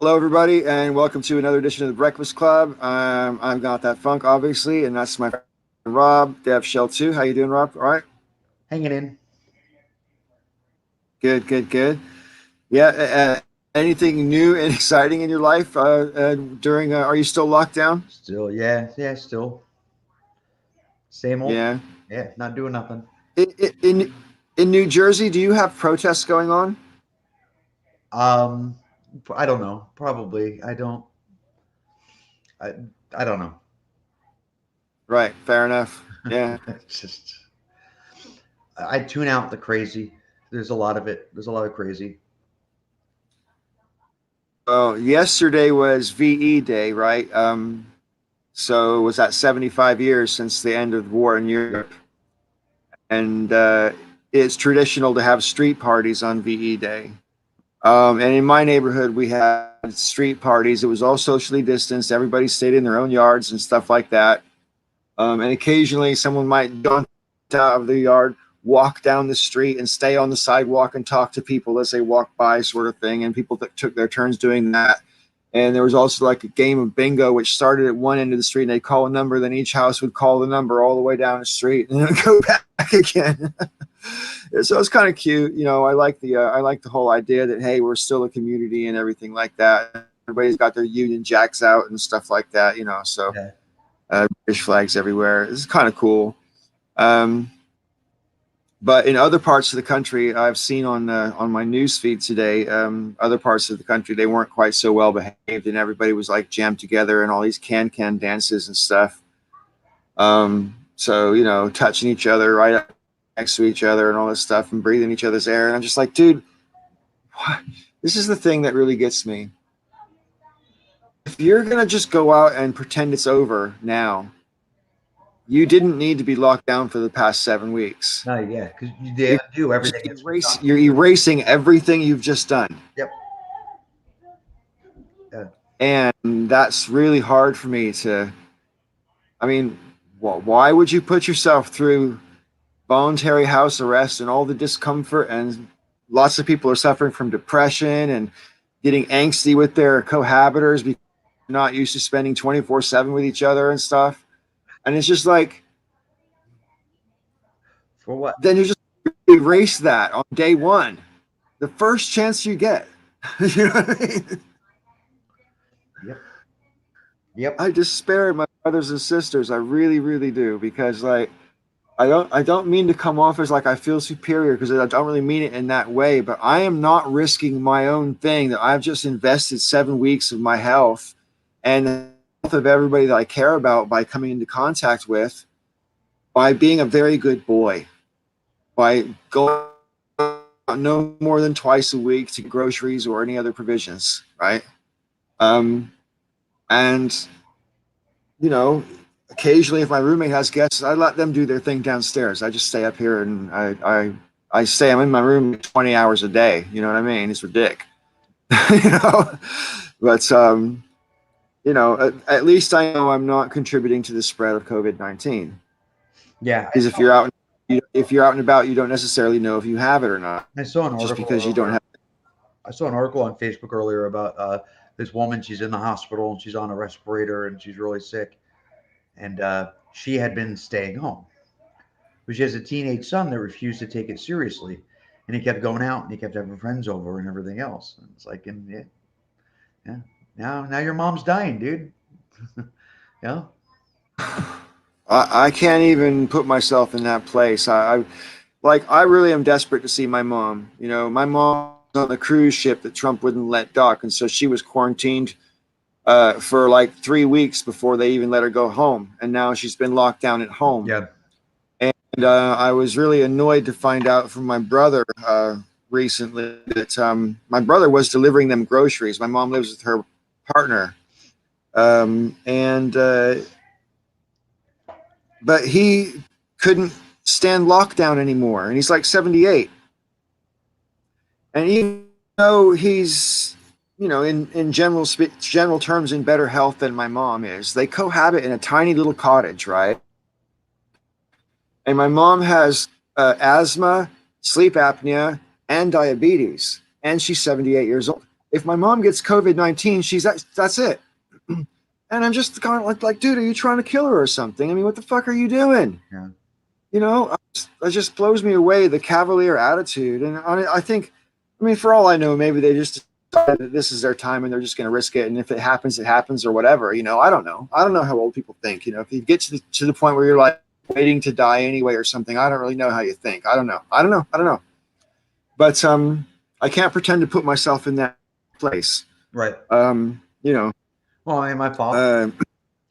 Hello, everybody, and welcome to another edition of the Breakfast Club. I'm Got That Funk, obviously, and that's my friend Rob, Dev Shell 2. How you doing, Rob? All right? Hanging in. Good, good, good. Yeah, anything new and exciting in your life are you still locked down? Still, yeah, still same old. Yeah. Yeah, not doing nothing. In New Jersey, do you have protests going on? Um, I don't know. Probably. I, I don't know. Right, fair enough. Yeah. It's just I tune out the crazy. There's a lot of it. There's a lot of crazy. Well, yesterday was VE Day, right? So was that 75 years since the end of the war in Europe? And it's traditional to have street parties on VE Day. And in my neighborhood, we had street parties. It was all socially distanced. Everybody stayed in their own yards and stuff like that. And occasionally, someone might jump out of the yard, walk down the street, and stay on the sidewalk and talk to people as they walk by, sort of thing. And people that took their turns doing that. And there was also like a game of bingo, which started at one end of the street, and they'd call a number, then each house would call the number all the way down the street, and then go back again. So it's kind of cute, you know. I like the whole idea that hey, we're still a community and everything like that. Everybody's got their Union Jacks out and stuff like that, you know. So Yeah. British flags everywhere. This is kind of cool. Um, but in other parts of the country, I've seen on my news feed today, other parts of the country they weren't quite so well behaved, and everybody was like jammed together and all these can dances and stuff. So you know, touching each other right up next to each other and all this stuff, and breathing each other's air. And I'm just like, dude, what? This is the thing that really gets me. If you're gonna just go out and pretend it's over now, you didn't need to be locked down for the past 7 weeks. No, yeah, because they You're undo everything that's been done. you're erasing everything you've just done. Yep. Yeah. And that's really hard for me to. I mean, why would you put yourself through voluntary house arrest and all the discomfort? And lots of people are suffering from depression and getting angsty with their cohabitors because they're not used to spending 24/7 with each other and stuff. And it's just like, For what? then you just erase that on day one, the first chance you get. You know what I mean? Yep. Yep. I despair of my brothers and sisters. I really, really do, because like I don't mean to come off as like I feel superior, because I don't really mean it in that way, but I am not risking my own thing that I've just invested 7 weeks of my health and the health of everybody that I care about by coming into contact with, by being a very good boy, by going out no more than twice a week to groceries or any other provisions, right? Um, and you know, occasionally if my roommate has guests, I let them do their thing downstairs. I just stay up here and I stay. I'm in my room 20 hours a day. You know what I mean? It's ridiculous. You know, but you know, at least I know I'm not contributing to the spread of COVID-19. Yeah. Because if you're out and about, you don't necessarily know if you have it or not, I saw an just article because you don't earlier. have. I saw an article on Facebook earlier about this woman. She's in the hospital and she's on a respirator and she's really sick. And she had been staying home. But she has a teenage son that refused to take it seriously, and he kept going out and he kept having friends over and everything else. And it's like, and yeah, yeah. Now your mom's dying, dude. Yeah, I can't even put myself in that place. I really am desperate to see my mom. You know, my mom was on the cruise ship that Trump wouldn't let dock, and so she was quarantined for like 3 weeks before they even let her go home, and now she's been locked down at home. yeah, And I was really annoyed to find out from my brother recently that my brother was delivering them groceries. My mom lives with her partner, and but he couldn't stand lockdown anymore, and he's like 78. And even though he's, you know, in general terms in better health than my mom is, they cohabit in a tiny little cottage, right? And my mom has asthma, sleep apnea, and diabetes, and she's 78 years old. if my mom gets COVID-19, that's it. And I'm just kind of like, dude, are you trying to kill her or something? I mean, what the fuck are you doing? Yeah. You know, it just blows me away, the cavalier attitude. And I think, I mean, for all I know, maybe they just decided that this is their time and they're just going to risk it. And if it happens, it happens or whatever. You know, I don't know. I don't know how old people think. You know, if you get to the point where you're like waiting to die anyway or something, I don't really know how you think. I don't know. I don't know. I don't know. But I can't pretend to put myself in that place. Right. You know, Well, I mean, uh,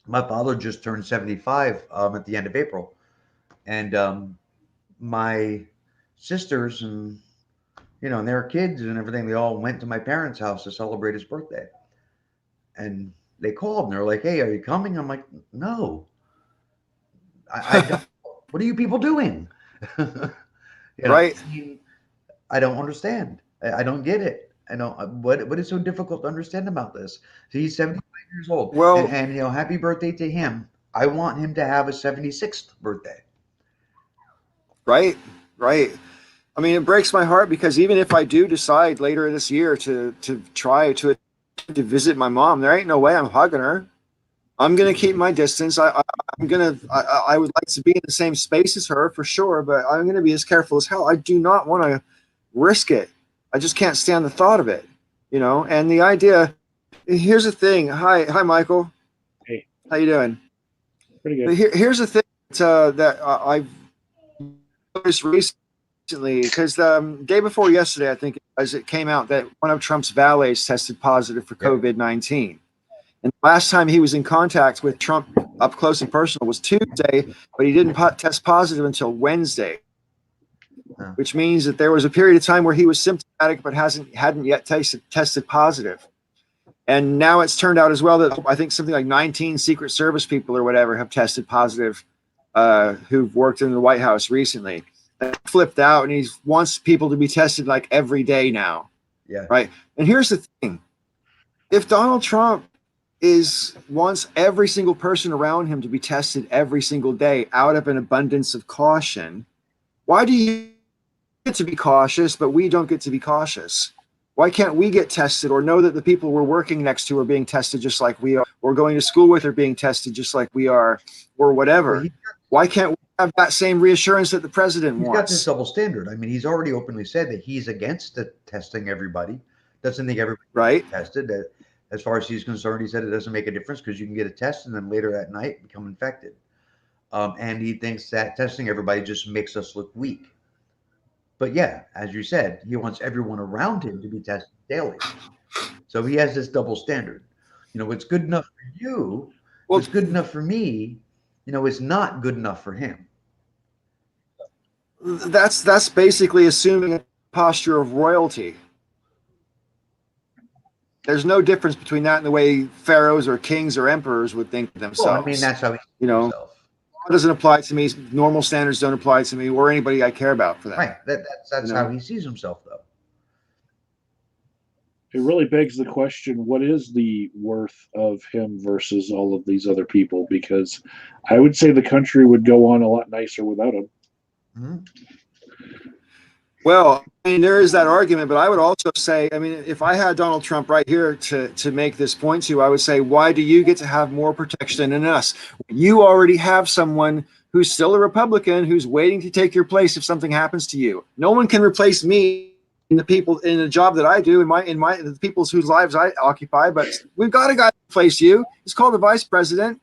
my father just turned 75 at the end of April, and my sisters and and their kids and everything, they all went to my parents' house to celebrate his birthday. And they called and they're like, "Hey, are you coming?" I'm like, "No, I don't. What are you people doing?" right, I mean, I don't understand. I don't get it. I don't. What is so difficult to understand about this? So he's 75 years old, well, and happy birthday to him. I want him to have a 76th birthday. right, right. I mean, it breaks my heart because even if I do decide later this year to try to visit my mom, there ain't no way I'm hugging her. I'm gonna keep my distance. I'm gonna. I would like to be in the same space as her for sure, but I'm gonna be as careful as hell. I do not want to risk it. I just can't stand the thought of it, you know. And the idea. Here's the thing. Hi, Michael. Hey, How you doing? pretty But good. here's the thing that I've noticed recently, because the day before yesterday, I think, as it came out that one of Trump's valets tested positive for Yep. COVID-19. And the last time he was in contact with Trump up close and personal was Tuesday, but he didn't test positive until Wednesday, Huh. which means that there was a period of time where he was symptomatic but hadn't yet tested positive. And now it's turned out as well that I think something like 19 Secret Service people or whatever have tested positive, who've worked in the White House recently. And flipped out, and he wants people to be tested like every day now, Yeah. right? And here's the thing: if Donald Trump wants every single person around him to be tested every single day out of an abundance of caution, why do you get to be cautious, but we don't get to be cautious? Why can't we get tested or know that the people we're working next to are being tested just like we are, or going to school with are being tested just like we are, or Well, whatever? Why can't we have that same reassurance that the president he's got this wants? double standard. I mean, he's already openly said that he's against the testing everybody. Doesn't think everybody Right? tested. As far as he's concerned, he said it doesn't make a difference because you can get a test and then later that night become infected. And he thinks that testing everybody just makes us look weak. But yeah, as you said, he wants everyone around him to be tested daily. So he has this double standard. What's good enough for you, Well, what's good enough for me, is not good enough for him. that's basically assuming a posture of royalty. There's no difference between that and the way pharaohs or kings or emperors would think of Well, I mean, themselves. that's how he You sees know, himself. it doesn't apply to me. Normal standards don't apply to me or anybody I care about for that. Right. That's You how know, he sees himself, though. It really begs the question, what is the worth of him versus all of these other people? Because I would say the country would go on a lot nicer without him. Hmm. well, I mean, there is that argument, but I would also say, I mean, if I had Donald Trump right here to make this point to, I would say, why do you get to have more protection than us? You already have someone who's still a Republican who's waiting to take your place if something happens to you. No one can replace me in the people in the job that I do in my the people's whose lives I occupy. But we've got a guy to replace you. It's called the vice president.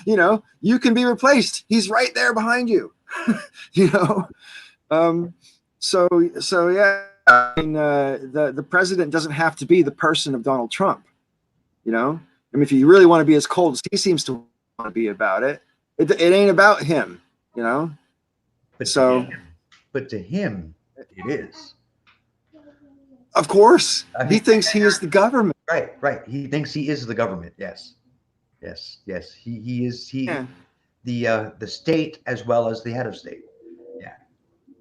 You know, you can be replaced. He's right there behind you. You know, um, so yeah. I mean, the president doesn't have to be the person of Donald Trump. You know, I mean, if you really want to be as cold as he seems to want to be about it, it ain't about him. You know, But to so him, but to him, it is. of course I he mean, thinks he is the government. right, right. He thinks he is the government. Yes, yes, yes. He is Yeah. the state as well as the head of state. Yeah.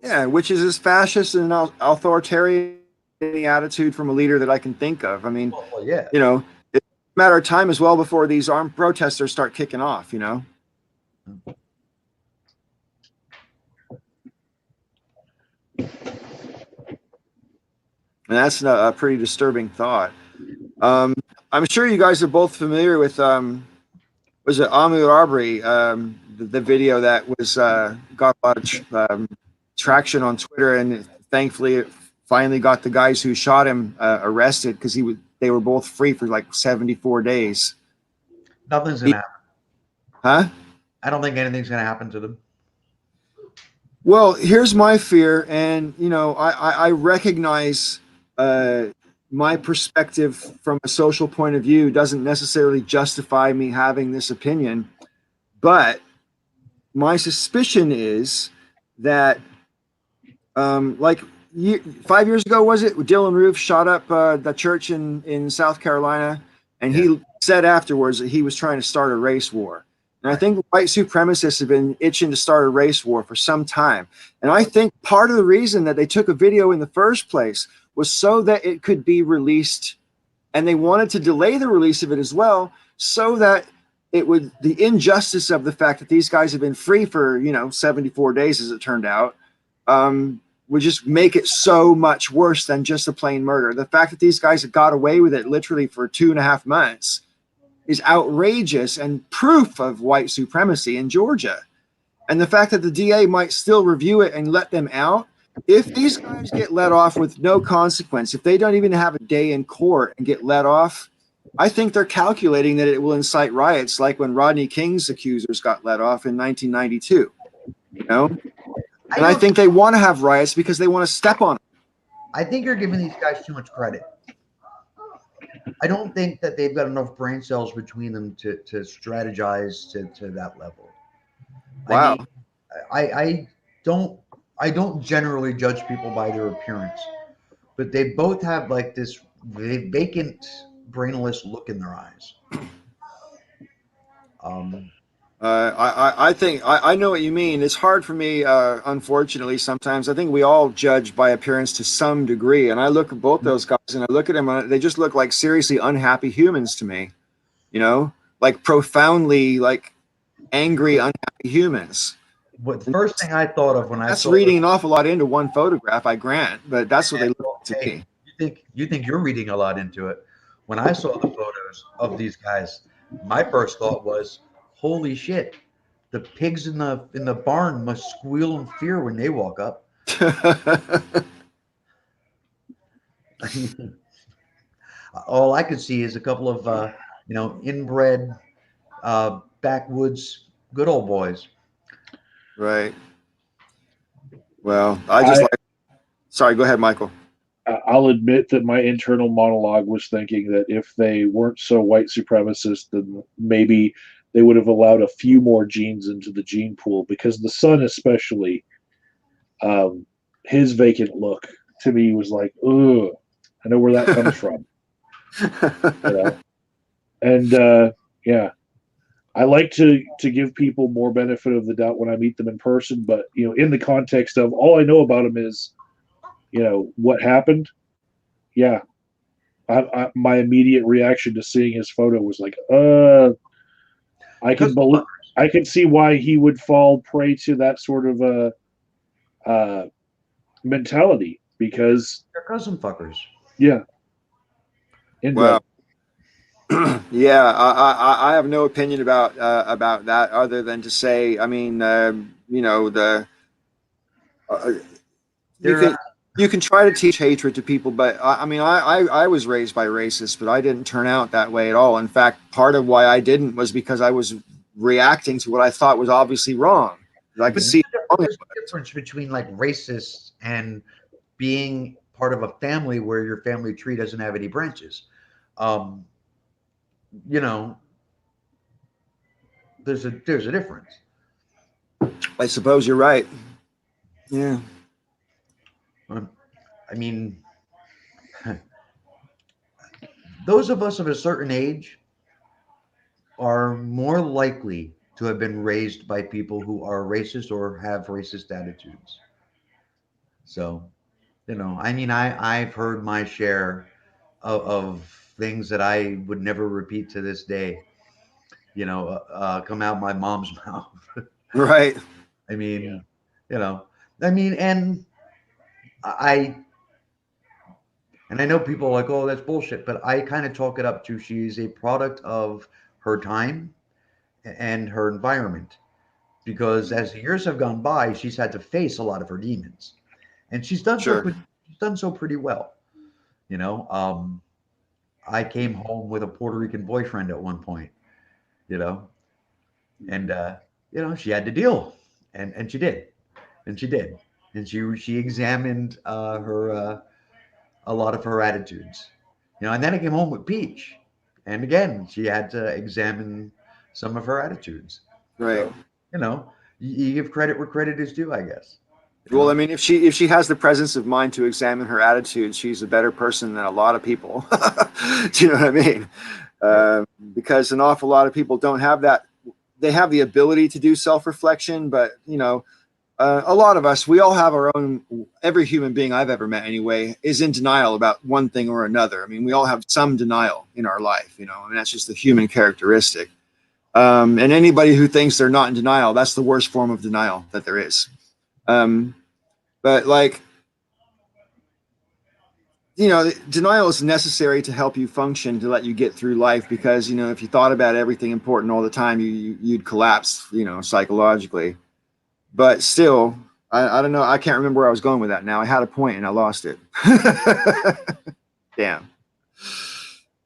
Yeah, which is as fascist and authoritarian attitude from a leader that I can think of. I mean, Well, yeah. you know, it's a matter of time as well before these armed protesters start kicking off, you know? And that's a pretty disturbing thought. Um, I'm sure you guys are both familiar with was it Amu Arbery, the video that was got a lot of traction on Twitter, and thankfully it finally got the guys who shot him arrested because they were both free for like 74 days. Nothing's gonna happen. Huh? I don't think anything's gonna happen to them. Well, here's my fear, and I recognize my perspective from a social point of view doesn't necessarily justify me having this opinion, but my suspicion is that, like 5 years ago, was it? Dylan Roof shot up the church in South Carolina, and Yeah. he said afterwards that he was trying to start a race war. And I think white supremacists have been itching to start a race war for some time. And I think part of the reason that they took a video in the first place was so that it could be released. And they wanted to delay the release of it as well, so that the injustice of the fact that these guys have been free for, 74 days, as it turned out, would just make it so much worse than just a plain murder. The fact that these guys have got away with it literally for 2.5 months is outrageous and proof of white supremacy in Georgia. And the fact that the DA might still review it and let them out, if these guys get let off with no consequence, if they don't even have a day in court and get let off, I think they're calculating that it will incite riots like when Rodney King's accusers got let off in 1992. And I think they want to have riots because they want to step on them. I think you're giving these guys too much credit. I don't think that they've got enough brain cells between them to strategize to that level. Wow. I don't generally judge people by their appearance, but they both have like this vacant, brainless look in their eyes. I think I know what you mean. It's hard for me, unfortunately, sometimes. I think we all judge by appearance to some degree. And I look at both those guys and I look at them, and they just look like seriously unhappy humans to me, like profoundly like angry, unhappy humans. What the first thing I thought of when I That's saw reading an awful lot into one photograph, I grant, but that's what they look like to hey, me. you think you're reading a lot into it. When I saw the photos of these guys, my first thought was, holy shit, the pigs in the barn must squeal in fear when they walk up. All I could see is a couple of inbred backwoods good old boys. Right. Well, I just sorry, go ahead, Michael. I'll admit that my internal monologue was thinking that if they weren't so white supremacist, then maybe they would have allowed a few more genes into the gene pool, because the son, especially, his vacant look to me was like, ugh, I know where that comes from. And yeah, I like to give people more benefit of the doubt when I meet them in person, but in the context of all I know about them is, what happened. Yeah, my immediate reaction to seeing his photo was like, I can see why he would fall prey to that sort of mentality, because they're cousin fuckers. Yeah. Well, yeah, I have no opinion about that other than to say, I mean, the you can try to teach hatred to people, but I mean, I was raised by racists, but I didn't turn out that way at all. In fact, part of why I didn't was because I was reacting to what I thought was obviously wrong. I could see there's a difference between like racists and being part of a family where your family tree doesn't have any branches. There's a difference. I suppose you're right. Yeah. I mean, those of us of a certain age are more likely to have been raised by people who are racist or have racist attitudes. So, I mean, I've heard my share of things that I would never repeat to this day, come out my mom's mouth. Right. I mean, and I And I know people are like, oh, that's bullshit, but I kind of chalk it up to she's a product of her time and her environment. Because as the years have gone by, she's had to face a lot of her demons, and Sure. she's done so pretty well. You know, I came home with a Puerto Rican boyfriend at one point. You know, and she had to deal, and she did, and she did, and she examined her a lot of her attitudes. And then I came home with Peach, and again she had to examine some of her attitudes. Right. So you give credit where credit is due, I guess. You Well, I know, mean, if she has the presence of mind to examine her attitude, she's a better person than a lot of people. Do you know what I mean? yeah, Because an awful lot of people don't have that. They have the ability to do self-reflection, but a lot of us, we all have our own. Every human being I've ever met, anyway, is in denial about one thing or another. I mean, we all have some denial in our life. I mean, that's just the human characteristic. And anybody who thinks they're not in denial, that's the worst form of denial that there is. Um, but like, denial is necessary to help you function, to let you get through life. Because if you thought about everything important all the time, you'd collapse, psychologically. But still, I don't know. I can't remember where I was going with that now. I had a point and I lost it. Damn.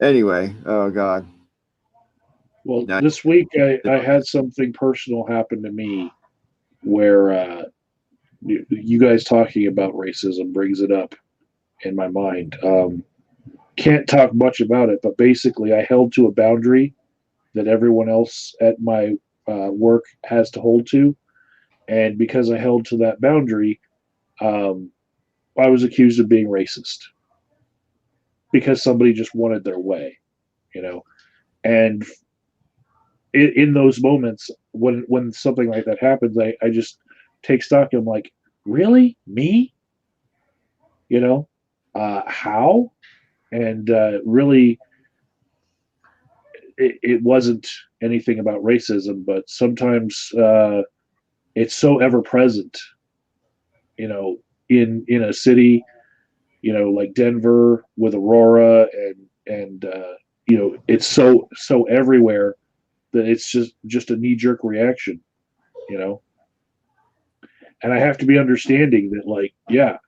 Anyway, oh God. Well, No, this week I had something personal happen to me where you guys talking about racism brings it up in my mind. Can't talk much about it, but basically, I held to a boundary that everyone else at my work has to hold to. And because I held to that boundary, um, I was accused of being racist because somebody just wanted their way, you know. And in those moments, when something like that happens, I just take stock. I'm like, really, me? How? And really, it wasn't anything about racism, but sometimes it's so ever present, in a city, like Denver with Aurora, and it's so everywhere that it's just a knee jerk reaction, you know. And I have to be understanding that, like, yeah,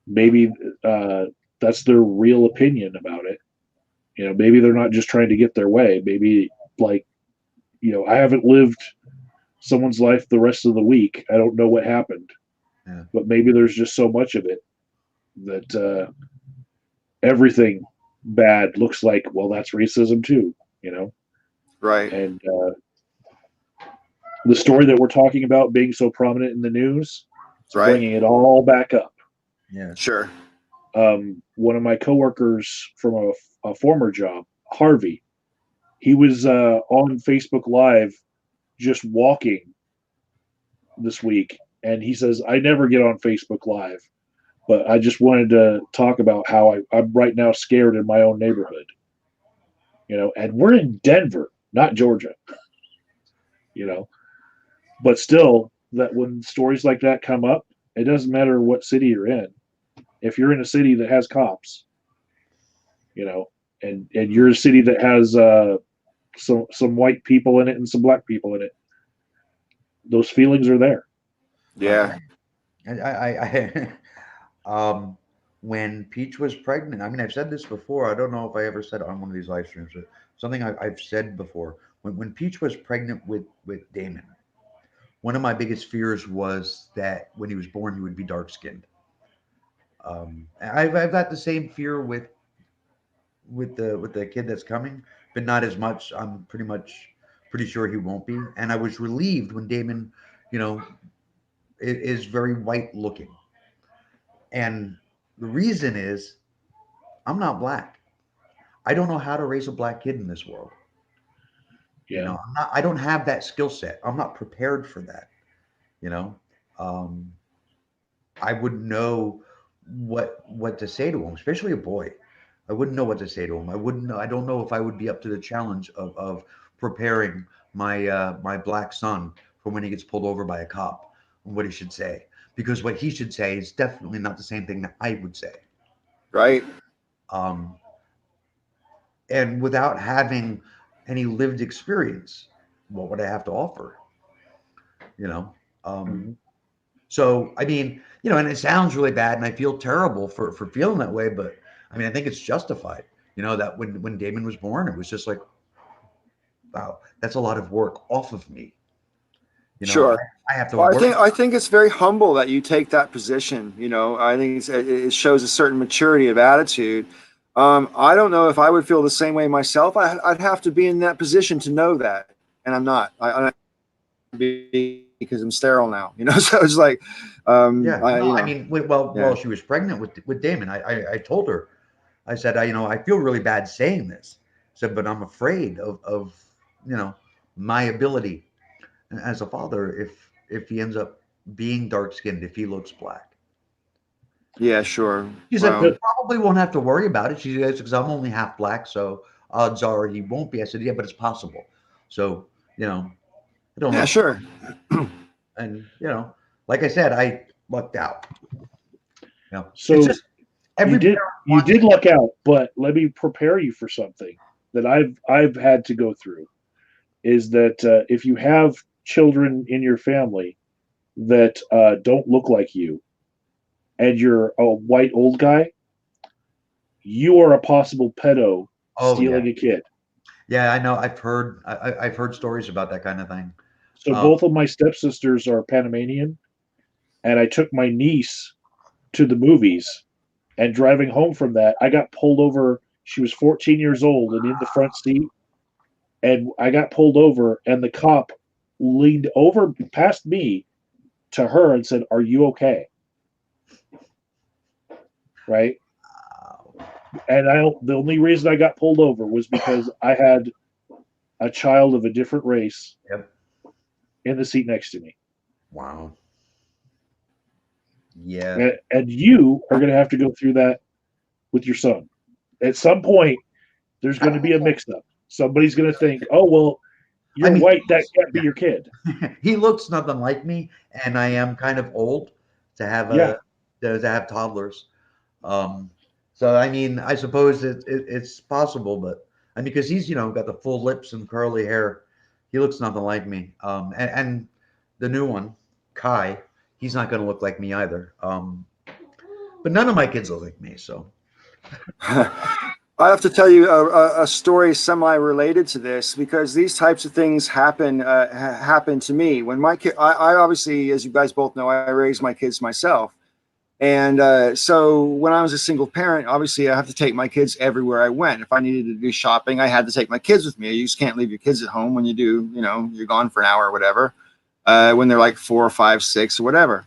maybe that's their real opinion about it. Maybe they're not just trying to get their way. Maybe, like, I haven't lived someone's life the rest of the week. I don't know what happened, yeah. but maybe there's just so much of it that everything bad looks like, well, that's racism too, right, And the story that we're talking about being so prominent in the news, it's right, bringing it all back up. Yeah. sure, One of my coworkers from a former job, Harvey, he was on Facebook Live just walking this week, and he says, I never get on Facebook Live, but I just wanted to talk about how I'm right now scared in my own neighborhood. And we're in Denver, not Georgia, you know, but still, that when stories like that come up, it doesn't matter what city you're in. If you're in a city that has cops, and you're a city that has some white people in it and some black people in it, those feelings are there. yeah, I when Peach was pregnant, I mean, I've said this before. I don't know if I ever said it on one of these live streams, but something I've said before. When Peach was pregnant with Damon, one of my biggest fears was that when he was born, he would be dark skinned. I've got the same fear with the kid that's coming, but not as much. I'm pretty sure he won't be. And I was relieved when Damon, you know, is very white looking. And the reason is I'm not black. I don't know how to raise a black kid in this world. Yeah, I don't have that skill set. I'm not prepared for that. You know, um, I wouldn't know what to say to him, especially a boy. I wouldn't know what to say to him. I wouldn't know. I don't know if I would be up to the challenge of preparing my black son for when he gets pulled over by a cop and what he should say. Because what he should say is definitely not the same thing that I would say. Right. Um, and without having any lived experience, what would I have to offer? You know. Um, Mm-hmm. so I mean, and it sounds really bad, and I feel terrible for feeling that way, but I mean, I think it's justified. That when Damon was born, it was just like, wow, that's a lot of work off of me. Sure. I have to Well, work. I think it's very humble that you take that position. I think it shows a certain maturity of attitude. I don't know if I would feel the same way myself. I'd have to be in that position to know that, and I'm not. I'm because I'm sterile now. So it's like, Yeah, no, I mean, yeah, while she was pregnant with Damon, I told her, I said, I feel really bad saying this. I said, but I'm afraid of my ability as a father if he ends up being dark skinned, if he looks black. yeah, sure. She said, Well, you probably won't have to worry about it. She says, because I'm only half black, so odds are he won't be. I said, yeah, but it's possible. So, I don't yeah, know. sure. And, like I said, I lucked out. It's So just every parent you wants. did luck out, but let me prepare you for something that I've had to go through. Is that if you have children in your family that don't look like you, and you're a white old guy, you are a possible pedo Oh, yeah. stealing a kid. Yeah, I know. I've heard stories about that kind of thing. So Um, both of my stepsisters are Panamanian, and I took my niece to the movies. And driving home from that, I got pulled over. She was 14 years old and in the front seat. And I got pulled over, and the cop leaned over past me to her and said, "Are you okay?" Right? And the only reason I got pulled over was because I had a child of a different race yep. in the seat next to me. Wow. Yeah. And you are going to have to go through that with your son. At some point, there's going to be a mix up. Somebody's going to think, oh, well, I you're mean, white. That can't be your kid. he looks nothing like me, and I am kind of old to have Yeah. to have toddlers. Um, so I mean, I suppose it's possible, but I mean, because he's got the full lips and curly hair, he looks nothing like me. And the new one, Kai, he's not going to look like me either. But none of my kids look like me, so I have to tell you a story semi-related to this because these types of things happen to me. When my kid, I obviously, as you guys both know, I raised my kids myself, and so when I was a single parent, obviously I have to take my kids everywhere I went. If I needed to do shopping, I had to take my kids with me. You just can't leave your kids at home when you do, you're gone for an hour or whatever. When they're like 4 or 5, 6 or whatever.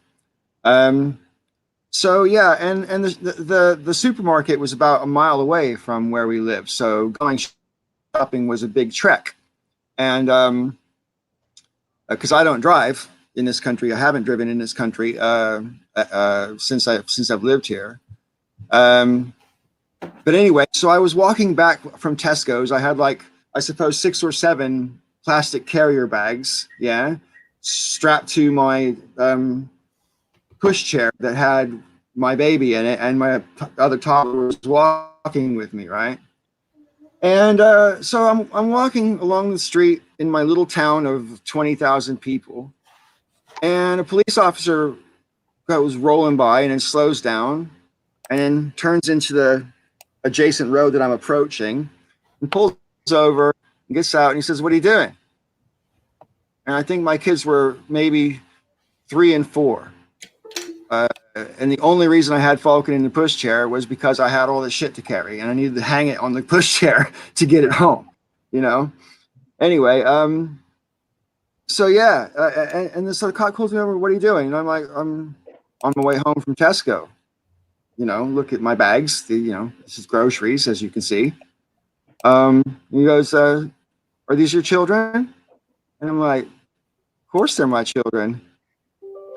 Um, so yeah, and the supermarket was about a mile away from where we lived. So going shopping was a big trek. And because I don't drive in this country, I haven't driven in this country since I've lived here. Um, but anyway, so I was walking back from Tesco's. I had like I suppose 6 or 7 plastic carrier bags, yeah, strapped to my pushchair that had my baby in it, and my other toddler was walking with me, right? And so I'm walking along the street in my little town of 20,000 people, and a police officer goes rolling by and then slows down and then turns into the adjacent road that I'm approaching and pulls over and gets out and he says, "What are you doing?" And I think my kids were maybe 3 and 4. And the only reason I had Falcon in the pushchair was because I had all this shit to carry and I needed to hang it on the pushchair to get it home, you know? Anyway, so yeah, and then so the cop calls me over, "What are you doing?" And I'm like, "I'm on my way home from Tesco. Look at my bags. This is groceries, as you can see." He goes, "Are these your children?" And I'm like, "Of course they're my children."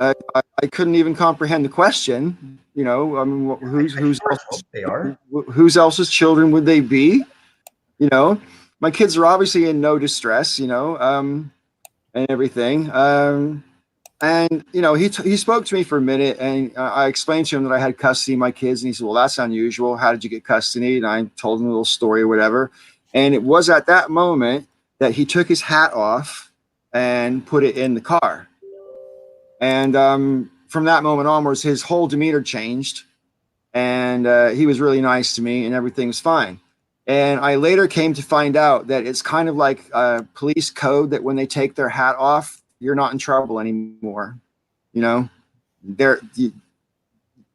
I couldn't even comprehend the question. I mean, I sure hope they are. whose else's children would they be? You know, my kids are obviously in no distress. And everything. And he spoke to me for a minute, and I explained to him that I had custody of my kids, and he said, "Well, that's unusual. How did you get custody?" And I told him a little story or whatever. And it was at that moment that he took his hat off and put it in the car. And from that moment onwards, his whole demeanor changed, and he was really nice to me, and everything was fine. And I later came to find out that it's kind of like a police code that when they take their hat off, you're not in trouble anymore. They're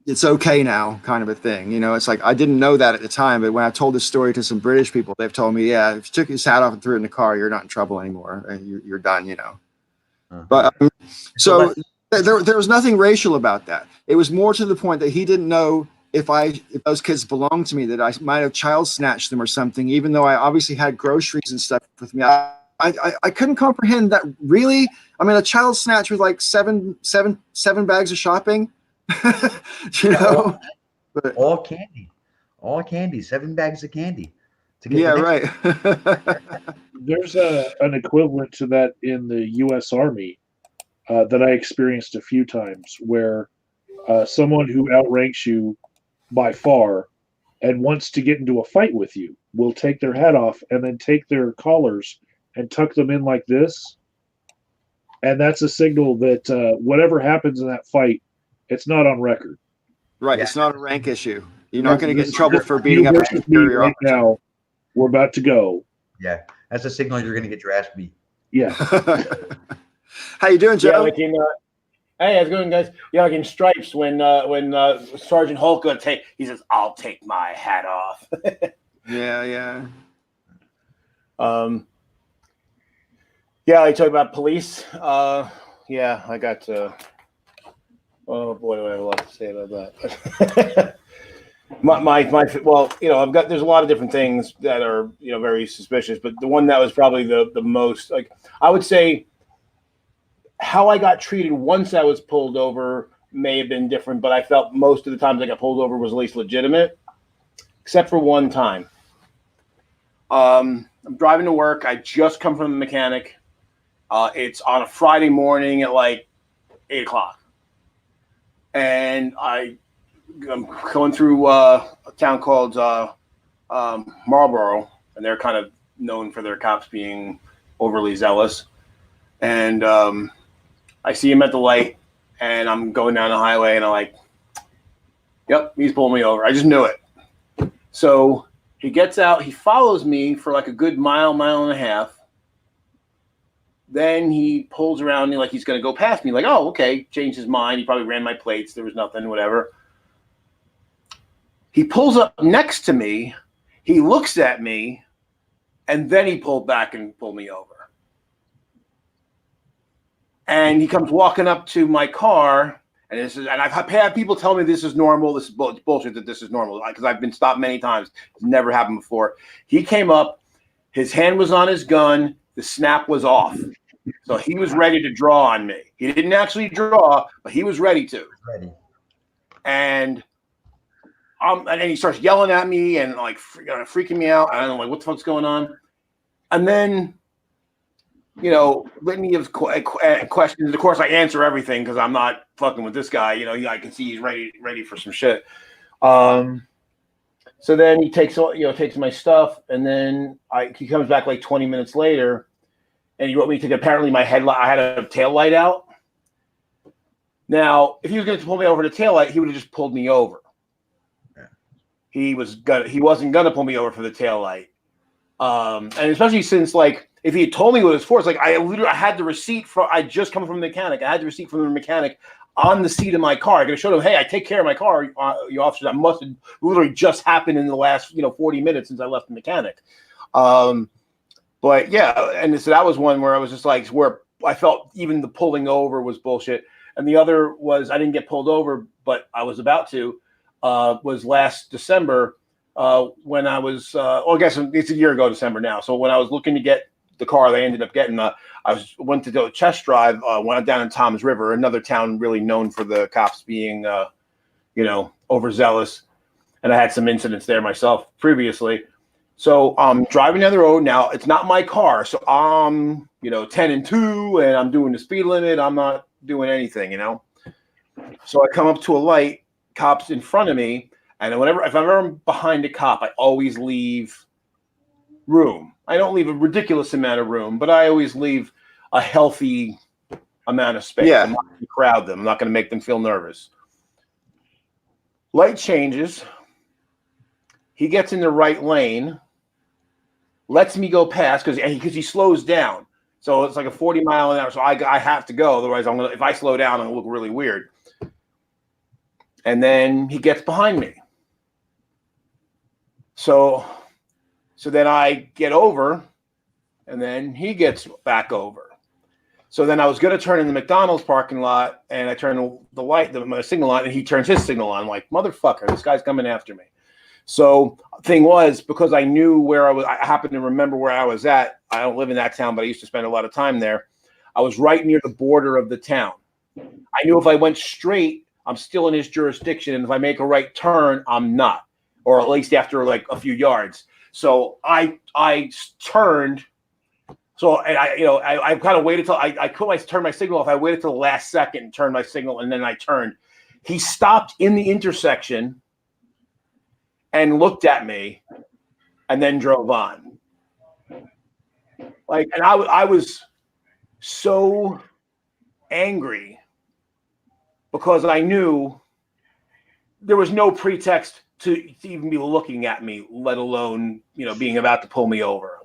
it's okay now, kind of a thing. It's like I didn't know that at the time, but when I told this story to some British people, they've told me, yeah, if you took his hat off and threw it in the car, you're not in trouble anymore, and you're done. But so there was nothing racial about that. It was more to the point that he didn't know if those kids belonged to me, that I might have child snatched them or something, even though I obviously had groceries and stuff with me. I couldn't comprehend that. Really, I mean, a child snatch with like seven bags of shopping. But, all candy, 7 bags of candy to get. Yeah, right. There's an equivalent to that in the U.S. Army that I experienced a few times, where someone who outranks you by far and wants to get into a fight with you will take their hat off and then take their collars and tuck them in like this. And that's a signal that whatever happens in that fight, it's not on record. Right. Yeah. It's not a rank issue. You're not going to get in trouble for beating up me right now. We're about to go. Yeah. That's a signal you're going to get your ass beat. Yeah. How you doing, Joe? Yeah, like hey, how's it going, guys? Yeah, like in Stripes, when Sergeant Hulk he says, "I'll take my hat off." Yeah. Yeah, I talk about police. Yeah, I got. Oh boy, do I have a lot to say about that. Well, I've got. There's a lot of different things that are very suspicious, but the one that was probably the most, like, I would say, how I got treated once I was pulled over may have been different, but I felt most of the times I got pulled over was at least legitimate, except for one time. I'm driving to work. I just come from the mechanic. It's on a Friday morning at like 8:00. And I'm going through a town called Marlboro, and they're kind of known for their cops being overly zealous. And I see him at the light, and I'm going down the highway, and I'm like, yep, he's pulling me over. I just knew it. So he gets out. He follows me for like a good mile and a half. Then he pulls around me like he's going to go past me. Like, oh, okay, changed his mind. He probably ran my plates. There was nothing, whatever. He pulls up next to me. He looks at me, and then he pulled back and pulled me over. And he comes walking up to my car, and I've had people tell me this is normal. This is bullshit that this is normal, because I've been stopped many times. It's never happened before. He came up. His hand was on his gun. The snap was off. So he was ready to draw on me. He didn't actually draw, but he was ready to. And he starts yelling at me and like freaking me out. I don't know, like, what the fuck's going on? And then, litany of questions. Of course, I answer everything because I'm not fucking with this guy. I can see he's ready for some shit. So then he takes my stuff, and then he comes back like 20 minutes later, and he wrote me to apparently my headlight. I had a tail light out. Now, if he was going to pull me over the tail light, he would have just pulled me over. Yeah. He wasn't gonna pull me over for the tail light, and especially since, like, if he had told me what it was for, it's like I had the receipt I just come from the mechanic. I had the receipt from the mechanic on the seat of my car. I could have showed him, hey, I take care of my car, you officers. That must have literally just happened in the last 40 minutes since I left the mechanic. But yeah, and so that was one where I was just like, where I felt even the pulling over was bullshit. And the other was I didn't get pulled over, but I was about to. Was last December when I was. I guess it's a year ago December now. So when I was looking to get the car they ended up getting, went to do a test drive. Went down in Toms River, another town really known for the cops being, overzealous, and I had some incidents there myself previously. So I'm driving down the road now. It's not my car, so I'm 10 and 2, and I'm doing the speed limit. I'm not doing anything, you know. So I come up to a light, cops in front of me, and if I'm ever behind a cop, I always leave room. I don't leave a ridiculous amount of room, but I always leave a healthy amount of space. Yeah. I'm not going to crowd them. I'm not going to make them feel nervous. Light changes. He gets in the right lane, lets me go past because he slows down. So it's like a 40 mile an hour. So I have to go. Otherwise, if I slow down, I'm going to look really weird. And then he gets behind me. So then I get over, and then he gets back over. So then I was going to turn in the McDonald's parking lot, and I turn the light, my signal on, and he turns his signal on. I'm like, motherfucker, this guy's coming after me. So thing was, because I knew where I was, I happened to remember where I was at. I don't live in that town, but I used to spend a lot of time there. I was right near the border of the town. I knew if I went straight, I'm still in his jurisdiction, and if I make a right turn, I'm not, or at least after like a few yards. So I turned. So and I kind of waited till I turned my signal off. I waited till the last second and turned my signal, and then I turned. He stopped in the intersection and looked at me, and then drove on. Like, and I was so angry because I knew there was no pretext to even be looking at me, let alone being about to pull me over.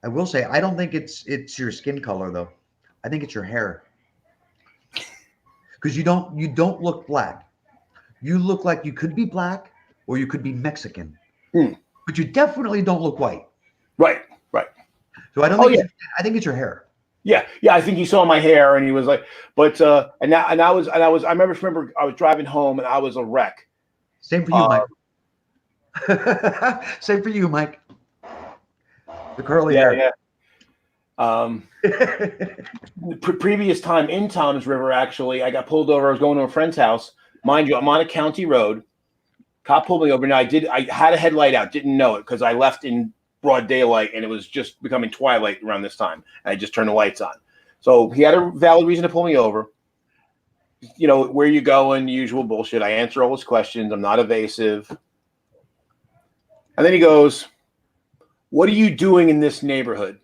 I will say, I don't think it's your skin color though. I think it's your hair. Because you don't look black. You look like you could be black or you could be Mexican. But you definitely don't look white. Right. So I don't think I think it's your hair. Yeah. I think he saw my hair and he was like, but I remember I was driving home and I was a wreck. Same for you, Mike. Same for you, Mike. The curly hair. Yeah. Previous time in Tom's River, actually, I got pulled over. I was going to a friend's house. Mind you, I'm on a county road. Cop pulled me over. Now I had a headlight out, didn't know it because I left in broad daylight and it was just becoming twilight around this time. I just turned the lights on. So he had a valid reason to pull me over. Where you going, usual bullshit. I answer all his questions. I'm not evasive. And then he goes, "What are you doing in this neighborhood?"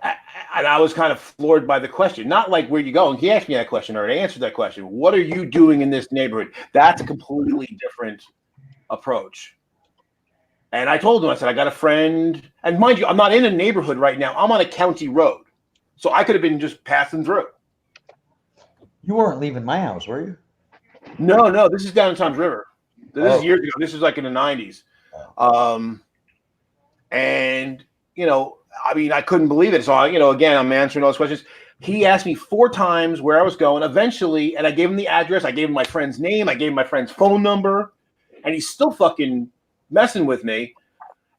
And I was kind of floored by the question. Not like, where you going? He asked me that question, or I answered that question. What are you doing in this neighborhood? That's a completely different approach. And I told him, I said, I got a friend. And mind you, I'm not in a neighborhood right now. I'm on a county road. So I could have been just passing through. You weren't leaving my house, were you? No. This is down in Tom's River. This is years ago. This is like in the 90s. And, I couldn't believe it. So, again, I'm answering all those questions. He asked me 4 times where I was going. Eventually, and I gave him the address. I gave him my friend's name. I gave him my friend's phone number. And he's still fucking messing with me.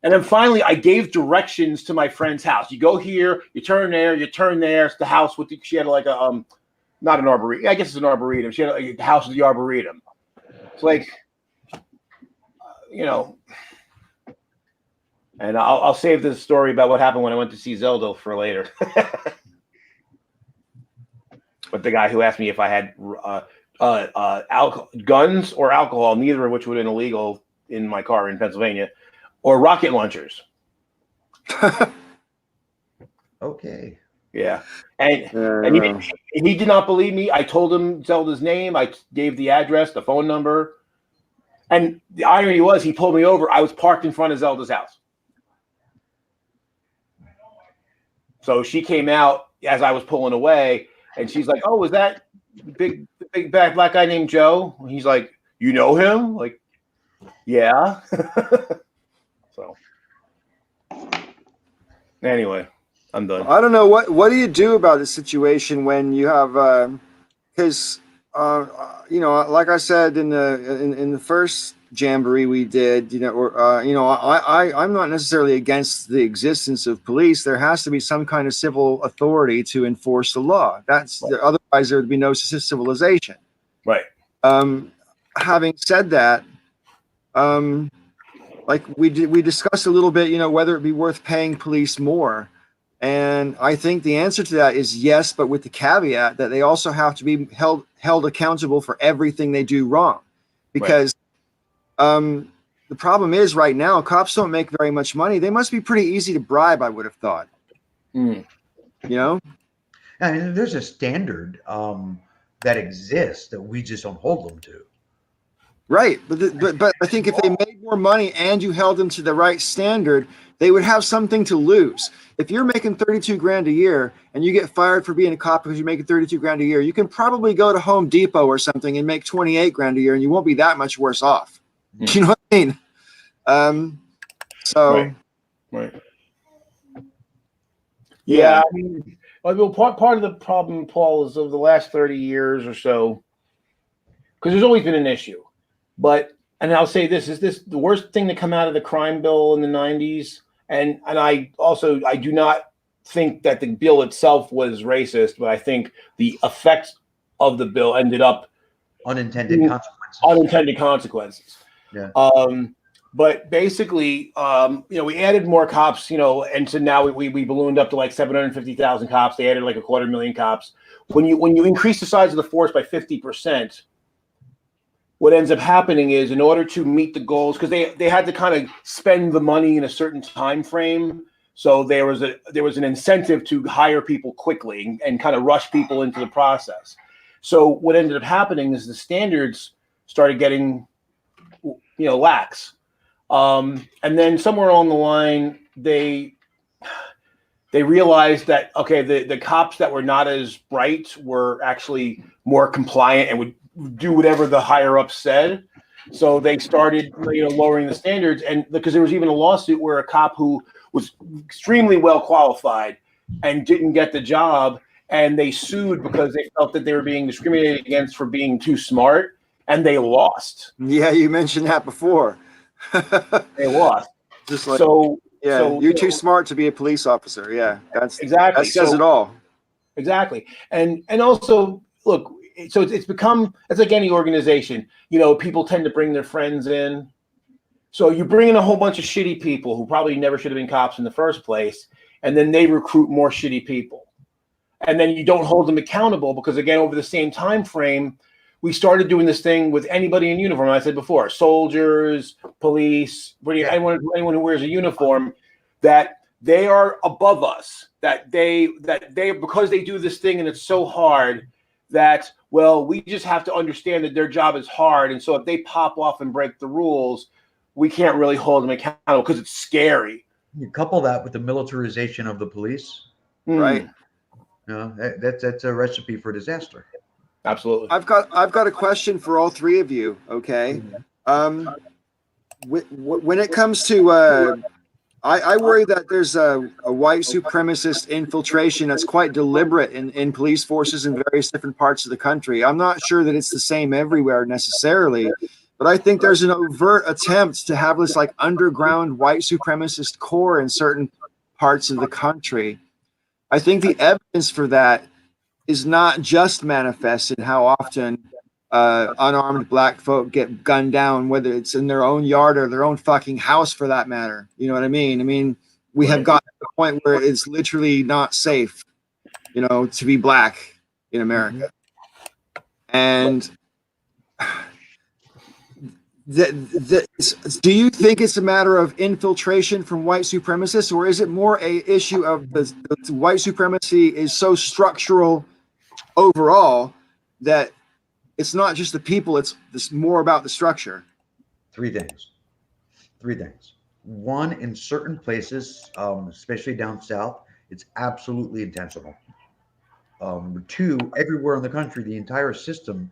And then finally, I gave directions to my friend's house. You go here, you turn there, you turn there. It's the house with she had like a not an arboretum. I guess it's an arboretum. She had the house with the arboretum. It's like, And I'll save this story about what happened when I went to see Zelda for later. But the guy who asked me if I had guns or alcohol, neither of which would have been illegal in my car in Pennsylvania, or rocket launchers. Okay. Yeah. And he did not believe me. I told him Zelda's name. I gave the address, the phone number. And the irony was he pulled me over. I was parked in front of Zelda's house. So she came out as I was pulling away, and she's like, "Oh, was that big bad black guy named Joe?" And he's like, "You know him?" Like, yeah. So anyway, I'm done. I don't know what do you do about the situation when you have because like I said in the first Jamboree we did, I'm not necessarily against the existence of police. There has to be some kind of civil authority to enforce the law. Otherwise there would be no civilization. Right. Having said that, like we discussed a little bit, whether it be worth paying police more. And I think the answer to that is yes, but with the caveat that they also have to be held accountable for everything they do wrong. Because the problem is right now, cops don't make very much money. They must be pretty easy to bribe, I would have thought. Mm. You know? I mean, there's a standard that exists that we just don't hold them to. Right. But I think if they made more money and you held them to the right standard, they would have something to lose. If you're making 32 grand a year and you get fired for being a cop because you're making 32 grand a year, you can probably go to Home Depot or something and make 28 grand a year and you won't be that much worse off. Mm. You know what I mean? So Right. Yeah, I mean, well, part of the problem, Paul, is over the last 30 years or so, because there's always been an issue. But, and I'll say this, is this the worst thing to come out of the crime bill in the 90s? And I do not think that the bill itself was racist, but I think the effects of the bill ended up Unintended consequences. Yeah. But basically, we added more cops, and so now we ballooned up to like 750,000 cops. They added like 250,000 cops. When you increase the size of the force by 50%, what ends up happening is, in order to meet the goals, because they had to kind of spend the money in a certain time frame, so there was an incentive to hire people quickly and kind of rush people into the process. So what ended up happening is the standards started getting lax. And then somewhere along the line, they realized that, okay, the cops that were not as bright were actually more compliant and would do whatever the higher up said. So they started lowering the standards, and because there was even a lawsuit where a cop who was extremely well qualified and didn't get the job, and they sued because they felt that they were being discriminated against for being too smart, and they lost. Yeah, you mentioned that before. They lost. Just like, so you're too smart to be a police officer. Yeah, exactly. That says it all. Exactly. And also, look, so it's like any organization. People tend to bring their friends in. So you bring in a whole bunch of shitty people who probably never should have been cops in the first place, and then they recruit more shitty people. And then you don't hold them accountable because, again, over the same time frame, we started doing this thing with anybody in uniform. I said before, soldiers, police, anyone who wears a uniform, that they are above us, that they because they do this thing and it's so hard that, well, we just have to understand that their job is hard. And so if they pop off and break the rules, we can't really hold them accountable because it's scary. You couple that with the militarization of the police, right? That's a recipe for disaster. Absolutely. I've got a question for all three of you. Okay. When it comes to, I worry that there's a white supremacist infiltration that's quite deliberate in police forces in various different parts of the country. I'm not sure that it's the same everywhere necessarily, but I think there's an overt attempt to have this like underground white supremacist core in certain parts of the country. I think the evidence for that is not just manifest in how often unarmed black folk get gunned down, whether it's in their own yard or their own fucking house for that matter. You know what I mean? I mean, we have gotten to the point where it's literally not safe, to be black in America. And do you think it's a matter of infiltration from white supremacists, or is it more a issue of the white supremacy is so structural overall that it's not just the people, it's more about the structure? Three things. One, in certain places, especially down south, it's absolutely intentional. Two, everywhere in the country, the entire system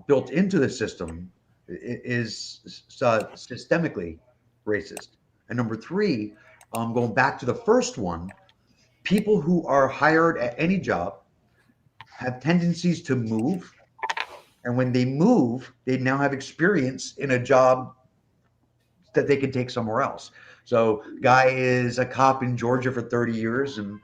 built into the system is systemically racist. And number three, going back to the first one, people who are hired at any job have tendencies to move. And when they move, they now have experience in a job that they can take somewhere else. So guy is a cop in Georgia for 30 years and,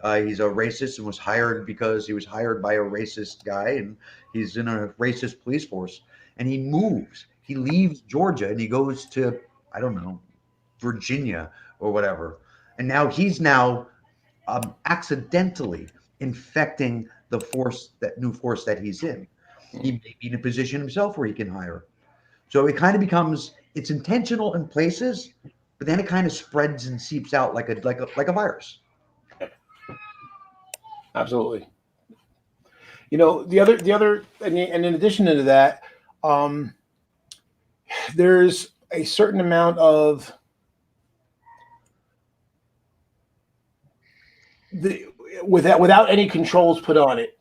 he's a racist and was hired because he was hired by a racist guy and he's in a racist police force and he moves. He leaves Georgia and he goes to, I don't know, Virginia or whatever. and now he's now accidentally infecting the force, that new force that he's in. He may be in a position himself where he can hire. So it kind of becomes, it's intentional in places, but then it kind of spreads and seeps out like a virus. Absolutely. You know, the other, and in addition to that, there's a certain amount of without any controls put on it,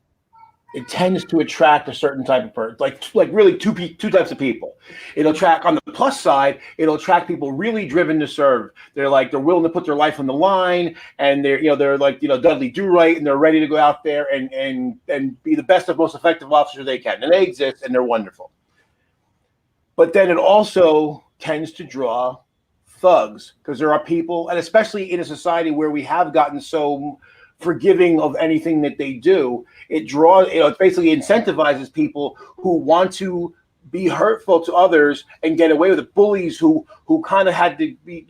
it tends to attract a certain type of person, like really two types of people. It'll attract, on the plus side, it'll attract people really driven to serve. They're willing to put their life on the line, and they're like Dudley Do Right, and they're ready to go out there and be the best of most effective officers they can. And they exist, and they're wonderful. But then it also tends to draw thugs, because there are people, and especially in a society where we have gotten so forgiving of anything that they do, it basically incentivizes people who want to be hurtful to others and get away with it. Bullies who kind of had to be,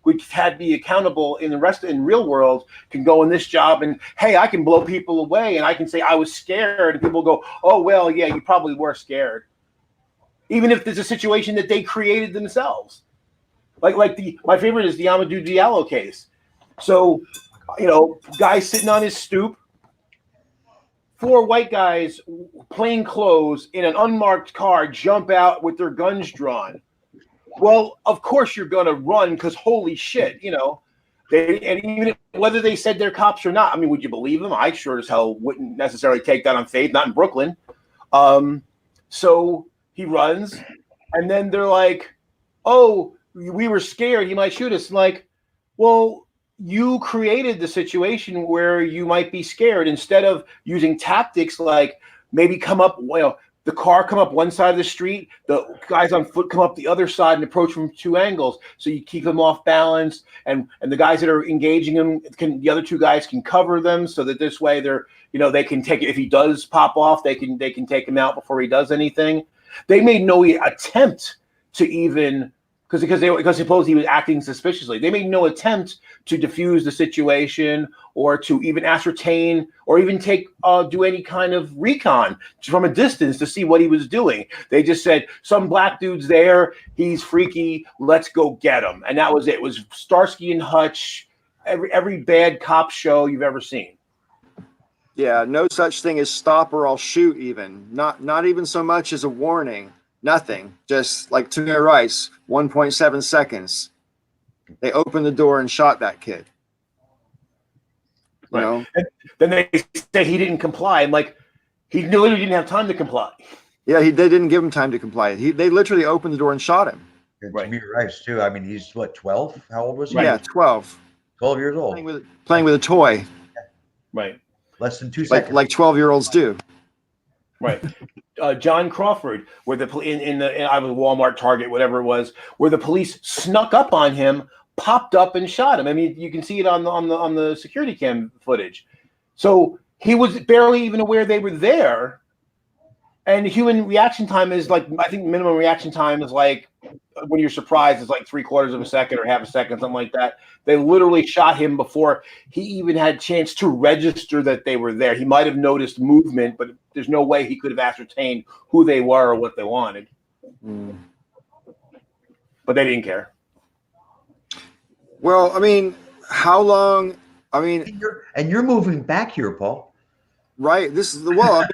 would had to be accountable in in real world, can go in this job and, hey, I can blow people away, and I can say I was scared, and people go, oh well, yeah, you probably were scared, even if there's a situation that they created themselves. Like my favorite is the Amadou Diallo case. So, guy sitting on his stoop, 4 white guys, plain clothes, in an unmarked car, jump out with their guns drawn. Well, of course you're gonna run, because holy shit, and even whether they said they're cops or not, I mean, would you believe them? I sure as hell wouldn't necessarily take that on faith, not in Brooklyn. So he runs, and then they're like, oh, we were scared he might shoot us. Like, well, you created the situation where you might be scared, instead of using tactics like maybe the car come up one side of the street, the guys on foot come up the other side and approach from 2 angles, so you keep them off balance, and the guys that are engaging them the other 2 guys can cover them, so that this way they're they can take it. If he does pop off, they can take him out before he does anything. They made no attempt to even, because suppose he was acting suspiciously. They made no attempt to defuse the situation, or to even ascertain, or even do any kind of recon from a distance to see what he was doing. They just said, some black dude's there, he's freaky, let's go get him. And that was it. It was Starsky and Hutch, every bad cop show you've ever seen. Yeah, no such thing as stop or I'll shoot, even. Not even so much as a warning. Nothing. Just like Tamir Rice, 1.7 seconds. They opened the door and shot that kid. Right. And then they said he didn't comply. And he literally didn't have time to comply. Yeah, they didn't give him time to comply. They literally opened the door and shot him. And Tamir Rice too. I mean, he's what, 12? How old was he? Right. Yeah, 12. 12 years old. Playing with a toy. Right. Less than 2 seconds. Like 12-year-olds do. Right. John Crawford, where I was Walmart, Target, whatever it was, where the police snuck up on him, popped up and shot him. I mean, you can see it on the security cam footage. So he was barely even aware they were there. And human reaction time is I think minimum reaction time is when you're surprised, it's 3/4 of a second or half a second, something like that. They literally shot him before he even had a chance to register that they were there. He might have noticed movement, but there's no way he could have ascertained who they were or what they wanted. But they didn't care. Well, I mean, how long? I mean, and you're moving back here, Paul. Right. This is one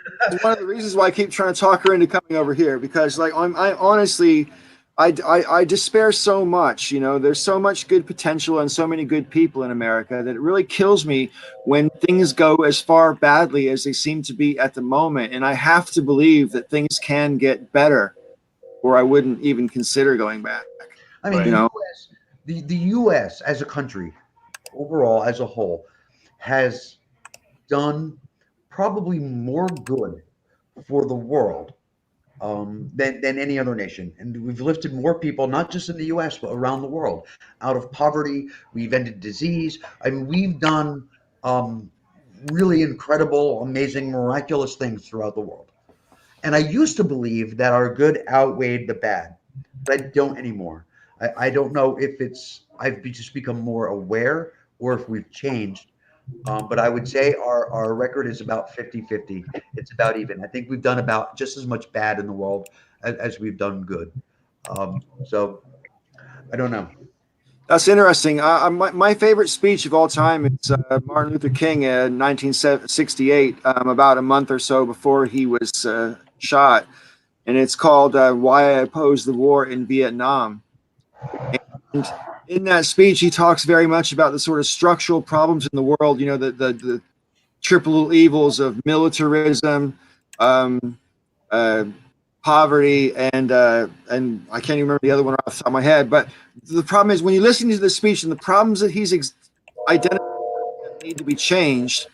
of the reasons why I keep trying to talk her into coming over here, because I honestly, I despair so much. There's so much good potential and so many good people in America that it really kills me when things go as far badly as they seem to be at the moment. And I have to believe that things can get better, or I wouldn't even consider going back. I mean, the U.S. as a country, overall as a whole, has done probably more good for the world than any other nation. And we've lifted more people, not just in the U.S., but around the world, out of poverty. We've ended disease. I mean, we've done really incredible, amazing, miraculous things throughout the world. And I used to believe that our good outweighed the bad, but I don't anymore. I don't know if I've just become more aware, or if we've changed. But I would say our record is about 50-50. It's about even. I think we've done about just as much bad in the world as we've done good. So I don't know. That's interesting. My favorite speech of all time is Martin Luther King in 1968, about a month or so before he was shot. And it's called Why I Oppose the War in Vietnam. And in that speech, he talks very much about the sort of structural problems in the world, you know, the triple evils of militarism, um, uh, poverty, and I can't even remember the other one off the top of my head. But the problem is when you listen to the speech and the problems that he's identified that need to be changed,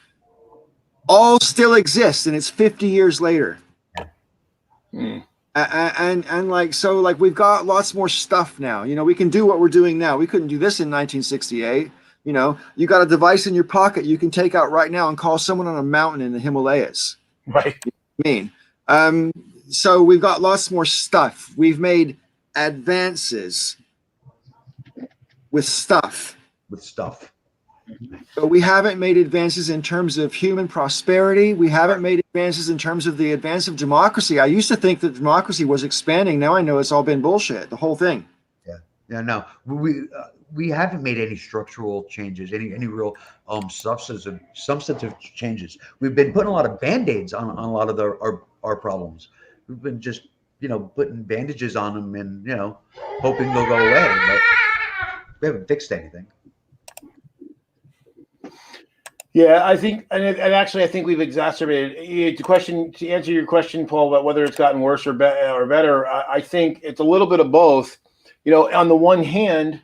all still exist, and it's 50 years later. Hmm. And like so, like we've got lots more stuff now. You know, we can do what we're doing now. We couldn't do this in 1968. You know, you got a device in your pocket you can take out right now and call someone on a mountain in the Himalayas. Right. I mean, so we've got lots more stuff. We've made advances with stuff. With stuff. But we haven't made advances in terms of human prosperity. We haven't made advances in terms of the advance of democracy. I used to think that democracy was expanding. Now I know it's all been bullshit, the whole thing. Yeah, no, we haven't made any structural changes, any real substantive changes. We've been putting a lot of band-aids on a lot of our problems. We've been just putting bandages on them and hoping they'll go away, but we haven't fixed anything. Yeah, I think, and actually, I think we've exacerbated the question. To answer your question, Paul, about whether it's gotten worse or better, I think it's a little bit of both. You know, on the one hand,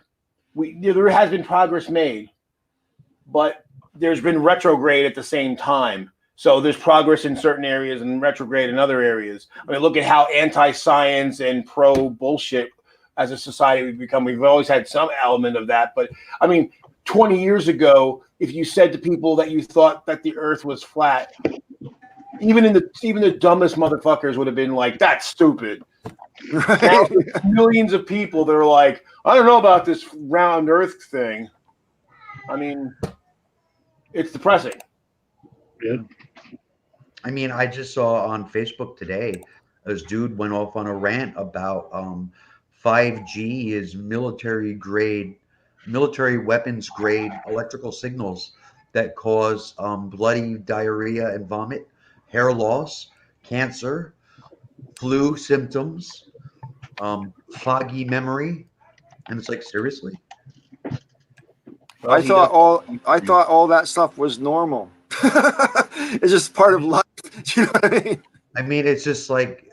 there has been progress made, but there's been retrograde at the same time. So there's progress in certain areas and retrograde in other areas. I mean, look at how anti-science and pro-bullshit as a society we've become. We've always had some element of that, but I mean, 20 years ago, if you said to people that you thought that the Earth was flat, even the dumbest motherfuckers would have been like, "That's stupid." Right. Now, there's millions of people that are like, "I don't know about this round Earth thing." I mean, it's depressing. Yeah. I mean, I just saw on Facebook today, this dude went off on a rant about 5G is military weapons grade electrical signals that cause bloody diarrhea and vomit, hair loss, cancer, flu symptoms, foggy memory, and it's like, seriously? Well, I thought all that stuff was normal. It's just part of life. Do you know what I mean? I mean, it's just like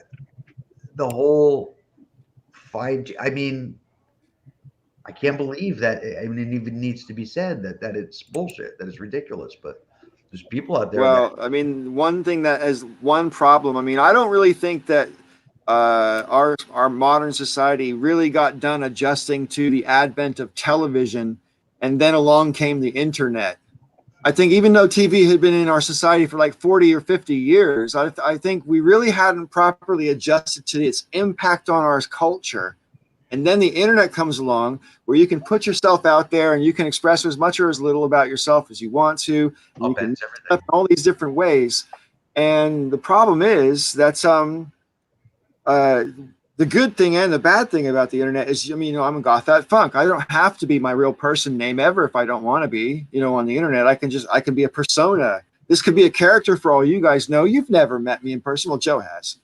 the whole 5G. I mean, I can't believe that. I mean, it even needs to be said that it's bullshit, that it's ridiculous. But there's people out there Well, I mean, one thing that is one problem. I mean, I don't really think that our modern society really got done adjusting to the advent of television, and then along came the internet. I think even though TV had been in our society for like 40 or 50 years, I think we really hadn't properly adjusted to its impact on our culture. And then the internet comes along where you can put yourself out there and you can express as much or as little about yourself as you want to. And you can everything. in all these different ways. And the problem is that's the good thing and the bad thing about the internet is, I mean, you know, I'm a goth at funk. I don't have to be my real person name ever if I don't want to be, you know, on the internet. I can be a persona. This could be a character for all you guys know. You've never met me in person. Well, Joe has.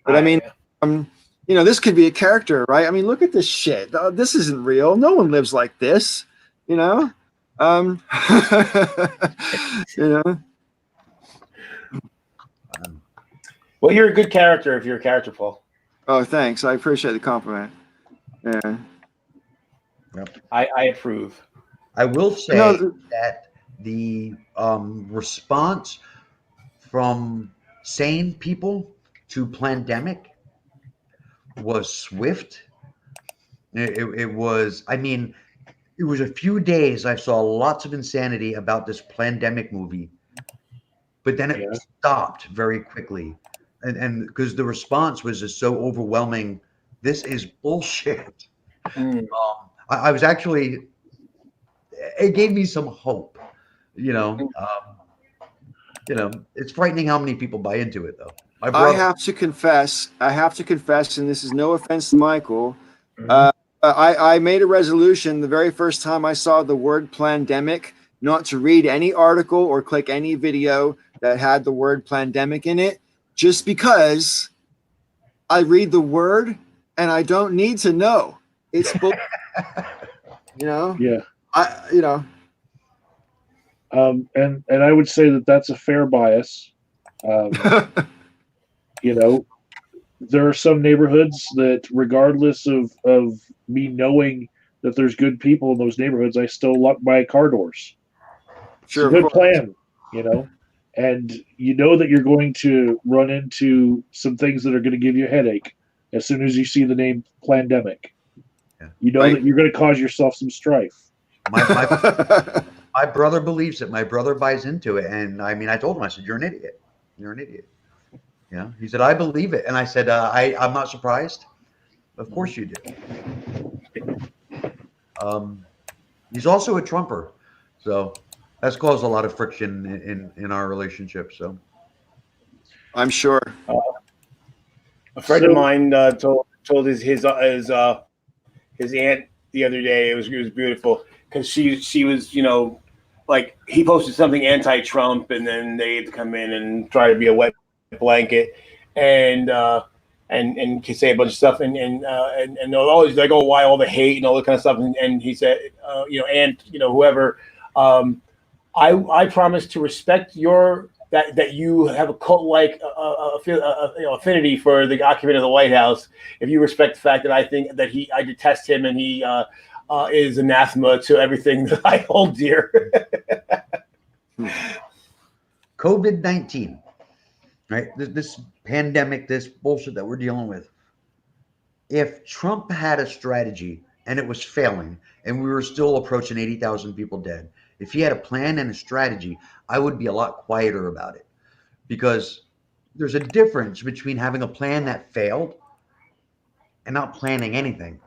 But I mean, you know, this could be a character, right? I mean, look at this shit. This isn't real. No one lives like this, you know? You know? Well, you're a good character if you're a character, Paul. Oh, thanks. I appreciate the compliment. Yeah. I approve. I will say that the response from sane people to pandemic was swift. It was, I mean, it was a few days I saw lots of insanity about this pandemic movie, but then it stopped very quickly. And because the response was just so overwhelming, this is bullshit. I was actually, it gave me some hope. It's frightening how many people buy into it, though. My I brother, have to confess, and this is no offense to Michael. Mhm. I made a resolution the very first time I saw the word pandemic not to read any article or click any video that had the word pandemic in it, just because I read the word and I don't need to know. It's bull, you know. Yeah. You know. And I would say that that's a fair bias. Um, you know, there are some neighborhoods that, regardless of me knowing that there's good people in those neighborhoods, I still lock my car doors. It's Sure, a of good course. plan, and you know that you're going to run into some things that are going to give you a headache as soon as you see the name pandemic. Yeah. You know Right. that you're going to cause yourself some strife. my brother believes it. My brother buys into it, and I mean, I told him, I said, "You're an idiot. You're an idiot." He said, "I believe it," and I said, "I'm not surprised. Of course you do." He's also a Trumper, so that's caused a lot of friction in our relationship. So I'm sure. A friend of So, mine told his aunt the other day. It was beautiful because she was like he posted something anti-Trump, and then they had to come in and try to be a wet blanket, and say a bunch of stuff, and they'll always like, oh, why all the hate and all that kind of stuff, and he said, aunt, whoever, I promise to respect your that you have a cult like affinity for the occupant of the White House if you respect the fact that I think that I detest him and he is anathema to everything that I hold dear. COVID-19, right? This pandemic, this bullshit that we're dealing with. If Trump had a strategy and it was failing, and we were still approaching 80,000 people dead, if he had a plan and a strategy, I would be a lot quieter about it, because there's a difference between having a plan that failed and not planning anything.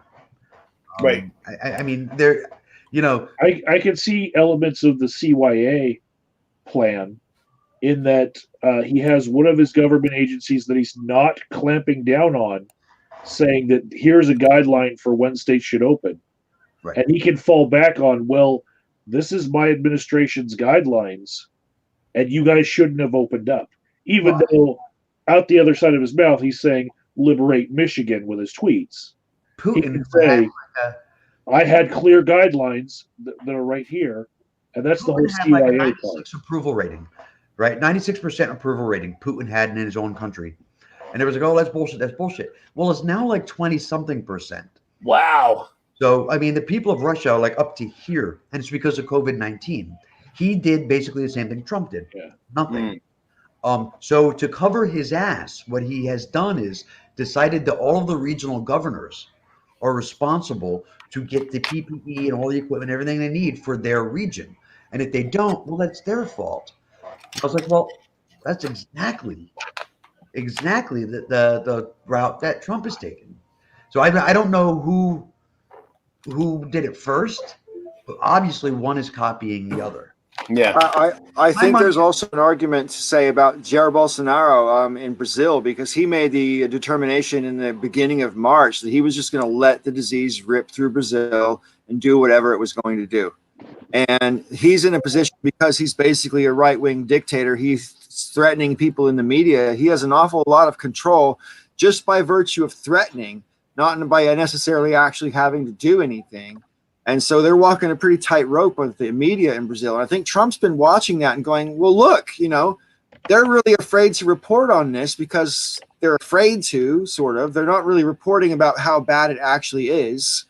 Right. I mean, I can see elements of the CYA plan in that he has one of his government agencies that he's not clamping down on, saying that here's a guideline for when states should open. right. And he can fall back on, well, this is my administration's guidelines, and you guys shouldn't have opened up. Even Well, though out the other side of his mouth, he's saying, liberate Michigan with his tweets. He Putin can had say, like I had clear guidelines that are right here. And that's the whole Putin had like a CYA part. 96 approval rating, right? 96% approval rating Putin had in his own country. And it was like, oh, that's bullshit. That's bullshit. Well, it's now like 20 something percent. Wow. So, I mean, the people of Russia are like up to here, and it's because of COVID-19. He did basically the same thing Trump did. Yeah. Nothing. So to cover his ass, what he has done is decided that all of the regional governors are responsible to get the PPE and all the equipment, everything they need for their region. And if they don't, well, that's their fault. I was like, well, that's exactly the route that Trump is taking. So I don't know who did it first, but obviously one is copying the other. Yeah. I think there's also an argument to say about Jair Bolsonaro in Brazil, because he made the determination in the beginning of March that he was just going to let the disease rip through Brazil and do whatever it was going to do. And he's in a position, because he's basically a right-wing dictator. He's threatening people in the media. He has an awful lot of control just by virtue of threatening, not by necessarily actually having to do anything. And so they're walking a pretty tight rope with the media in Brazil. And I think Trump's been watching that and going, well, look, they're really afraid to report on this because they're afraid to, sort of. They're not really reporting about how bad it actually is.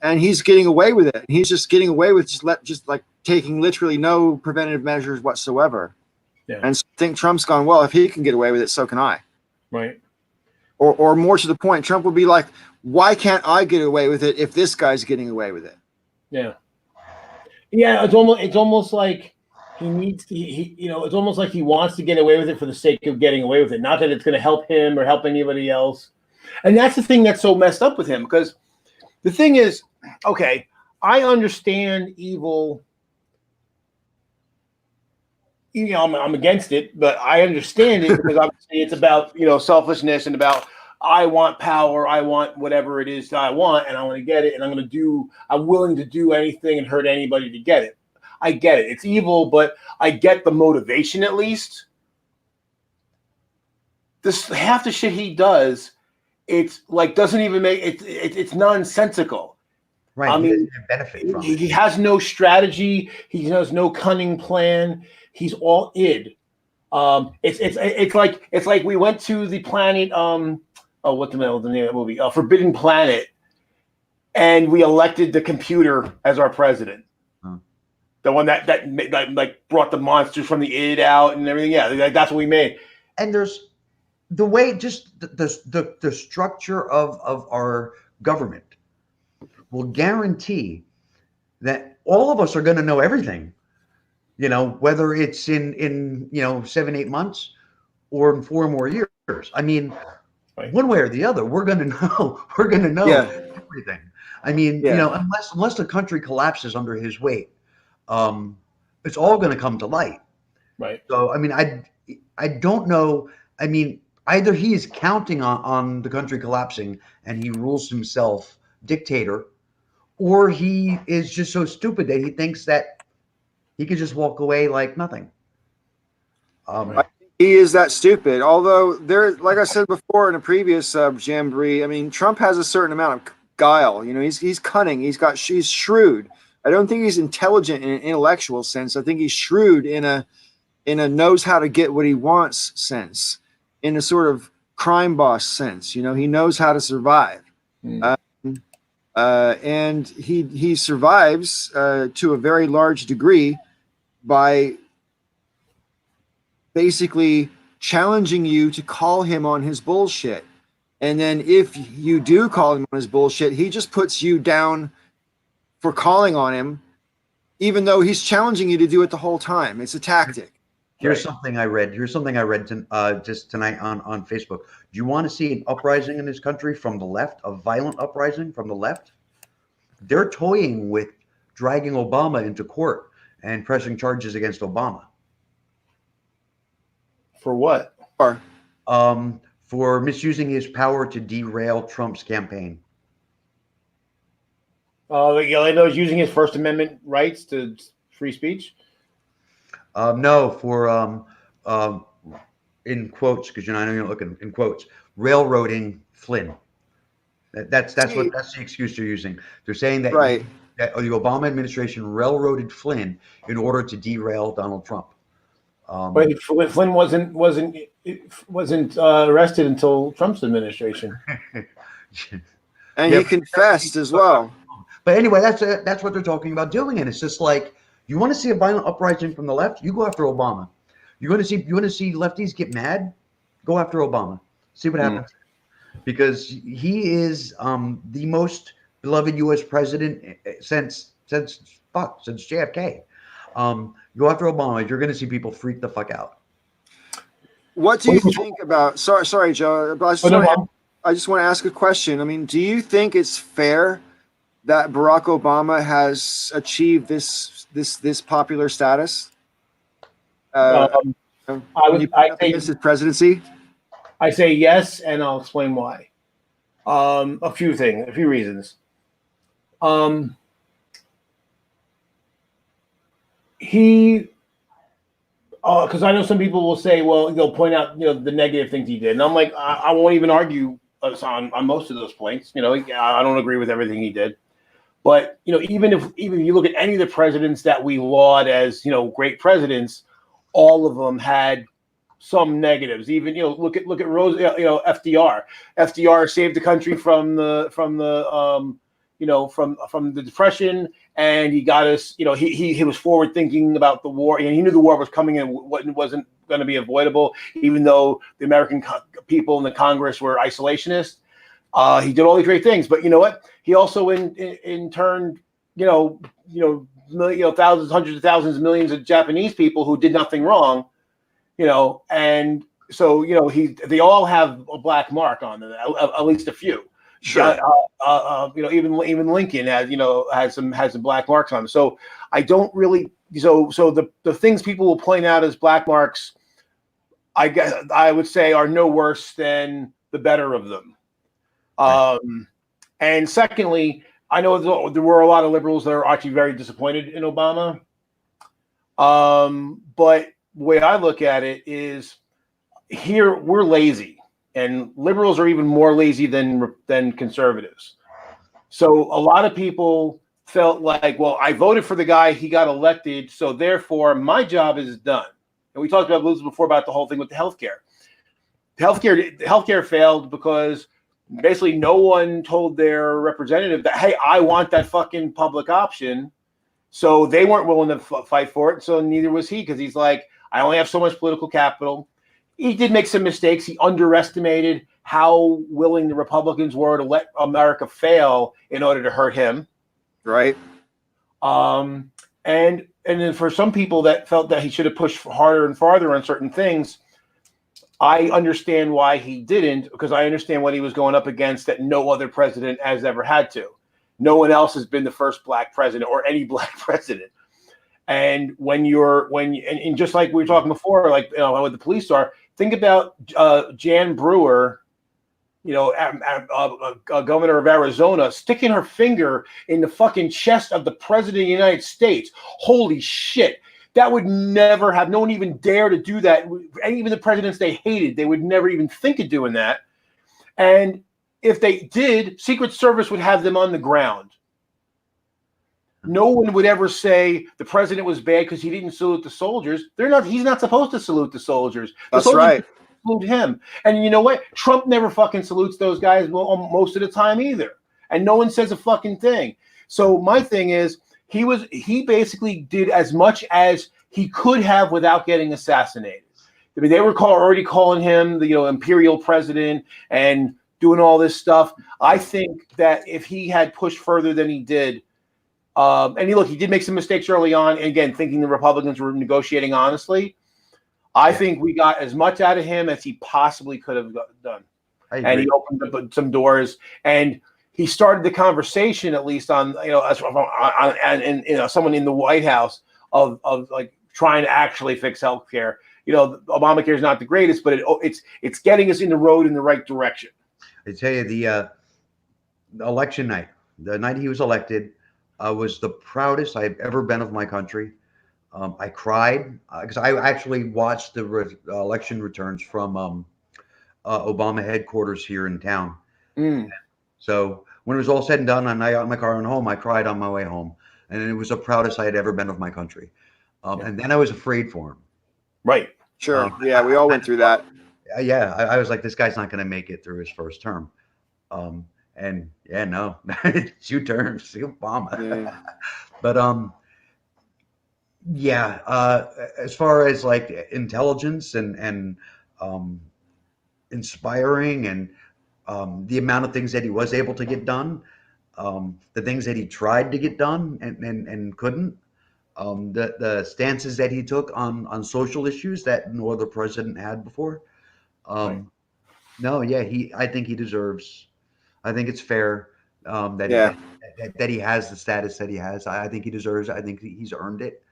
And he's getting away with it. He's just getting away with just like taking literally no preventative measures whatsoever. Yeah. And so I think Trump's gone, well, if he can get away with it, so can I. Right. Or more to the point, Trump would be like, why can't I get away with it if this guy's getting away with it? Yeah. Yeah. It's almost like he needs to, it's almost like he wants to get away with it for the sake of getting away with it. Not that it's going to help him or help anybody else. And that's the thing that's so messed up with him, because the thing is, okay, I understand evil. I'm against it, but I understand it because obviously it's about selfishness and about I want power, I want whatever it is that I want, and I want to get it, and I'm willing to do anything and hurt anybody to get it. I get it. It's evil, but I get the motivation at least. This half the shit he does, it's like doesn't even make it. It's nonsensical. Right. I He mean, doesn't benefit from it. he has no strategy. He has no cunning plan. He's all id. It's like we went to the planet. What the hell is the name of that movie? Forbidden Planet, and we elected the computer as our president. The one that like brought the monsters from the id out and everything. Yeah, like, that's what we made. And there's the way, just the structure of our government will guarantee that all of us are going to know everything. Whether it's in 7-8 months or in 4 more years. I mean, Right. one way or the other, we're going to know. We're going to know everything. I mean, unless the country collapses under his weight, it's all going to come to light. Right. So, I mean, I don't know. I mean, either he is counting on the country collapsing and he rules himself dictator, or he is just so stupid that he thinks that he could just walk away like nothing. He is that stupid. Although like I said before in a previous Jamboree, I mean, Trump has a certain amount of guile. He's cunning. He's shrewd. I don't think he's intelligent in an intellectual sense. I think he's shrewd in a knows how to get what he wants sense, in a sort of crime boss sense. He knows how to survive. And he survives to a very large degree by basically challenging you to call him on his bullshit. And then if you do call him on his bullshit, he just puts you down for calling on him, even though he's challenging you to do it the whole time. It's a tactic. Here's something I read. Just tonight on Facebook. Do you want to see an uprising in this country from the left, a violent uprising from the left? They're toying with dragging Obama into court and pressing charges against Obama. For what? For misusing his power to derail Trump's campaign. I know he's using his First Amendment rights to free speech. No, for in quotes, because I know you're looking in quotes, railroading Flynn. That's the excuse they're using. They're saying that that the Obama administration railroaded Flynn in order to derail Donald Trump. But Flynn wasn't arrested until Trump's administration, and he confessed as well. But anyway, that's what they're talking about doing, and it's just like, you want to see a violent uprising from the left? You go after Obama. You want to see lefties get mad? Go after Obama. See what happens. Because he is the most beloved U.S. president since JFK. Go after Obama. You're going to see people freak the fuck out. What do you think about? Sorry, Joe. I just want to ask a question. I mean, do you think it's fair that Barack Obama has achieved this popular status? I say his presidency. I say yes, and I'll explain why. A few reasons. Because I know some people will say, well, they'll point out, the negative things he did, and I'm like, I won't even argue on most of those points. I don't agree with everything he did, but even if you look at any of the presidents that we laud as great presidents, all of them had some negatives. Even look at Rose, FDR. FDR saved the country from the Depression, and he got us. He was forward thinking about the war, and he knew the war was coming and wasn't going to be avoidable, even though the American people in the Congress were isolationists. He did all these great things, but you know what? He also in turn, thousands, hundreds of thousands, millions of Japanese people who did nothing wrong, and so they all have a black mark on them, at least a few. Sure. Even Lincoln has some black marks on him. So I don't really. So the things people will point out as black marks, I guess I would say, are no worse than the better of them. And secondly, I know there were a lot of liberals that are actually very disappointed in Obama. But the way I look at it is, here we're lazy, and liberals are even more lazy than conservatives. So a lot of people felt like, well, I voted for the guy, he got elected, so therefore my job is done. And we talked about this before about the whole thing with the healthcare. Healthcare failed because basically no one told their representative that, hey, I want that fucking public option. So they weren't willing to fight for it. So neither was he, because he's like, I only have so much political capital. He did make some mistakes. He underestimated how willing the Republicans were to let America fail in order to hurt him. Right. And then for some people that felt that he should have pushed harder and farther on certain things, I understand why he didn't, because I understand what he was going up against that no other president has ever had to. No one else has been the first black president or any black president. And and just like we were talking before, like what the police are, think about Jan Brewer, governor of Arizona, sticking her finger in the fucking chest of the president of the United States. Holy shit. That would never have, no one even dare to do that. And even the presidents they hated, they would never even think of doing that. And if they did, Secret Service would have them on the ground. No one would ever say the president was bad because he didn't salute the soldiers. He's not supposed to salute the soldiers. That's right. Salute him. And you know what? Trump never fucking salutes those guys most of the time either. And no one says a fucking thing. So my thing is, he basically did as much as he could have without getting assassinated. I mean, they were already calling him the imperial president and doing all this stuff. I think that if he had pushed further than he did, he did make some mistakes early on. And again, thinking the Republicans were negotiating honestly, I think we got as much out of him as he possibly could have done. And he opened up some doors, and he started the conversation, at least on someone in the White House of like trying to actually fix healthcare. Obamacare is not the greatest, but it's getting us in the road in the right direction. I tell you, the election night, the night he was elected, was the proudest I've ever been of my country. I cried because I actually watched the election returns from Obama headquarters here in town. So when it was all said and done and I got in my car and home, I cried on my way home. And it was the proudest I had ever been of my country. And then I was afraid for him. Right. Sure. Yeah, we all went through that. Yeah, I was like, this guy's not going to make it through his first term. And yeah, no, 2 terms, see Obama. Yeah. But as far as like intelligence and inspiring and the amount of things that he was able to get done, the things that he tried to get done and couldn't, the stances that he took on social issues that no other president had before. Right. No, yeah, I think he deserves. I think it's fair that he has the status that he has. I think he deserves it. I think he's earned it.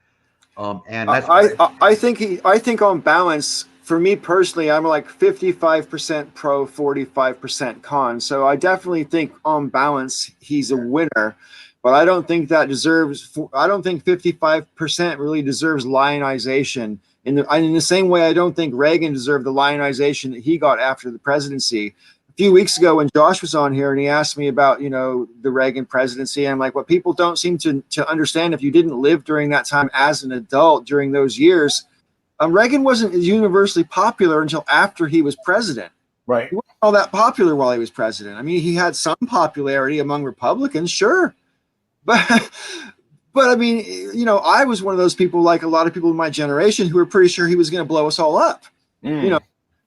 And that's I think on balance, for me personally, I'm like 55% pro, 45% con. So I definitely think on balance he's a winner, but I don't think that deserves. I don't think 55% really deserves lionization. In the same way, I don't think Reagan deserved the lionization that he got after the presidency. A few weeks ago, when Josh was on here and he asked me about the Reagan presidency, I'm like, what people don't seem to understand, if you didn't live during that time as an adult during those years, Reagan wasn't universally popular until after he was president. Right. He wasn't all that popular while he was president. I mean, he had some popularity among Republicans, sure, but I mean, I was one of those people, like a lot of people in my generation, who were pretty sure he was going to blow us all up.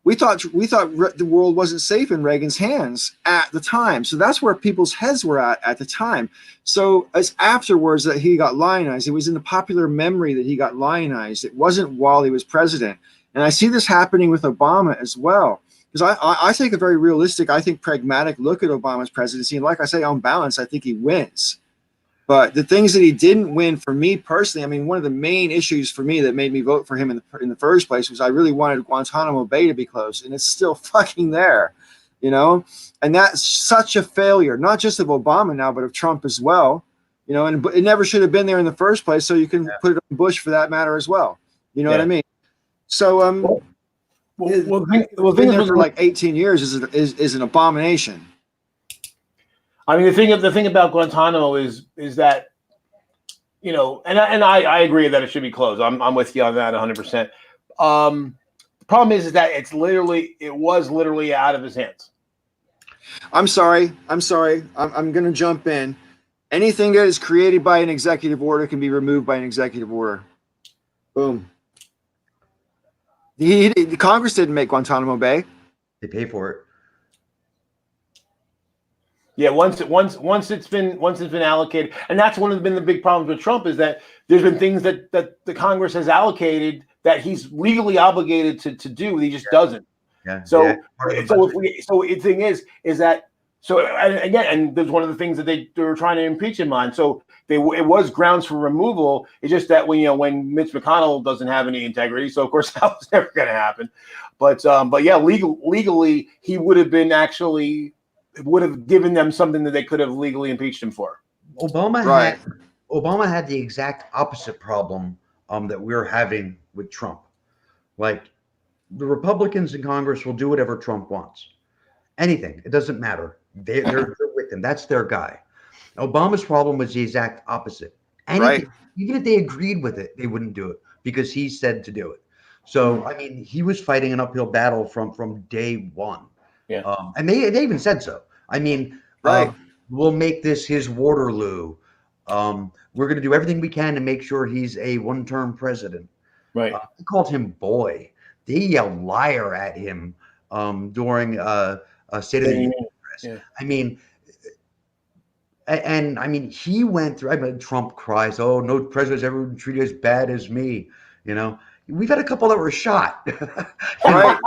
We thought the world wasn't safe in Reagan's hands at the time. So that's where people's heads were at the time. So it's afterwards that he got lionized. It was in the popular memory that he got lionized. It wasn't while he was president. And I see this happening with Obama as well. because I take a very realistic, I think pragmatic look at Obama's presidency. And like I say, on balance, I think he wins. But the things that he didn't win, for me personally, I mean, one of the main issues for me that made me vote for him in the first place was I really wanted Guantanamo Bay to be closed, and it's still fucking there, you know? And that's such a failure, not just of Obama now, but of Trump as well, you know, and it never should have been there in the first place. So you can put it on Bush for that matter as well. You know what I mean? So, the thing for like 18 years is an abomination. I mean, the thing about Guantanamo is that, you know, and I agree that it should be closed. I'm with you on that 100%. The problem is that it was literally out of his hands. I'm sorry. I'm going to jump in. Anything that is created by an executive order can be removed by an executive order. Boom. The Congress didn't make Guantanamo Bay. They pay for it. Yeah, once it's been allocated, and that's been the big problems with Trump, is that there's been things that the Congress has allocated that he's legally obligated to do, he just doesn't. Yeah. So the thing is that, so, and again, and there's one of the things that they were trying to impeach him on. So it was grounds for removal. It's just that when Mitch McConnell doesn't have any integrity, so of course that was never going to happen. But yeah, legally he would have given them something that they could have legally impeached him for. Obama had the exact opposite problem that we're having with Trump. Like, the Republicans in Congress will do whatever Trump wants. Anything. It doesn't matter. They're with him. That's their guy. Obama's problem was the exact opposite. Anything, even if they agreed with it, they wouldn't do it because he said to do it. So, I mean, he was fighting an uphill battle from day one. Yeah. And they even said so. I mean, we'll make this his Waterloo. We're going to do everything we can to make sure he's a one-term president. Right. They called him boy. They yelled liar at him during a State of the Union address. Yeah. I mean, and I mean, he went through. I mean, Trump cries, "Oh, no president's ever been treated as bad as me." You know, we've had a couple that were shot. Right.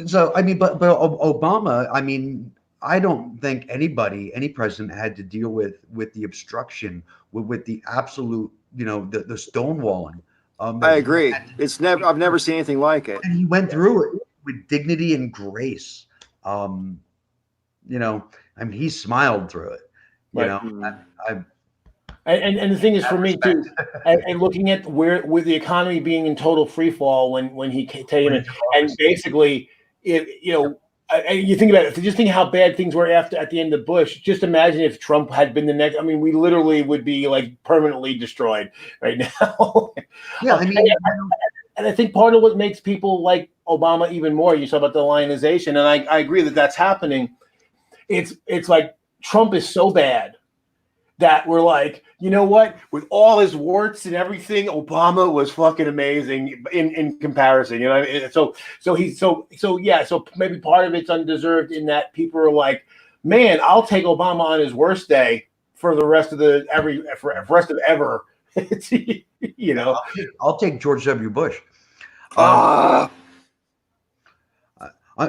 So I mean, but Obama, I mean, I don't think any president had to deal with the obstruction, with the absolute, you know, the stonewalling. I agree. I've never seen anything like it. And he went through it with dignity and grace. You know, I mean, he smiled through it. You know, and the thing is, for me too, and looking at with the economy being in total free fall when he came in, and basically, you think about it. Just think how bad things were at the end of Bush. Just imagine if Trump had been the next. I mean, we literally would be like permanently destroyed right now. Yeah, I mean, and I think part of what makes people like Obama even more, you talk about the lionization, and I agree that that's happening. It's like Trump is so bad that we're like, you know what? With all his warts and everything, Obama was fucking amazing in comparison. You know what I mean? So maybe part of it's undeserved in that people are like, man, I'll take Obama on his worst day for the rest of ever. You know, I'll take George W. Bush. I'll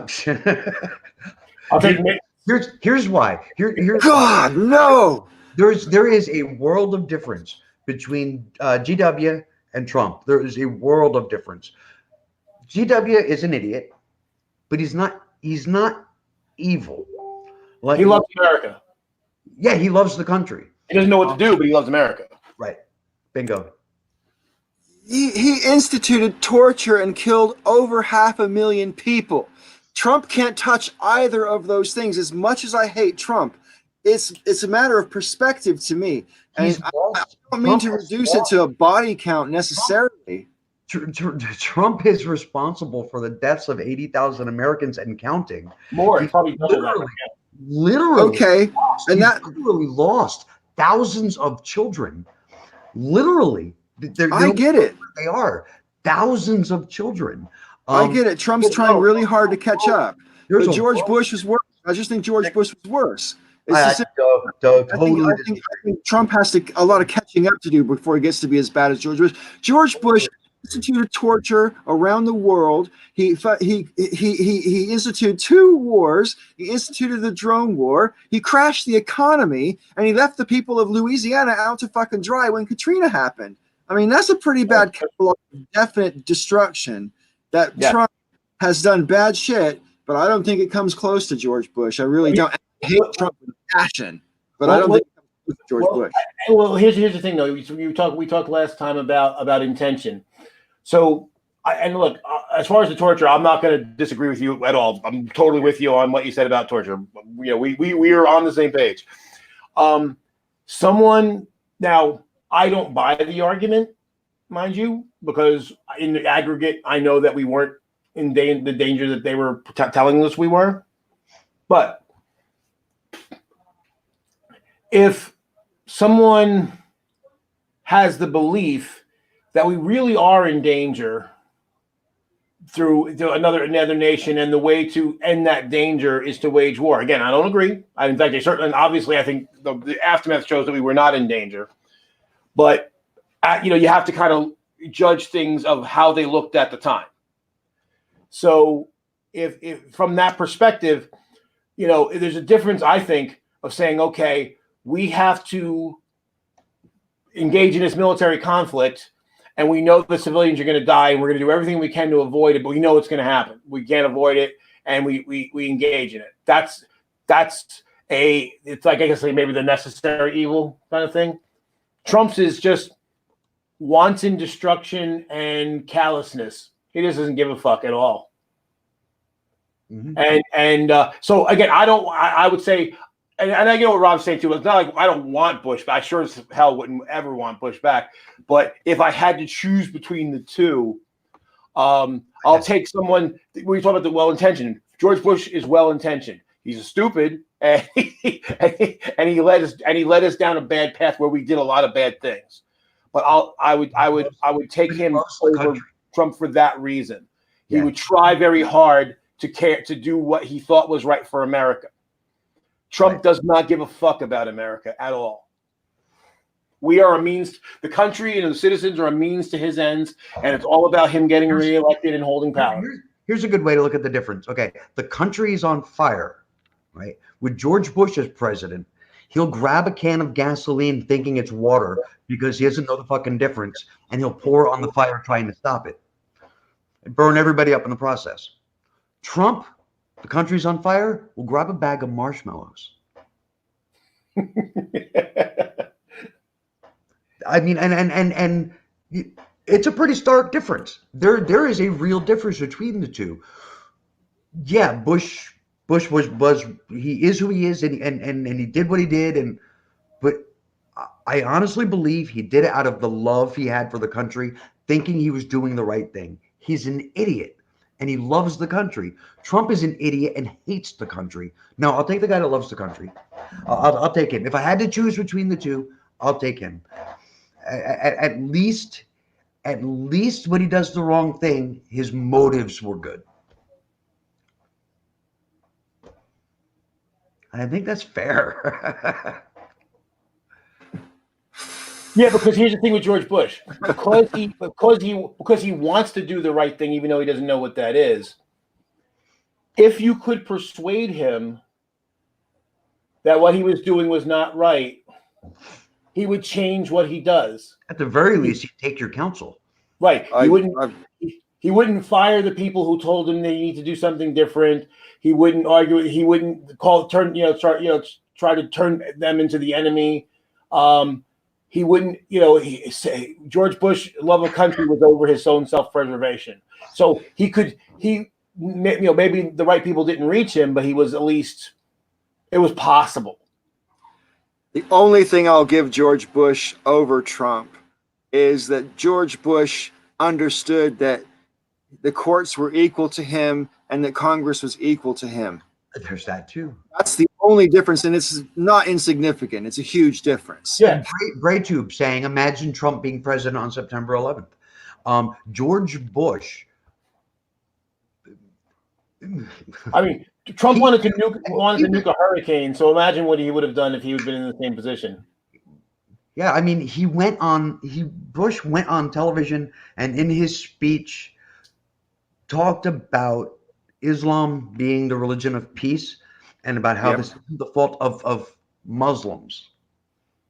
take. Here's why. Here's God, no. There is a world of difference between GW and Trump. There is a world of difference. GW is an idiot, but he's not evil. Like, he loves America. Yeah, he loves the country. He doesn't know what to do, but he loves America. Right. Bingo. He instituted torture and killed over 500,000 people. Trump can't touch either of those things. As much as I hate Trump, it's a matter of perspective to me. And I don't mean to reduce it to a body count necessarily. Trump is responsible for the deaths of 80,000 Americans and counting. More, he probably literally. Okay, and that literally lost thousands of children. Literally, I get it. They are thousands of children. I get it. Trump's trying really hard to catch up. But George Bush was worse. I just think George Bush was worse. I think Trump has a lot of catching up to do before he gets to be as bad as George Bush. George Bush instituted torture around the world. He instituted 2 wars. He instituted the drone war. He crashed the economy, and he left the people of Louisiana out to fucking dry when Katrina happened. I mean, that's a pretty bad catalog of definite destruction. That Trump has done bad shit, but I don't think it comes close to George Bush. I really don't. I hate Trump with passion, but I don't think it comes close to George Bush. Well, here's the thing, though. We talked last time about intention. So, and look, as far as the torture, I'm not going to disagree with you at all. I'm totally with you on what you said about torture. You know, we are on the same page. Someone now, I don't buy the argument, mind you, because in the aggregate, I know that we weren't in the danger that they were telling us we were. But if someone has the belief that we really are in danger through another nation, and the way to end that danger is to wage war. Again, I don't agree. In fact, obviously, I think the aftermath shows that we were not in danger. But you have to kind of judge things of how they looked at the time. So, if from that perspective, there's a difference, I think, of saying, okay, we have to engage in this military conflict, and we know the civilians are going to die, and we're going to do everything we can to avoid it, but we know it's going to happen. We can't avoid it, and we engage in it. It's like, I guess, maybe the necessary evil kind of thing. Trump's is just wanton destruction and callousness. He just doesn't give a fuck at all. Mm-hmm. And so again, I would say, and I get what Rob's saying too. It's not like I don't want Bush, but I sure as hell wouldn't ever want Bush back. But if I had to choose between the two, I'll take someone. We talk about the well-intentioned. George Bush is well-intentioned. He's a stupid, and he led us down a bad path where we did a lot of bad things. But I would take him over Trump for that reason. He would try very hard to do what he thought was right for America. Trump does not give a fuck about America at all. We are a means. The country and the citizens are a means to his ends, and it's all about him getting reelected and holding power. Here's a good way to look at the difference. Okay, the country is on fire, right? With George Bush as president, he'll grab a can of gasoline thinking it's water because he doesn't know the fucking difference, and he'll pour on the fire trying to stop it and burn everybody up in the process. Trump, the country's on fire, will grab a bag of marshmallows. I mean, and it's a pretty stark difference. There is a real difference between the two. Yeah, Bush was he is who he is, and he did what he did, but I honestly believe he did it out of the love he had for the country, thinking he was doing the right thing. He's an idiot, and he loves the country. Trump is an idiot and hates the country. No, I'll take the guy that loves the country. I'll take him. If I had to choose between the two, I'll take him. At least when he does the wrong thing, his motives were good. And I think that's fair. Yeah, because here's the thing with George Bush. Because he wants to do the right thing, even though he doesn't know what that is. If you could persuade him that what he was doing was not right, he would change what he does. At the very least, he'd take your counsel. Right. He wouldn't fire the people who told him they need to do something different. He wouldn't argue. He wouldn't try to turn them into the enemy. He wouldn't, say George Bush, love of country was over his own self-preservation. So maybe the right people didn't reach him, but he was at least, it was possible. The only thing I'll give George Bush over Trump is that George Bush understood that the courts were equal to him and that Congress was equal to him. There's that too. That's the only difference, and it's not insignificant. It's a huge difference. Yeah, Great Tube saying, imagine Trump being president on September 11th. George Bush. I mean, Trump wanted to nuke a hurricane, so imagine what he would have done if he had been in the same position. Yeah, I mean, Bush went on television and in his speech talked about Islam being the religion of peace and about how Yep. this is the fault of Muslims.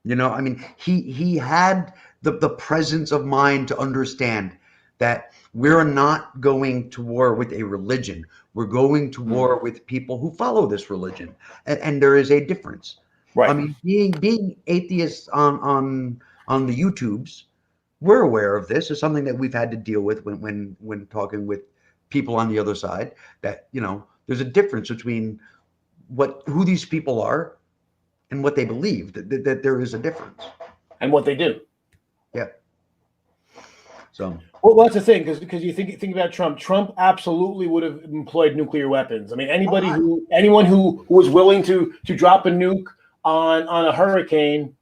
You know, I mean, he had the presence of mind to understand that we're not going to war with a religion. We're going to war with people who follow this religion, and there is a difference. I Right. mean, being atheists on the YouTubes, we're aware of this. It's something that we've had to deal with when talking with people on the other side. That there's a difference between who these people are and what they believe. That there is a difference. And what they do. Yeah. So. Well, that's the thing, because you think about Trump. Trump absolutely would have employed nuclear weapons. I mean, anyone who was willing to drop a nuke on a hurricane,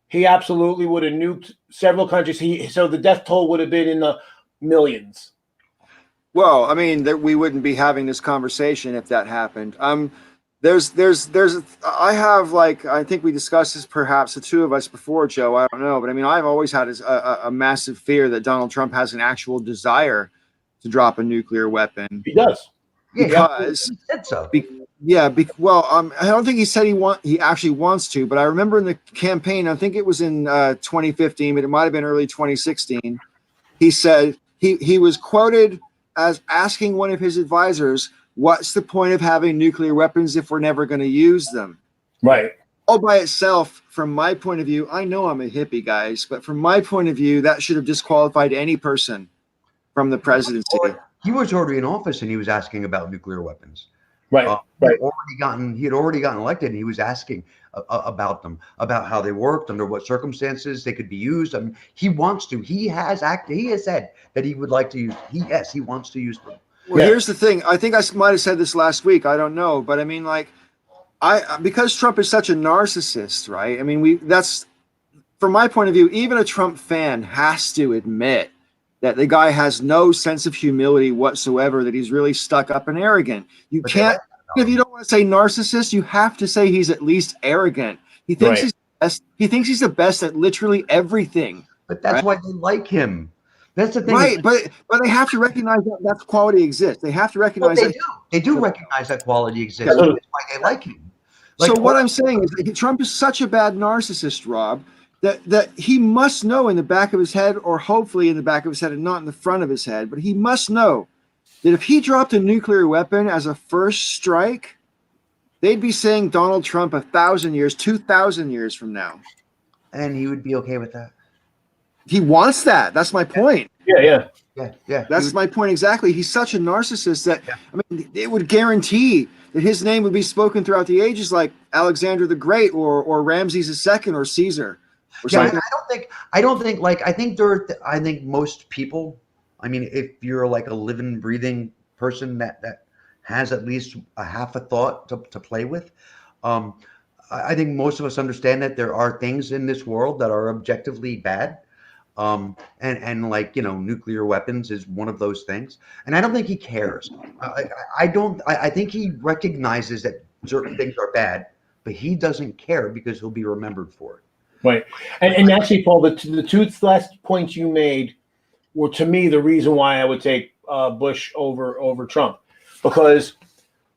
he absolutely would have nuked several countries. So the death toll would have been in the millions. Well, I mean, we wouldn't be having this conversation if that happened. I have, like, I think we discussed this, perhaps the two of us before, Joe. I don't know, but I mean, I've always had a massive fear that Donald Trump has an actual desire to drop a nuclear weapon. He does. Because he said so. I don't think he said he actually wants to, but I remember in the campaign, I think it was in 2015, but it might have been early 2016. He said he was quoted as asking one of his advisors, "What's the point of having nuclear weapons if we're never going to use them?" Right. All by itself, from my point of view, I know I'm a hippie, guys, but from my point of view, that should have disqualified any person from the presidency. He was already in office and he was asking about nuclear weapons. Right. Right. He had already gotten elected and he was asking about them, about how they worked, under what circumstances they could be used. I mean, he wants to. He has said that he would like to use. He wants to use them. Well, here's the thing. I think I might have said this last week. I don't know, but I mean, like, because Trump is such a narcissist, right? I mean, that's from my point of view. Even a Trump fan has to admit that the guy has no sense of humility whatsoever. That he's really stuck up and arrogant. You can't. If you don't want to say narcissist, you have to say he's at least arrogant. He thinks he's the best. He thinks he's the best at literally everything. But that's why they like him. That's the thing. Right, but they have to recognize that quality exists. They have to recognize that. They do recognize that quality exists. That's why they like him. So what I'm saying is that Trump is such a bad narcissist, Rob, that he must know in the back of his head, or hopefully in the back of his head and not in the front of his head, but he must know that if he dropped a nuclear weapon as a first strike, they'd be saying Donald Trump 1,000 years, 2,000 years from now. And he would be okay with that. He wants that. That's my point. Yeah. That's my point exactly. He's such a narcissist that, I mean, it would guarantee that his name would be spoken throughout the ages, like Alexander the Great or Ramses II or Caesar. Or something. I think most people, I mean, if you're like a living, breathing person that has at least a half a thought to play with, I think most of us understand that there are things in this world that are objectively bad. And like, nuclear weapons is one of those things. And I don't think he cares. I think he recognizes that certain things are bad, but he doesn't care because he'll be remembered for it. Right. And actually, Paul, the two last points you made were, to me, the reason why I would take Bush over Trump. Because,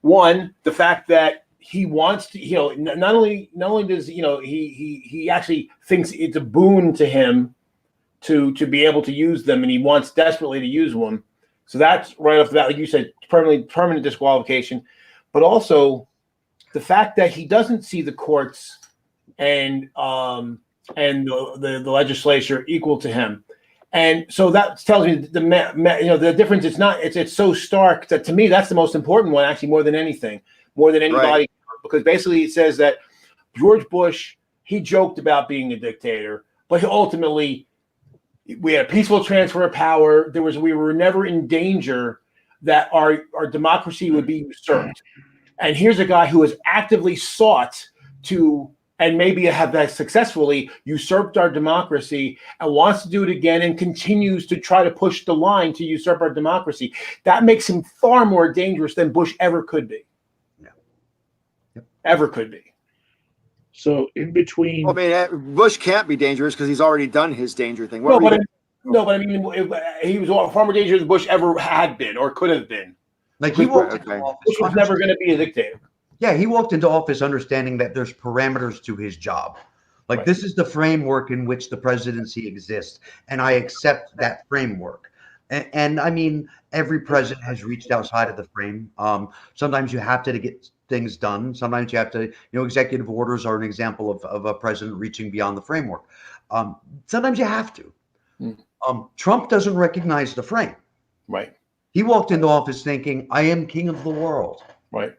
one, the fact that he wants to, not only does, he actually thinks it's a boon to him to be able to use them, and he wants desperately to use them. So that's right off the bat, like you said, permanent disqualification. But also the fact that he doesn't see the courts and the legislature equal to him, and so that tells me the difference. It's so stark that, to me, that's the most important one, actually, more than anybody, right. Because basically it says that George Bush, he joked about being a dictator, but ultimately we had a peaceful transfer of power. We were never in danger that our democracy would be usurped. And here's a guy who has actively sought to, and maybe have that successfully, usurped our democracy and wants to do it again and continues to try to push the line to usurp our democracy. That makes him far more dangerous than Bush ever could be. Yeah. Yep. Ever could be. So in between, Well, I mean, Bush can't be dangerous because he's already done his danger thing. What No, were you but gonna- no, but I mean, he was far more dangerous than Bush ever had been or could have been. Like he walked into Okay. office. Bush was never going to be a dictator. Yeah, he walked into office understanding that there's parameters to his job. Like Right. this is the framework in which the presidency exists, and I accept that framework. And I mean, every president has reached outside of the frame. Sometimes you have to get things done. Sometimes you have to, executive orders are an example of a president reaching beyond the framework. Sometimes you have to. Trump doesn't recognize the frame. Right. He walked into office thinking, I am king of the world. Right.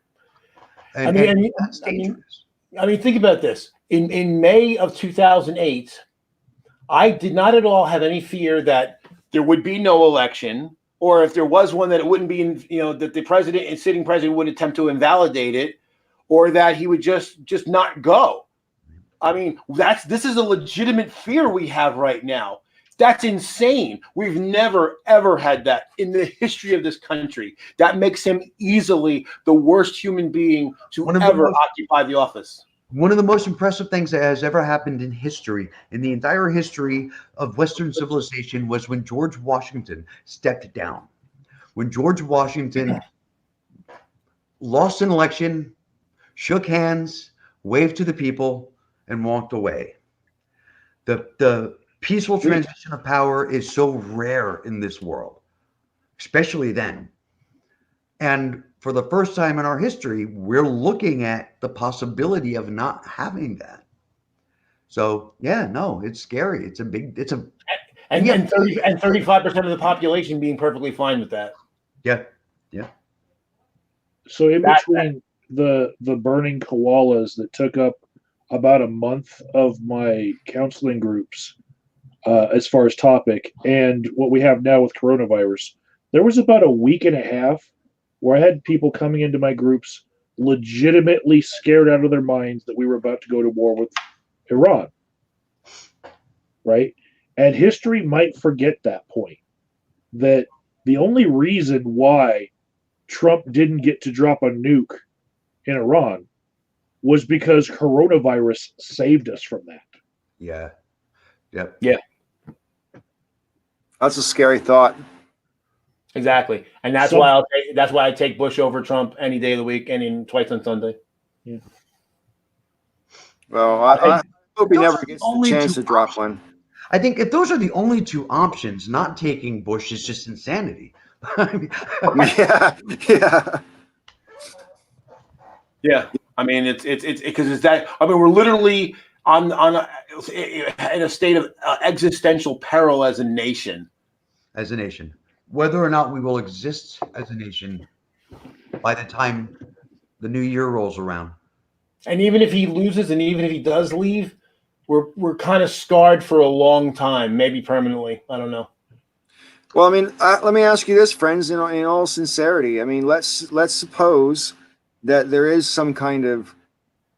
And that's dangerous. I mean, think about this. In May of 2008, I did not at all have any fear that there would be no election, or if there was one, that it wouldn't be, that the president and sitting president would attempt to invalidate it, or that he would just not go. I mean, this is a legitimate fear we have right now. That's insane. We've never, ever had that in the history of this country. That makes him easily the worst human being to ever occupy the office. One of the most impressive things that has ever happened in history, in the entire history of Western civilization, was when George Washington stepped down. When George Washington lost an election, shook hands, waved to the people, and walked away. The peaceful transition of power is so rare in this world, especially then. And for the first time in our history, we're looking at the possibility of not having that. So yeah, no, it's scary. It's a 35% of the population being perfectly fine with that. Yeah. so in between the burning koalas that took up about a month of my counseling groups, as far as topic, and what we have now with coronavirus, there was about a week and a half where I had people coming into my groups legitimately scared out of their minds that we were about to go to war with Iran. Right? And history might forget that point. That the only reason why Trump didn't get to drop a nuke in Iran was because coronavirus saved us from that. Yeah. Yep. Yeah. That's a scary thought. Exactly, and that's why I take Bush over Trump any day of the week, and twice on Sunday. Yeah. Well, I hope he never gets the chance to drop one. I think if those are the only two options, not taking Bush is just insanity. Yeah. I mean, it's because it's that. I mean, we're literally in a state of existential peril as a nation. As a nation, whether or not we will exist as a nation by the time the new year rolls around. And even if he loses, and even if he does leave, we're kind of scarred for a long time, maybe permanently. I don't know. Well, I mean, let me ask you this, friends, in all sincerity. I mean, let's suppose that there is some kind of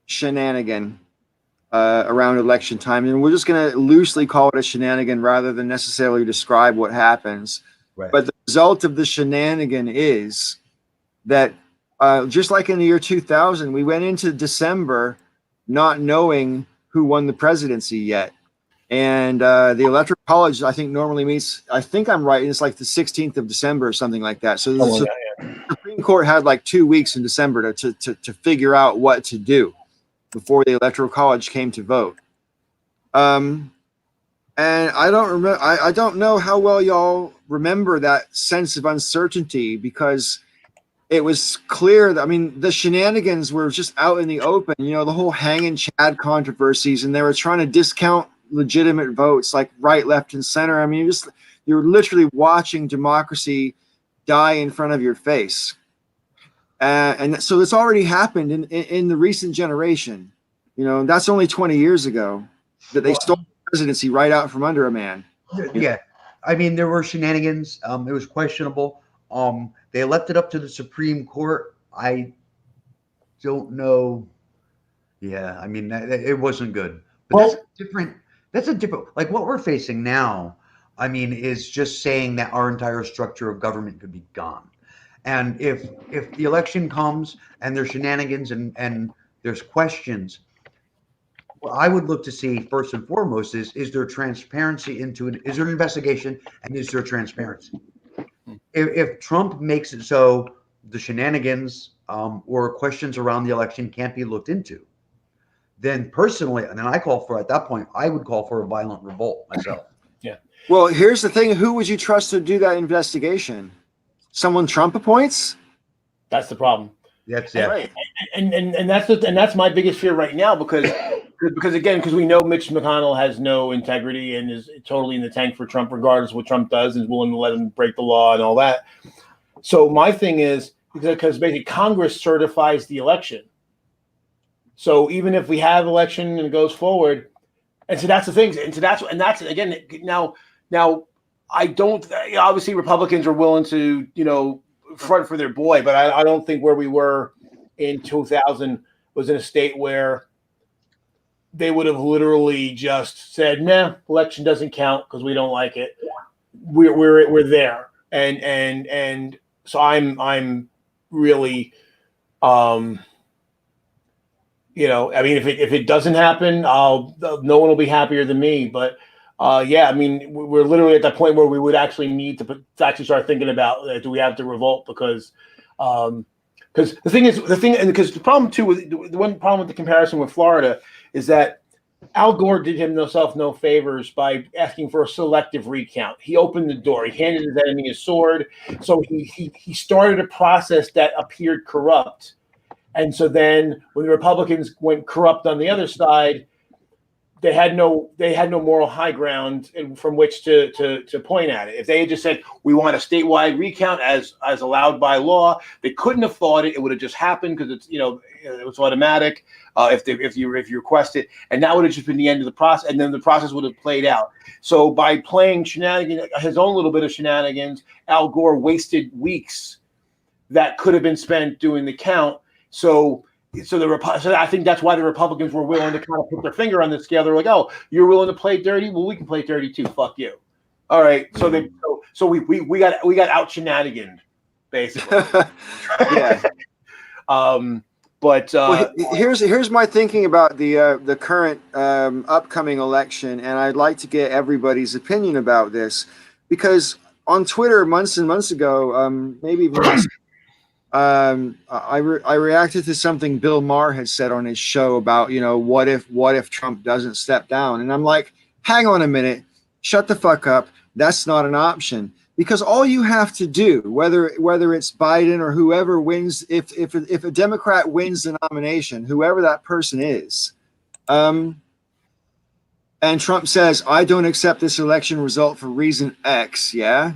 shenanigan around election time, and we're just going to loosely call it a shenanigan rather than necessarily describe what happens. Right. But the result of the shenanigan is that just like in the year 2000, we went into December not knowing who won the presidency yet. And the Electoral College, I think, normally meets, I think I'm right, it's like the 16th of December or something like that. So the Supreme Court had like 2 weeks in December to figure out what to do before the Electoral College came to vote. And I don't remember. I don't know how well y'all remember that sense of uncertainty, because it was clear that, I mean, the shenanigans were just out in the open. You know, the whole hanging Chad controversies, and they were trying to discount legitimate votes like right, left, and center. I mean, you're literally watching democracy die in front of your face. And so it's already happened in the recent generation. You know, that's only 20 years ago that they stole the presidency right out from under a man. Yeah. I mean, there were shenanigans. It was questionable. They left it up to the Supreme Court. I don't know. Yeah, I mean, it wasn't good. But that's a different, like what we're facing now, I mean, is just saying that our entire structure of government could be gone. And if the election comes and there's shenanigans and there's questions, what I would look to see first and foremost is there transparency into it? Is there an investigation, and is there transparency? If Trump makes it so the shenanigans or questions around the election can't be looked into, then personally, and then I call for, at that point, I would call for a violent revolt myself. Yeah. Well, here's the thing: who would you trust to do that investigation? Someone Trump appoints? That's the problem. That's Right. And that's my biggest fear right now because we know Mitch McConnell has no integrity and is totally in the tank for Trump, regardless of what Trump does, and is willing to let him break the law and all that. So my thing is because basically Congress certifies the election. So even if we have election and it goes forward, and so that's the thing, and that's again now I don't obviously Republicans are willing to front for their boy, but I don't think where we were in 2000 was in a state where they would have literally just said, "Nah, election doesn't count because we don't like it." We're there, and so I'm really, I mean, if it doesn't happen, no one will be happier than me. But yeah, I mean, we're literally at that point where we would actually need to actually start thinking about do we have to revolt because the problem too with the one problem with the comparison with Florida is that Al Gore did himself no favors by asking for a selective recount. He opened the door. He handed his enemy a sword. So he started a process that appeared corrupt. And so then when the Republicans went corrupt on the other side, they had no moral high ground from which to point at it. If they had just said we want a statewide recount as allowed by law, they couldn't have fought it. It would have just happened because it's it was automatic if you request it, and that would have just been the end of the process, and then the process would have played out. So by playing shenanigans, his own little bit of shenanigans, Al Gore wasted weeks that could have been spent doing the count. So I think that's why the Republicans were willing to kind of put their finger on the scale. They're like, "Oh, you're willing to play dirty? Well, we can play dirty too. Fuck you." All right. So we got out shenaniganed, basically. Yeah. But here's my thinking about the current upcoming election, and I'd like to get everybody's opinion about this because on Twitter months and months ago, maybe even last. I reacted to something Bill Maher had said on his show about, what if Trump doesn't step down? And I'm like, hang on a minute, shut the fuck up. That's not an option because all you have to do, whether it's Biden or whoever wins, if a Democrat wins the nomination, whoever that person is, and Trump says, I don't accept this election result for reason X. Yeah,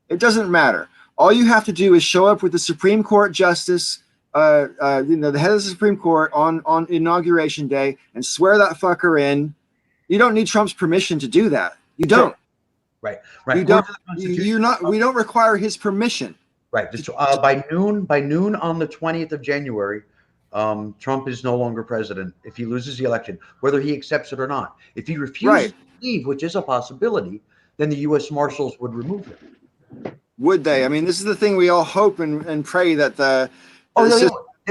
it doesn't matter. All you have to do is show up with the Supreme Court justice, the head of the Supreme Court on inauguration day, and swear that fucker in. You don't need Trump's permission to do that. You don't. Right. You don't. You're not. We don't require his permission. Right. By noon on the 20th of January, Trump is no longer president. If he loses the election, whether he accepts it or not, if he refuses to leave, which is a possibility, then the U.S. Marshals would remove him. Would they? I mean, this is the thing we all hope and pray that they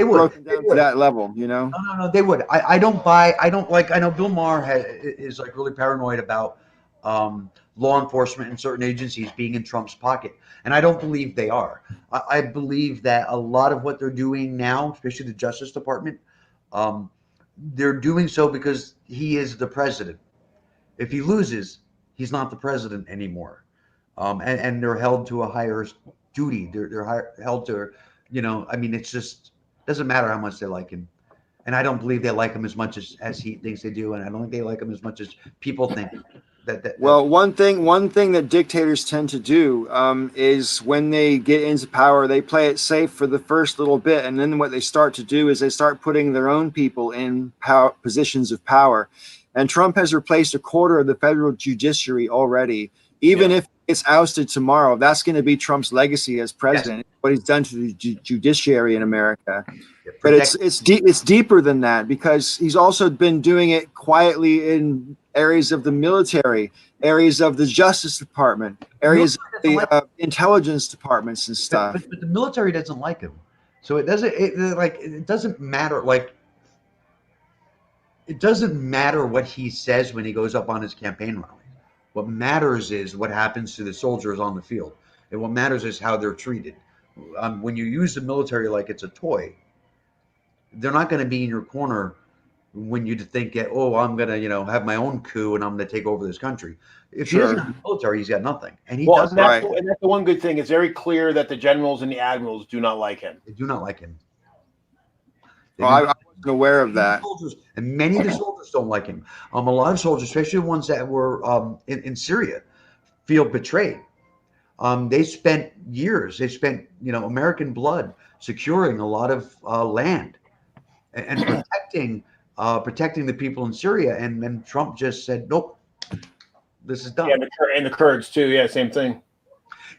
would broken down to that level. No, they would. I don't buy. I know Bill Maher is like really paranoid about law enforcement and certain agencies being in Trump's pocket, and I don't believe they are. I believe that a lot of what they're doing now, especially the Justice Department, they're doing so because he is the president. If he loses, he's not the president anymore. And they're held to a higher duty. They're held to, I mean, it's just doesn't matter how much they like him. And I don't believe they like him as much as he thinks they do. And I don't think they like him as much as people think. Well, one thing that dictators tend to do is when they get into power, they play it safe for the first little bit. And then what they start to do is they start putting their own people in positions of power. And Trump has replaced a quarter of the federal judiciary already. Even if it's ousted tomorrow, that's going to be Trump's legacy as president. Yes. What he's done to the judiciary in America. But it's deeper than that because he's also been doing it quietly in areas of the military, areas of the Justice Department, areas of the intelligence departments and stuff. But the military doesn't like him, so it doesn't matter. Like it doesn't matter what he says when he goes up on his campaign rally. What matters is what happens to the soldiers on the field, and what matters is how they're treated. When you use the military like it's a toy, they're not going to be in your corner when you think, oh, I'm going to, have my own coup and I'm going to take over this country. If he doesn't have the military, he's got nothing. And he doesn't. And that's the one good thing. It's very clear that the generals and the admirals do not like him. They do not like him. I wasn't aware of that. And many of the soldiers don't like him. A lot of soldiers, especially the ones that were in Syria, feel betrayed. They spent years, American blood securing a lot of land and protecting the people in Syria. And then Trump just said, nope, this is done. Yeah, and the Kurds too. Yeah, same thing.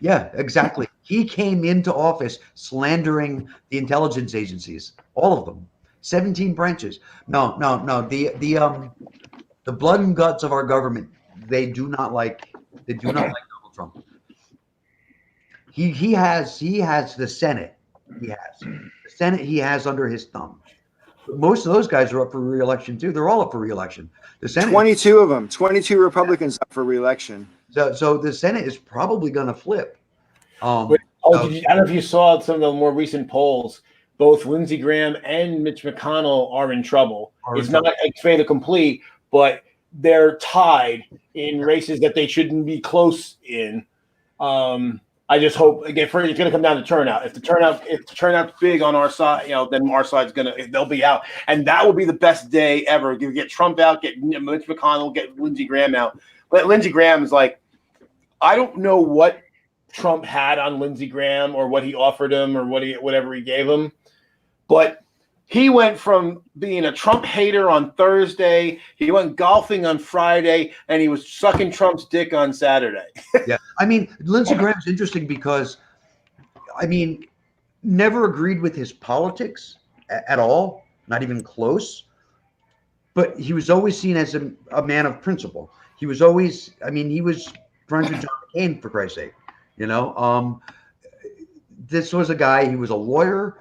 Yeah, exactly. He came into office slandering the intelligence agencies, all of them, 17 branches. No. The blood and guts of our government, they do not like Donald Trump. He has the Senate. He has under his thumb. But most of those guys are up for re-election too. They're all up for re-election. The Senate, 22 of them, 22 Republicans up for re-election. So the Senate is probably going to flip. I don't know if you saw some of the more recent polls. Both Lindsey Graham and Mitch McConnell are in trouble. It's not a fait accompli, but they're tied in races that they shouldn't be close in. I just hope again it's going to come down to turnout. If the turnout's big on our side, then our side's they'll be out, and that will be the best day ever. Get Trump out, get Mitch McConnell, get Lindsey Graham out. But Lindsey Graham is like, I don't know what Trump had on Lindsey Graham or what he offered him or whatever he gave him, but he went from being a Trump hater on Thursday, he went golfing on Friday, and he was sucking Trump's dick on Saturday. Yeah. Lindsey Graham's interesting because, never agreed with his politics at all, not even close, but he was always seen as a man of principle. He was always, he was friends with John McCain, for Christ's sake. This was a guy, he was a lawyer.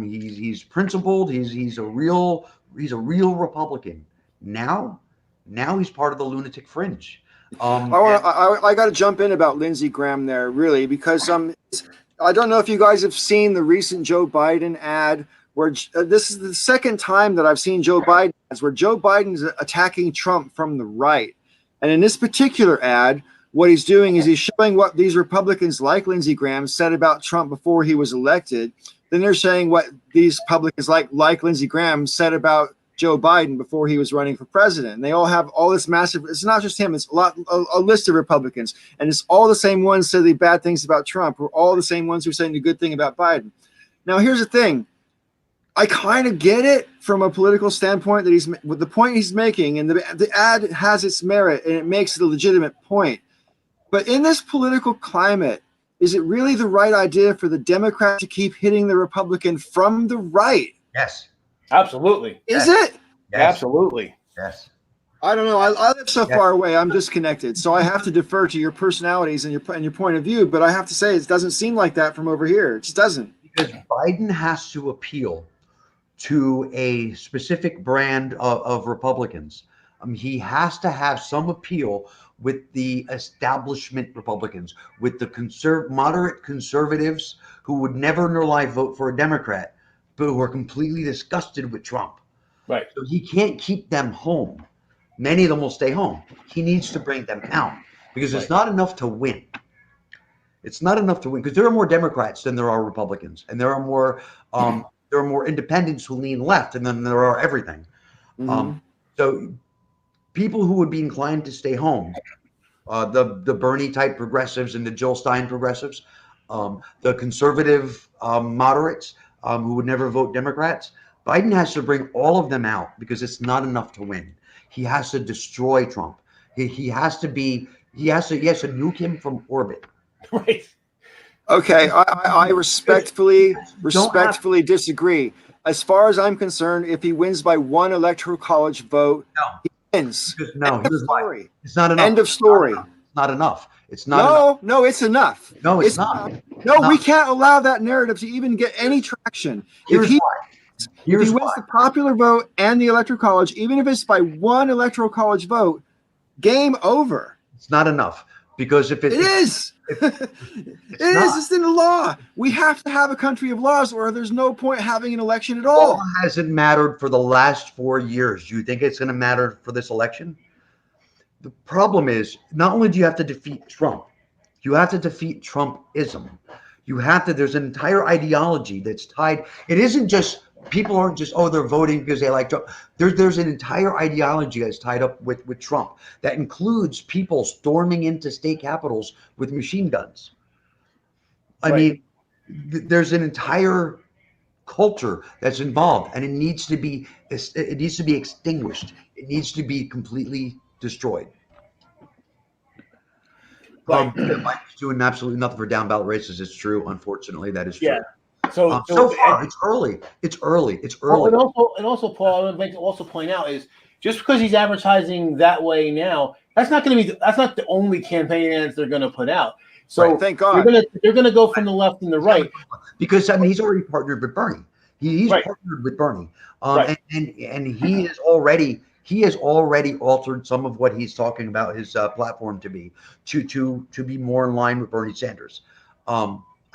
He's principled. He's a real Republican. Now he's part of the lunatic fringe. I got to jump in about Lindsey Graham there, really, because I don't know if you guys have seen the recent Joe Biden ad where this is the second time that I've seen Joe Biden ads where Joe Biden's attacking Trump from the right, and in this particular ad, what he's doing is he's showing what these Republicans like Lindsey Graham said about Trump before he was elected. Then they're saying what these Republicans like Lindsey Graham said about Joe Biden before he was running for president. And they all have all this massive, it's not just him, it's a list of Republicans. And it's all the same ones say the bad things about Trump, or all the same ones who are saying the good thing about Biden. Now, here's the thing. I kind of get it from a political standpoint that with the point he's making, and the ad has its merit and it makes it a legitimate point. But in this political climate, is it really the right idea for the Democrat to keep hitting the Republican from the right? Yes. Absolutely. Is it? Yes. Absolutely. Yes. I don't know. I live so far away. I'm disconnected. So I have to defer to your personalities and your point of view. But I have to say, it doesn't seem like that from over here. It just doesn't. Because Biden has to appeal to a specific brand of Republicans. He has to have some appeal with the establishment Republicans, with the moderate conservatives who would never in their life vote for a Democrat, but who are completely disgusted with Trump. Right. So he can't keep them home. Many of them will stay home. He needs to bring them out because it's not enough to win. It's not enough to win because there are more Democrats than there are Republicans, and there are more independents who lean left, and then there are everything. Mm-hmm. So people who would be inclined to stay home, the Bernie type progressives and the Jill Stein progressives, the conservative moderates who would never vote Democrats, Biden has to bring all of them out because it's not enough to win. He has to destroy Trump. He has to nuke him from orbit. Right. Okay, I respectfully disagree. As far as I'm concerned, if he wins by one electoral college vote, he wins. No, End of story. It's not enough. End of story. It's not enough. It's not enough. No, it's enough. No, it's not. No, we can't allow that narrative to even get any traction. Here's why. If he Here's wins why. the popular vote and the electoral college, even if it's by one electoral college vote, game over. It's not enough because if It is. It is. It's in the law. We have to have a country of laws, or there's no point having an election at all. Law hasn't mattered for the last 4 years. Do you think it's going to matter for this election? The problem is not only do you have to defeat Trump, you have to defeat Trumpism. You have to, there's an entire ideology that's tied. It isn't just, people aren't just, oh, they're voting because they like Trump. There's an entire ideology that's tied up with Trump that includes people storming into state capitals with machine guns. I Right. mean, there's an entire culture that's involved, and it needs to be extinguished. It needs to be completely destroyed. Right. Biden's doing absolutely nothing for down ballot races. It's true. Unfortunately, that is true. Yeah. So So far, it's early. It's early. It's early. and also, Paul, I would like to also point out is just because he's advertising that way now, that's not the only campaign ads they're going to put out. So Right, thank God. they're gonna go from the left and the right. Because I mean, he's already partnered with Bernie. He's Right. partnered with Bernie, Right. and he has already altered some of what he's talking about his platform to be be more in line with Bernie Sanders.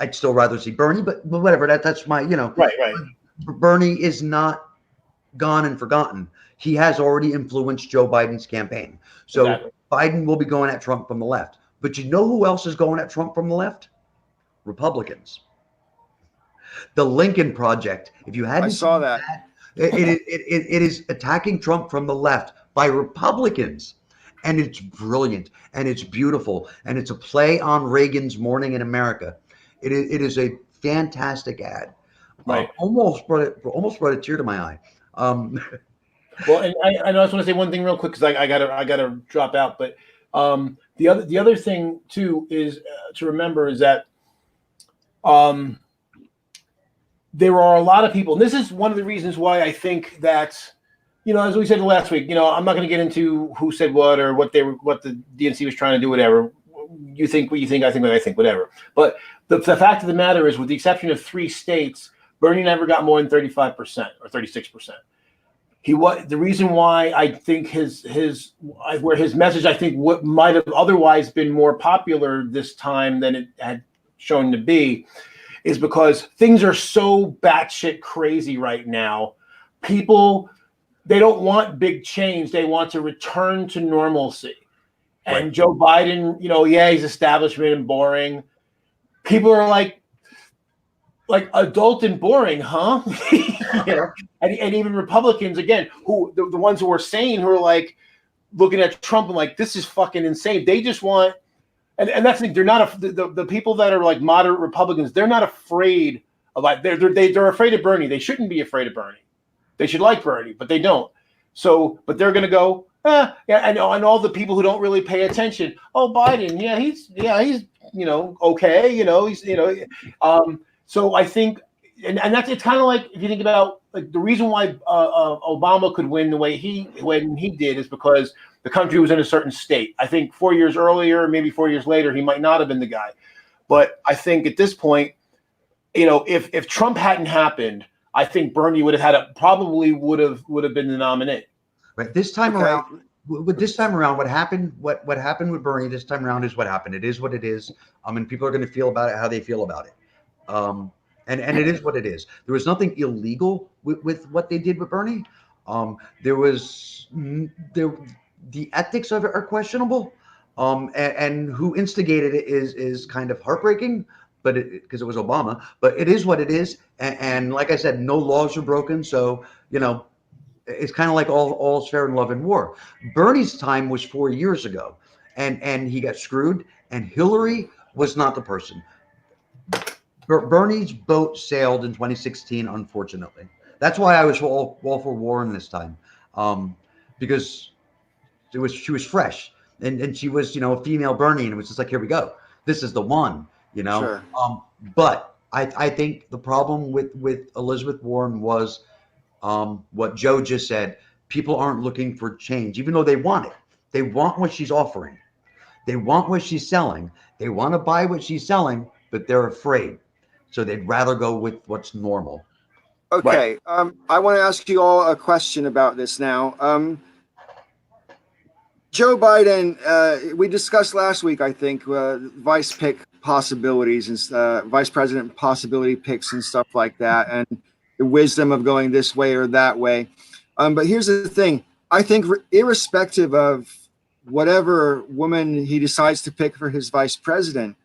I'd still rather see Bernie, but whatever. That's my Right. Bernie is not gone and forgotten. He has already influenced Joe Biden's campaign. So Exactly. Biden will be going at Trump from the left. But you know who else is going at Trump from the left? Republicans. The Lincoln Project. If you hadn't I saw seen that. it is attacking Trump from the left by Republicans. And it's brilliant and it's beautiful. And it's a play on Reagan's Morning in America. It is a fantastic ad. Right. Almost brought a tear to my eye. Well, and I just want to say one thing real quick because I gotta drop out. But the other thing too is to remember is that there are a lot of people, and this is one of the reasons why I think that, as we said last week, I'm not going to get into who said what or what the DNC was trying to do, whatever. You think what you think, I think what I think, whatever. But the fact of the matter is, with the exception of 3 states, Bernie never got more than 35% or 36%. The reason why I think his message, I think, what might have otherwise been more popular this time than it had shown to be, is because things are so batshit crazy right now. People, they don't want big change. They want to return to normalcy. And Right. Joe Biden, he's establishment and boring. People are like adult and boring, huh? And even Republicans, again, who the ones who are sane, who are like looking at Trump and like, this is fucking insane. They just want, and that's the thing. They're not the people that are like moderate Republicans. They're not afraid of they're afraid of Bernie. They shouldn't be afraid of Bernie. They should like Bernie, but they don't. So, but they're going to go, yeah, and all the people who don't really pay attention. Oh, Biden, he's okay, he's So I think, and that's, it's kind of like, if you think about like the reason why Obama could win the way he did is because the country was in a certain state. I think 4 years earlier, maybe 4 years later, he might not have been the guy. But I think at this point, if Trump hadn't happened, I think Bernie would have would have been the nominee. Right. This time around, what happened with Bernie this time around is what happened. It is what it is. And people are going to feel about it how they feel about it. And it is what it is. There was nothing illegal with what they did with Bernie. The ethics of it are questionable. And who instigated it is kind of heartbreaking, but because it was Obama. But it is what it is. And like I said, no laws are broken. So it's kind of like all's fair in love and war. Bernie's time was 4 years ago, and he got screwed. And Hillary was not the person. Bernie's boat sailed in 2016, unfortunately. That's why I was all for Warren this time, because she was fresh and she was a female Bernie, and it was just like, here we go, this is the one, Sure. But I think the problem with Elizabeth Warren was what Joe just said. People aren't looking for change, even though they want it. They want what she's offering. They want what she's selling. They want to buy what she's selling, but they're afraid. So they'd rather go with what's normal. Okay. I want to ask you all a question about this now. Joe Biden, we discussed last week, I think, vice pick possibilities and vice president possibility picks and stuff like that, and the wisdom of going this way or that way. But here's the thing. I think irrespective of whatever woman he decides to pick for his vice president,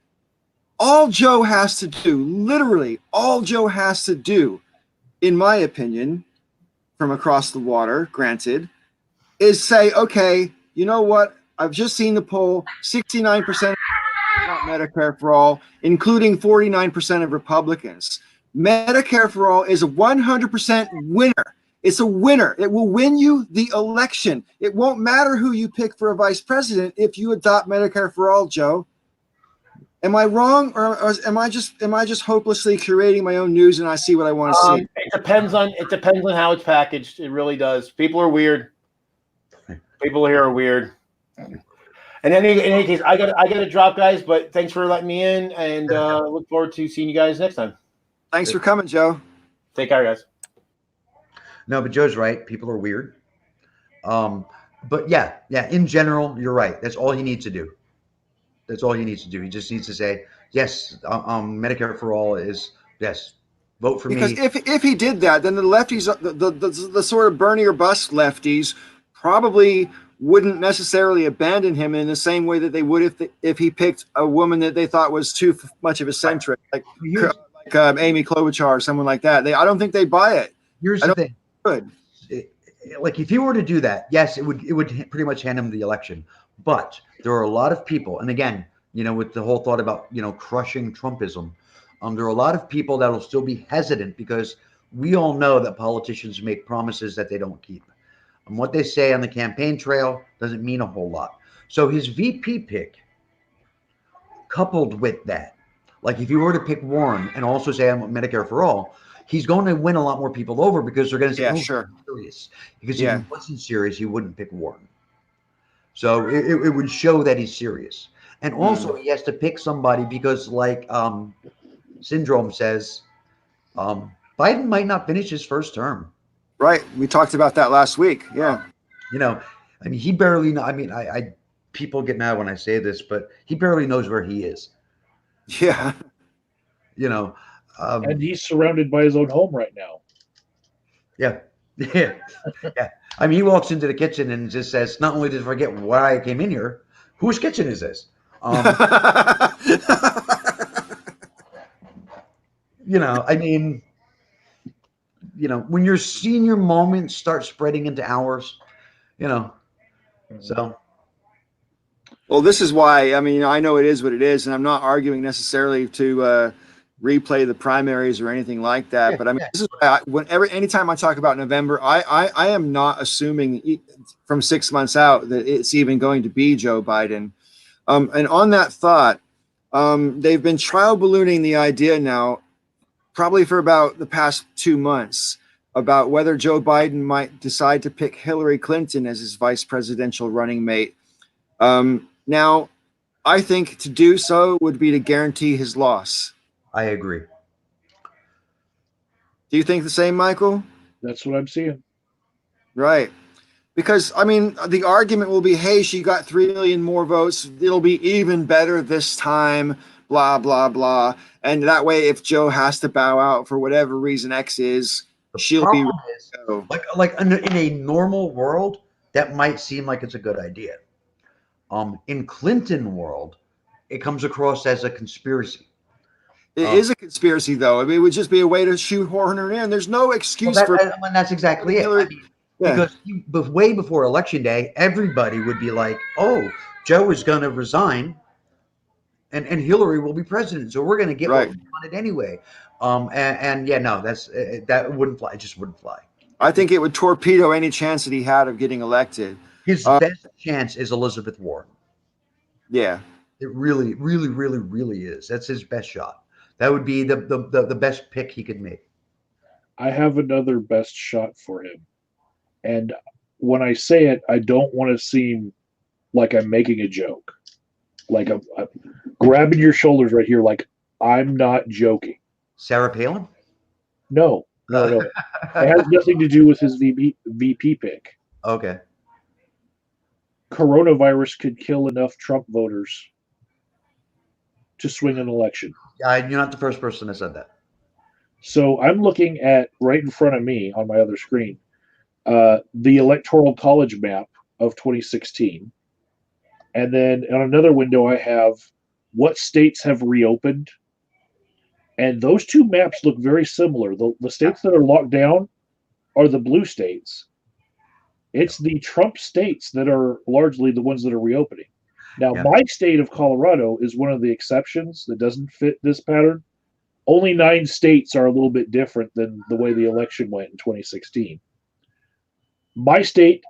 all Joe has to do, literally all Joe has to do, in my opinion, from across the water, granted, is say, okay, you know what? I've just seen the poll, 69% want Medicare for all, including 49% of Republicans. Medicare for all is a 100% winner. It's a winner. It will win you the election. It won't matter who you pick for a vice president if you adopt Medicare for all, Joe. Am I wrong, or am I just hopelessly curating my own news and I see what I want to see? It depends on how it's packaged. It really does. People are weird. People here are weird. And in any case, I got to drop, guys. But thanks for letting me in, and look forward to seeing you guys next time. Thanks for coming, Joe. Take care, guys. No, but Joe's right. People are weird. But yeah, in general, you're right. That's all he needs to do. That's all he needs to do. He just needs to say, yes, Medicare for all is, yes, vote for me. Because if he did that, then the lefties, the sort of Bernie or bust lefties, probably wouldn't necessarily abandon him in the same way that they would if he picked a woman that they thought was too much of a centric, like Amy Klobuchar or someone like that. I don't think they buy it. Here's the thing. Good. Like if he were to do that, yes, it would pretty much hand him the election. But there are a lot of people, and again, with the whole thought about crushing Trumpism, there are a lot of people that will still be hesitant because we all know that politicians make promises that they don't keep. And what they say on the campaign trail doesn't mean a whole lot. So his VP pick, coupled with that, like if you were to pick Warren and also say I'm Medicare for all, he's going to win a lot more people over because they're going to say, "Oh, sure, serious." Because if he wasn't serious, he wouldn't pick Warren. So it would show that he's serious. And also he has to pick somebody because, like Syndrome says, Biden might not finish his first term. Right. We talked about that last week. Yeah. He barely know. I people get mad when I say this, but he barely knows where he is. Yeah. And he's surrounded by his own home right now. Yeah. Yeah. He walks into the kitchen and just says, not only did I forget why I came in here, whose kitchen is this? When your senior moments start spreading into hours, so. Well, this is why, I know it is what it is, and I'm not arguing necessarily to replay the primaries or anything like that. But this is why anytime I talk about November, I am not assuming from 6 months out that it's even going to be Joe Biden. And on that thought, they've been trial ballooning the idea now, probably for about the past 2 months, about whether Joe Biden might decide to pick Hillary Clinton as his vice presidential running mate. Now, I think to do so would be to guarantee his loss. I agree. Do you think the same, Michael? That's what I'm seeing. Right. Because, the argument will be, hey, she got 3 million more votes. It'll be even better this time, blah, blah, blah. And that way, if Joe has to bow out for whatever reason X is, she'll be ready. Like in a normal world, that might seem like it's a good idea. In Clinton world, it comes across as a conspiracy. It is a conspiracy, though. It would just be a way to shoehorn her in. There's no excuse for. That's exactly it. Because way before Election Day, everybody would be like, "Oh, Joe is going to resign, and Hillary will be president, so we're going to get what we wanted anyway." That wouldn't fly. It just wouldn't fly. I think it would torpedo any chance that he had of getting elected. His best chance is Elizabeth Warren. Yeah. It really, really, really, really is. That's his best shot. That would be the best pick he could make. I have another best shot for him. And when I say it, I don't want to seem like I'm making a joke. Like I'm grabbing your shoulders right here like I'm not joking. Sarah Palin? No. No. It has nothing to do with his VP pick. Okay. Coronavirus could kill enough Trump voters to swing an election. You're not the first person that said that. So I'm looking at right in front of me on my other screen the Electoral College map of 2016. And then on another window, I have what states have reopened. And those two maps look very similar. The states that are locked down are the blue states. It's the Trump states that are largely the ones that are reopening. Now, Yeah. my state of Colorado is one of the exceptions that doesn't fit this pattern. Only 9 states are a little bit different than the way the election went in 2016. My state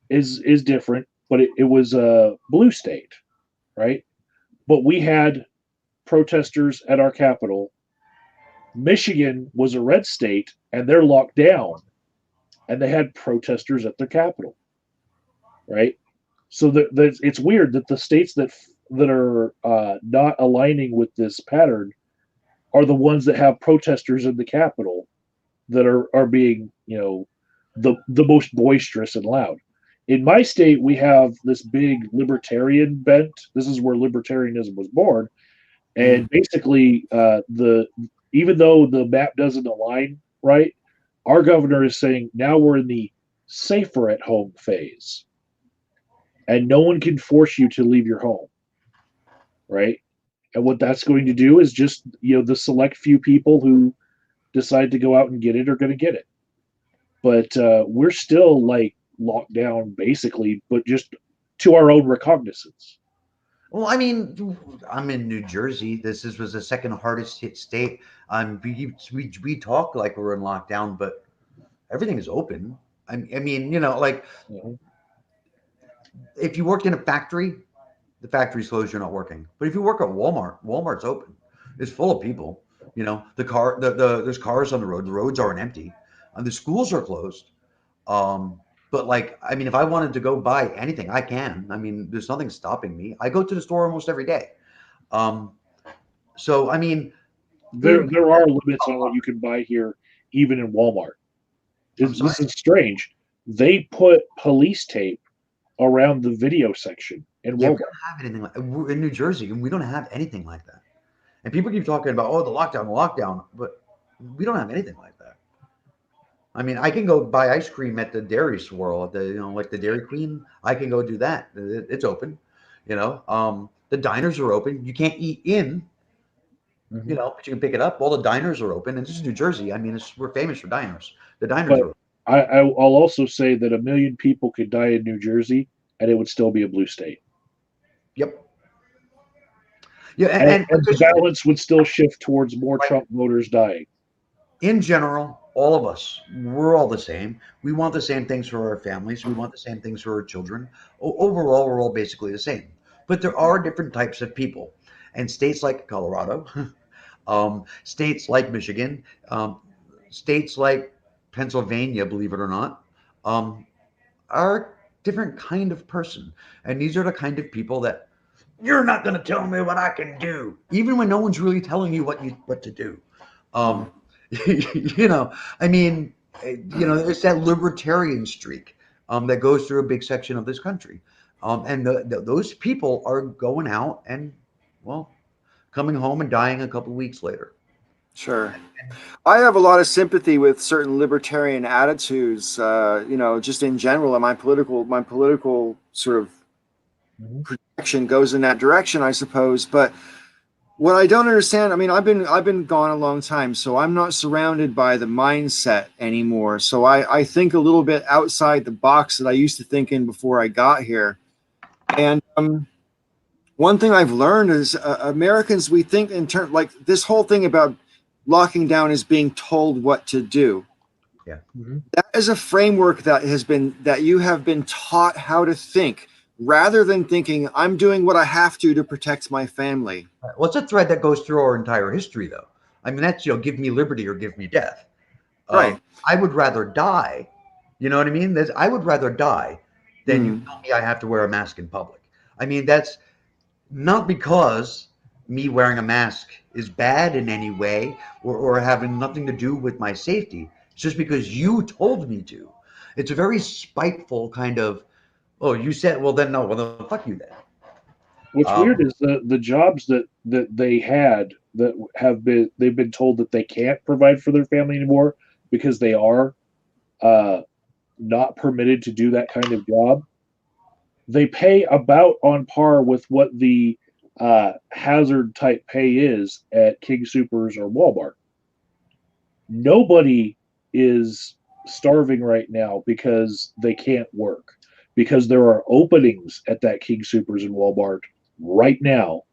is different, but it was a blue state, right? But we had protesters at our capital. Michigan was a red state, and they're locked down, and they had protesters at their capital, right? So it's weird that the states that are not aligning with this pattern are the ones that have protesters in the capital that are being, the most boisterous and loud. In my state, we have this big libertarian bent. This is where libertarianism was born, and basically, even though the map doesn't align right, our governor is saying now we're in the safer at home phase, and no one can force you to leave your home, right? And what that's going to do is just, the select few people who decide to go out and get it are going to get it. But we're still like locked down basically, but just to our own recognizance. Well, I mean, I'm in New Jersey. This was the second hardest hit state. We talk like we're in lockdown, but everything is open. I mean, like if you worked in a factory, the factory's closed, you're not working. But if you work at Walmart, Walmart's open. It's full of people. There's cars on the road. The roads aren't empty. The schools are closed. But I mean, if I wanted to go buy anything, I can. I mean, there's nothing stopping me. I go to the store almost every day. So I mean, there are limits on what you can buy here, even in Walmart. This is strange. They put police tape around the video section in Walmart. We don't have anything like we're in New Jersey, and we don't have anything like that. And people keep talking about the lockdown, but we don't have anything like that. I mean, I can go buy ice cream at the Dairy Swirl, at the like the Dairy Queen. I can go do that. It's open. The diners are open. You can't eat in. But you can pick it up. All the diners are open, and this is New Jersey. I mean, we're famous for diners. The diners are open. I'll also say that 1 million people could die in New Jersey, and it would still be a blue state. Yep. Yeah, and the balance would still shift towards more Trump voters dying. In general, all of us, we're all the same. We want the same things for our families. We want the same things for our children. Overall, we're all basically the same. But there are different types of people. And states like Colorado, states like Michigan, states like Pennsylvania, believe it or not, are a different kind of person. And these are the kind of people that you're not going to tell me what I can do, even when no one's really telling you what to do. I mean, it's that libertarian streak that goes through a big section of this country. And those people are going out and, coming home and dying a couple of weeks later. Sure. I have a lot of sympathy with certain libertarian attitudes, just in general, and my political sort of projection goes in that direction, I suppose. But what I don't understand, I mean, I've been gone a long time, so I'm not surrounded by the mindset anymore. So I think a little bit outside the box that I used to think in before I got here. And one thing I've learned is Americans, we think in terms like this whole thing about locking down is being told what to do. Yeah. That is a framework that you have been taught how to think, rather than thinking I'm doing what I have to protect my family. Well, it's a thread that goes through our entire history, though. I mean, that's give me liberty or give me death. Right. I would rather die. You know what I mean? I would rather die than you tell me I have to wear a mask in public. I mean, that's not because me wearing a mask is bad in any way or having nothing to do with my safety. It's just because you told me to. It's a very spiteful kind of, oh, you said, well, then no, well, then fuck you then. What's weird is the jobs that they had that they've been told that they can't provide for their family anymore because they are not permitted to do that kind of job. They pay about on par with what the hazard type pay is at King Supers or Walmart. Nobody is starving right now because they can't work, because there are openings at that King Supers and Walmart right now.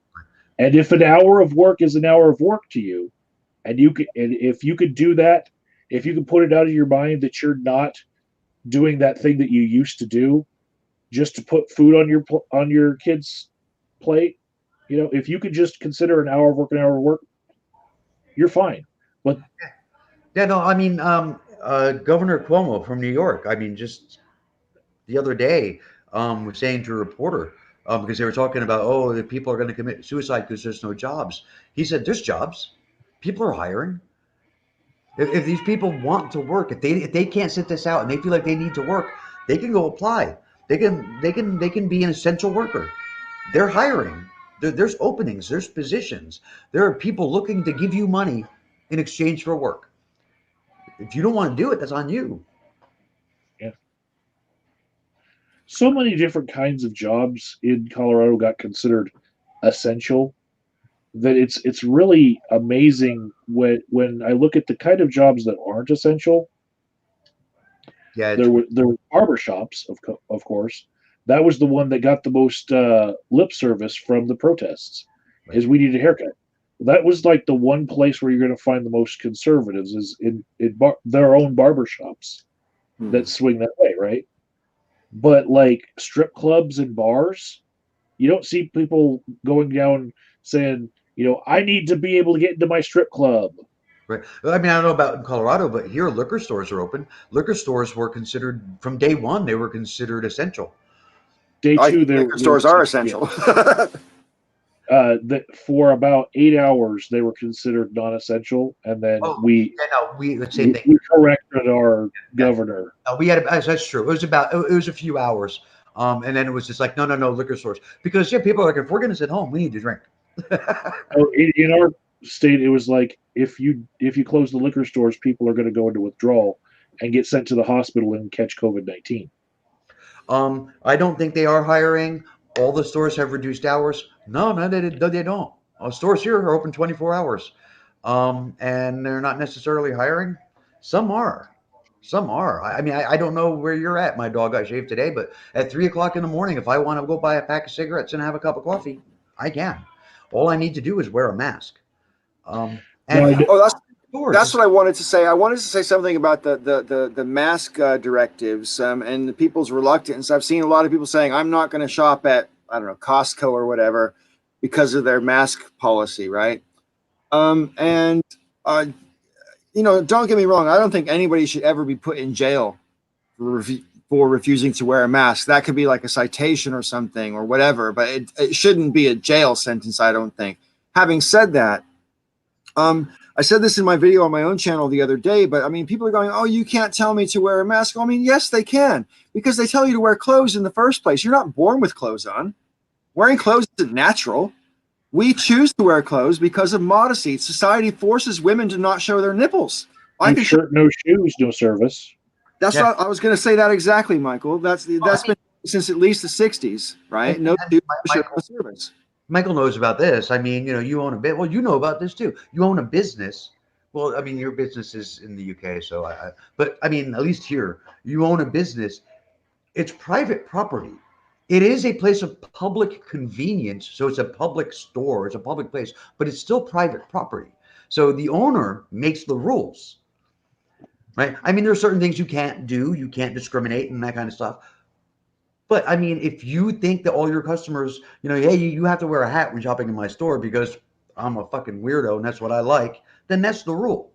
And if an hour of work is an hour of work to you, and if you could do that, if you could put it out of your mind that you're not doing that thing that you used to do just to put food on your kids' plate, if you could just consider an hour of work an hour of work, you're fine. But yeah, no, I mean, Governor Cuomo from New York, I mean, just the other day, was saying to a reporter, because they were talking about, oh, the people are going to commit suicide because there's no jobs. He said, there's jobs. People are hiring. If these people want to work, if they can't sit this out and they feel like they need to work, they can go apply. They can be an essential worker. They're hiring. There's openings. There's positions. There are people looking to give you money in exchange for work. If you don't want to do it, that's on you. yeah, so many different kinds of jobs in Colorado got considered essential that it's really amazing when I look at the kind of jobs that aren't essential. Yeah, There were barber shops, of course. That was the one that got the most lip service from the protests, right. is we need a haircut. That was like the one place where you're going to find the most conservatives is in their own barber shops that swing that way, right? But like strip clubs and bars, you don't see people going down saying, I need to be able to get into my strip club. Right. Well, I mean, I don't know about in Colorado, but here liquor stores are open. Liquor stores were considered from day one. They were considered essential. Day I two, think liquor stores are essential. That for about 8 hours they were considered non-essential, and then Oh, we yeah, no, the same thing. we corrected our governor. We had that's true. It was a few hours, and then it was just like no liquor stores because yeah, people are like if we're gonna sit home, we need to drink. Oh, in our state, it was like if you close the liquor stores, people are going to go into withdrawal and get sent to the hospital and catch COVID-19. I don't think they are hiring. All the stores have reduced hours. No, they don't. Stores here are open 24 hours, and they're not necessarily hiring. Some are. Some are. I mean, I don't know where you're at. My dog got shaved today, but at 3 o'clock in the morning, if I want to go buy a pack of cigarettes and have a cup of coffee, I can. All I need to do is wear a mask. And That's what I wanted to say. I wanted to say something about the mask directives and the people's reluctance. I've seen a lot of people saying, I'm not going to shop at, I don't know, Costco or whatever because of their mask policy, right? And don't get me wrong. I don't think anybody should ever be put in jail for refusing to wear a mask. That could be like a citation or something or whatever, but it shouldn't be a jail sentence, I don't think. Having said that, I said this in my video on my own channel the other day, but I mean, people are going, oh, you can't tell me to wear a mask. I mean, yes, they can, because they tell you to wear clothes in the first place. You're not born with clothes on. Wearing clothes isn't natural. We choose to wear clothes because of modesty. Society forces women to not show their nipples. No shirt, no shoes, no service. That's what I was going to say that exactly, Michael. That's been since at least the 60s, right? No shoes, no shirt, no service. Michael knows about this. I mean, you own a bit. Well, you know about this too. You own a business. Well, I mean, your business is in the UK, so but I mean, at least here, you own a business. It's private property. It is a place of public convenience, so it's a public store, it's a public place, but it's still private property. So the owner makes the rules, right? I mean, there are certain things you can't do. You can't discriminate and that kind of stuff. But I mean, if you think that all your customers, hey, you have to wear a hat when shopping in my store because I'm a fucking weirdo and that's what I like, then that's the rule.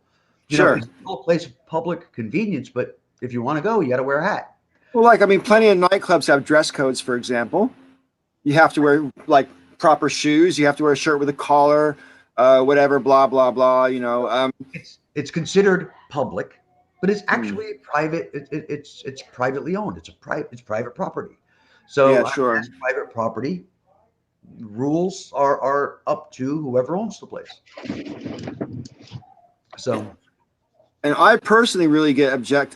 Sure. It's still a place of public convenience, but if you want to go, you got to wear a hat. Well, plenty of nightclubs have dress codes, for example. You have to wear proper shoes. You have to wear a shirt with a collar, whatever, blah blah blah. It's considered public, but it's actually private. It's privately owned. It's private property. So Yeah, sure. as private property, rules are up to whoever owns the place. So, And I personally really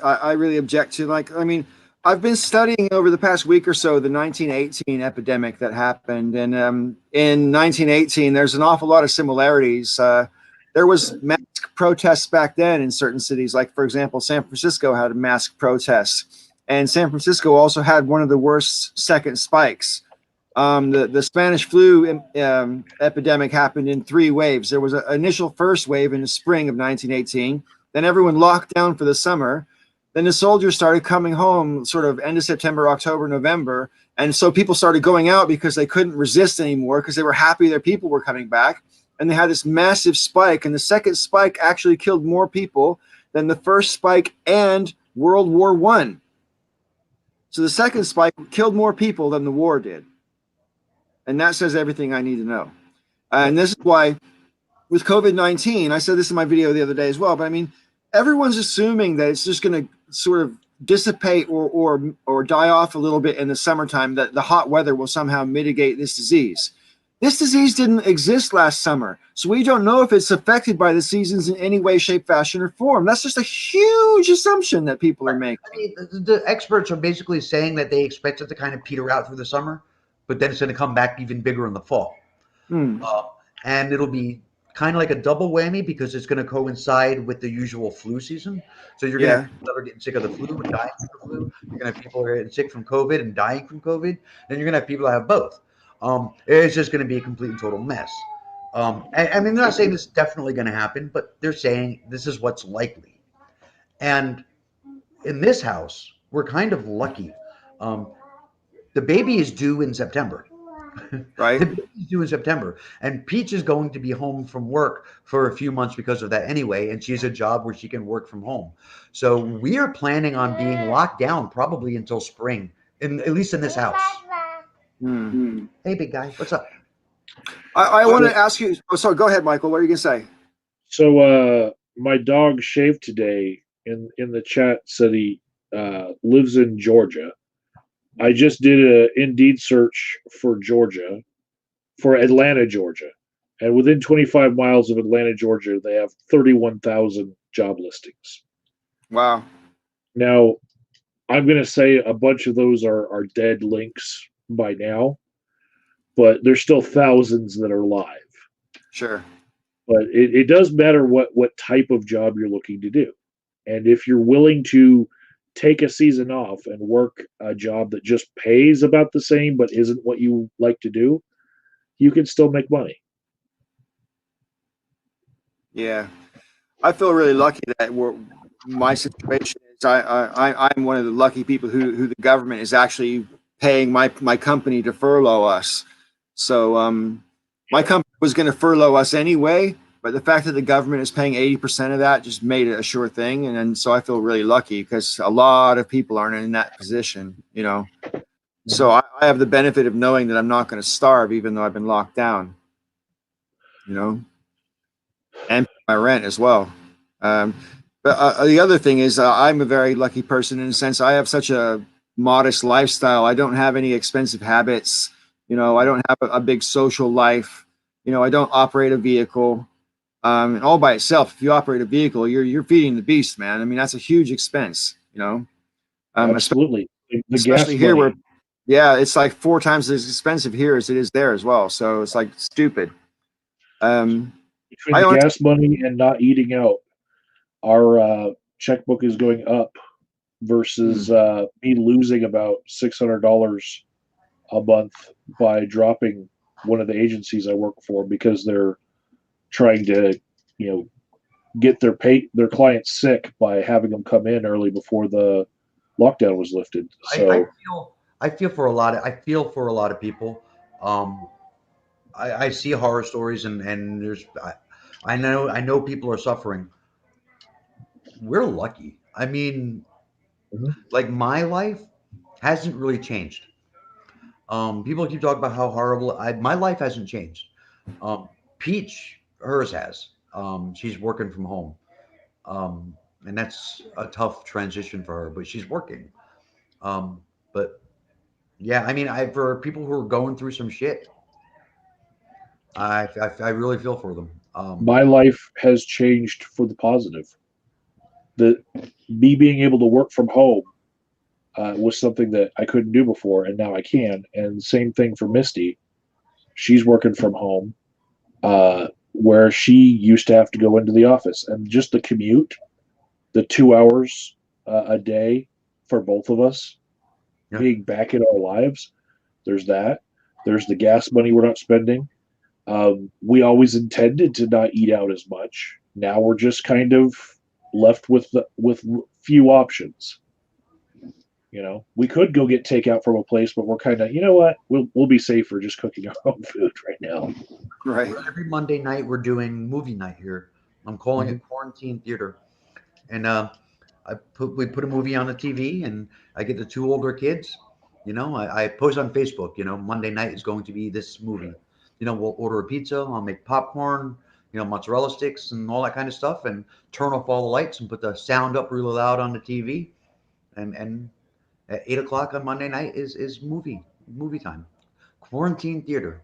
I really object to, I've been studying over the past week or so the 1918 epidemic that happened, and in 1918 there's an awful lot of similarities. There was mass protests back then in certain cities, like for example San Francisco had a mass protest, and San Francisco also had one of the worst second spikes. The Spanish flu epidemic happened in 3 waves. There was an initial first wave in the spring of 1918. Then everyone locked down for the summer. Then the soldiers started coming home sort of end of September, October, November. And so people started going out because they couldn't resist anymore because they were happy their people were coming back. And they had this massive spike. And the second spike actually killed more people than the first spike and World War I. So the second spike killed more people than the war did. And that says everything I need to know. And this is why with COVID-19, I said this in my video the other day as well, but I mean, everyone's assuming that it's just going to sort of dissipate or die off a little bit in the summertime, that the hot weather will somehow mitigate this disease. This disease didn't exist last summer, so we don't know if it's affected by the seasons in any way, shape, fashion, or form. That's just a huge assumption that people are making. I mean, the experts are basically saying that they expect it to kind of peter out through the summer, but then it's going to come back even bigger in the fall. And it'll be kind of like a double whammy because it's going to coincide with the usual flu season. So you're going to have people that are getting sick of the flu and dying from the flu. You're going to have people that are getting sick from COVID and dying from COVID. Then you're going to have people that have both. It's just going to be a complete and total mess. I mean, they're not saying it's definitely going to happen, but they're saying this is what's likely. And in this house, we're kind of lucky. The baby is due in September. Right. The baby is due in September. And Peach is going to be home from work for a few months because of that anyway. And she has a job where she can work from home. So we are planning on being locked down probably until spring, at least in this house. Hey, big guy, what's up? I want to ask you. Oh, sorry. Go ahead, Michael. What are you going to say? So my dog shaved today. In the chat said he lives in Georgia. I just did an Indeed search for Georgia, for Atlanta, Georgia, and within 25 miles of Atlanta, Georgia, they have 31,000 job listings. Wow. Now, I'm going to say a bunch of those are dead links by now, but there's still thousands that are live. Sure. But it does matter what type of job you're looking to do. And if you're willing to take a season off and work a job that just pays about the same but isn't what you like to do, you can still make money. Yeah. I feel really lucky that my situation is I'm one of the lucky people who the government is actually paying my company to furlough us. So my company was going to furlough us anyway, but the fact that the government is paying 80% of that just made it a sure thing. And so I feel really lucky because a lot of people aren't in that position, So I have the benefit of knowing that I'm not going to starve, even though I've been locked down, and my rent as well. But the other thing is I'm a very lucky person in the sense I have such a modest lifestyle. I don't have any expensive habits. I don't have a big social life. I don't operate a vehicle. And all by itself, if you operate a vehicle, you're feeding the beast, man. I mean, that's a huge expense, Absolutely. Especially here where, it's like 4 times as expensive here as it is there as well. So it's like stupid. Between the gas money and not eating out, our checkbook is going up versus me losing about $600 a month by dropping one of the agencies I work for because they're trying to, get their clients sick by having them come in early before the lockdown was lifted. So I feel for a lot of people. I see horror stories and there's I know people are suffering. We're lucky. I mean, like my life hasn't really changed. People keep talking about how horrible. My life hasn't changed. Peach, hers has. She's working from home, um, and that's a tough transition for her. But she's working. Um, but yeah, I mean, for people who are going through some shit, I really feel for them. My life has changed for the positive. The Me being able to work from home was something that I couldn't do before, and now I can. And same thing for Misty. She's working from home, where she used to have to go into the office, and just the commute, the 2 hours a day for both of us Yeah. being back in our lives. There's that. There's the gas money we're not spending. We always intended to not eat out as much. Now we're just kind of left with few options. We could go get takeout from a place, but we're kind of, you know what? We'll be safer just cooking our own food right now. Right. Every Monday night we're doing movie night here. I'm calling it quarantine theater, and we put a movie on the TV, and I get the two older kids. I post on Facebook. Monday night is going to be this movie. We'll order a pizza. I'll make popcorn. Mozzarella sticks and all that kind of stuff, and turn off all the lights and put the sound up really loud on the TV. And at 8 o'clock on Monday night is movie time. Quarantine theater.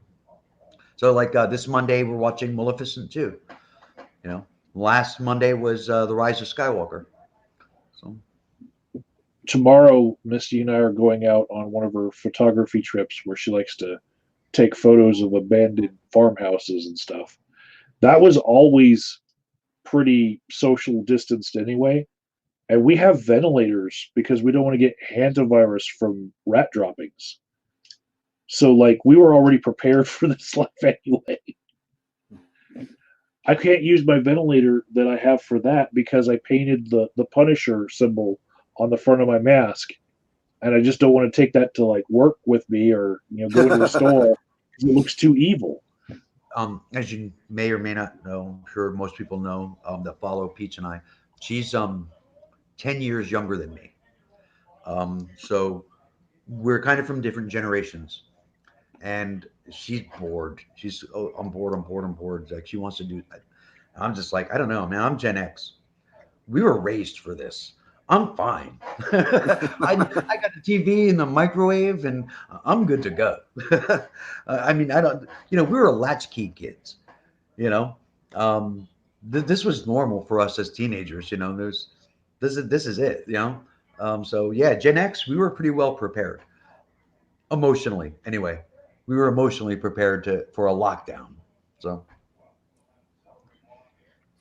So like this Monday we're watching Maleficent 2. You know, last Monday was the Rise of Skywalker. So Tomorrow, Misty and I are going out on one of her photography trips where she likes to take photos of abandoned farmhouses and stuff. That was always pretty social distanced anyway. And we have ventilators because we don't want to get hantavirus from rat droppings. So, like, we were already prepared for this life anyway. I can't use my ventilator that I have for that because I painted the Punisher symbol on the front of my mask, and I just don't want to take that to like work with me or go into a store because it looks too evil. as you may or may not know, I'm sure most people know that follow Peach and I. She's 10 years younger than me. So we're kind of from different generations, and she's bored. She's I'm bored. I'm bored. I'm bored. Like she wants to do. I'm just like I don't know, man. I'm Gen X. We were raised for this. I'm fine. I got the TV and the microwave, and I'm good to go. I mean, I don't. We were latchkey kids. You know, um, this was normal for us as teenagers. This is it. So yeah, Gen X, we were pretty well prepared emotionally. Anyway, we were emotionally prepared for a lockdown. So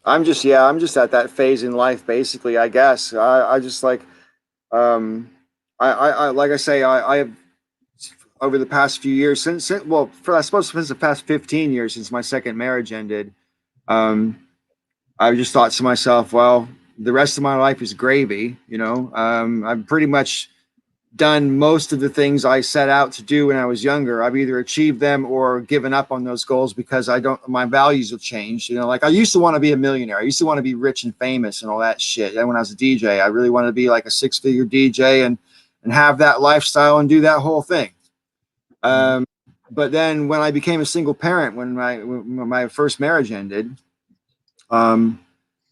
I'm just at that phase in life, basically. I guess I just like, I like I say, I have over the past few years since well, for I suppose since the past 15 years since my second marriage ended, um, I just thought to myself, well, the rest of my life is gravy. I've pretty much done most of the things I set out to do when I was younger. I've either achieved them or given up on those goals because my values have changed. Like I used to want to be a millionaire. I used to want to be rich and famous and all that shit. And when I was a DJ, I really wanted to be like a 6-figure DJ and have that lifestyle and do that whole thing. But then when I became a single parent, when my first marriage ended,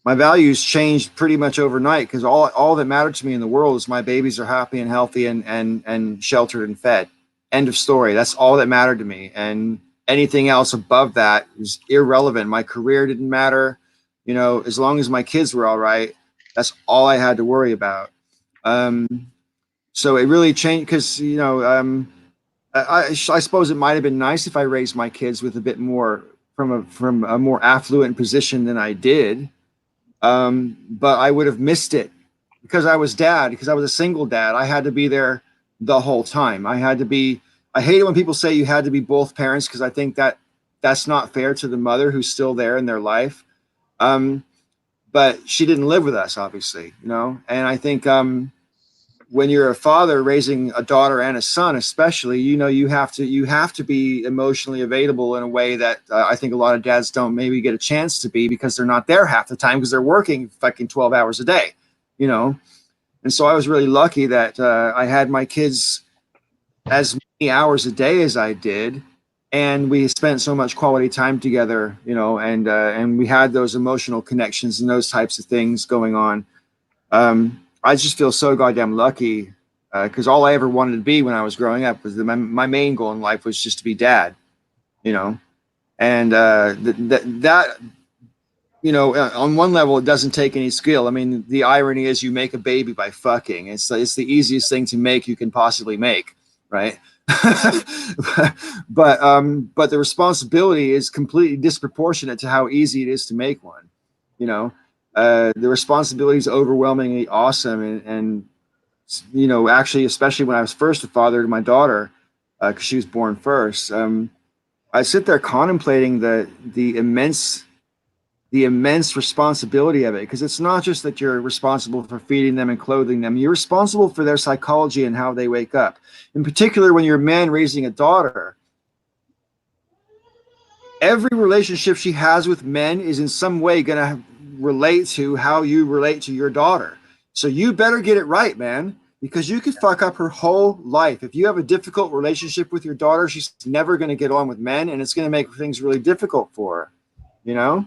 my values changed pretty much overnight because all that mattered to me in the world is my babies are happy and healthy and sheltered and fed. End of story. That's all that mattered to me. And anything else above that is irrelevant. My career didn't matter. As long as my kids were all right, that's all I had to worry about. So it really changed because, I suppose it might have been nice if I raised my kids with a bit more from a more affluent position than I did. But I would have missed it because I was a single dad. I had to be there the whole time. I hate it when people say you had to be both parents because I think that's not fair to the mother who's still there in their life. But she didn't live with us, obviously, and I think, when you're a father raising a daughter and a son, especially, you have to be emotionally available in a way that I think a lot of dads don't maybe get a chance to be because they're not there half the time because they're working fucking 12 hours a day, And so I was really lucky that I had my kids as many hours a day as I did, and we spent so much quality time together, and we had those emotional connections and those types of things going on. I just feel so goddamn lucky because all I ever wanted to be when I was growing up was my main goal in life was just to be dad, you know, and that on one level, it doesn't take any skill. I mean, the irony is you make a baby by fucking. It's the easiest thing to make you can possibly make, right? but the responsibility is completely disproportionate to how easy it is to make one. The responsibility is overwhelmingly awesome, and actually, especially when I was first a father to my daughter, because she was born first. I sit there contemplating the immense responsibility of it, because it's not just that you're responsible for feeding them and clothing them. You're responsible for their psychology and how they wake up. In particular, when you're a man raising a daughter, every relationship she has with men is in some way going to relate to how you relate to your daughter. So you better get it right, man, because you could fuck up her whole life. If you have a difficult relationship with your daughter, she's never going to get on with men, and it's going to make things really difficult for her, Yeah.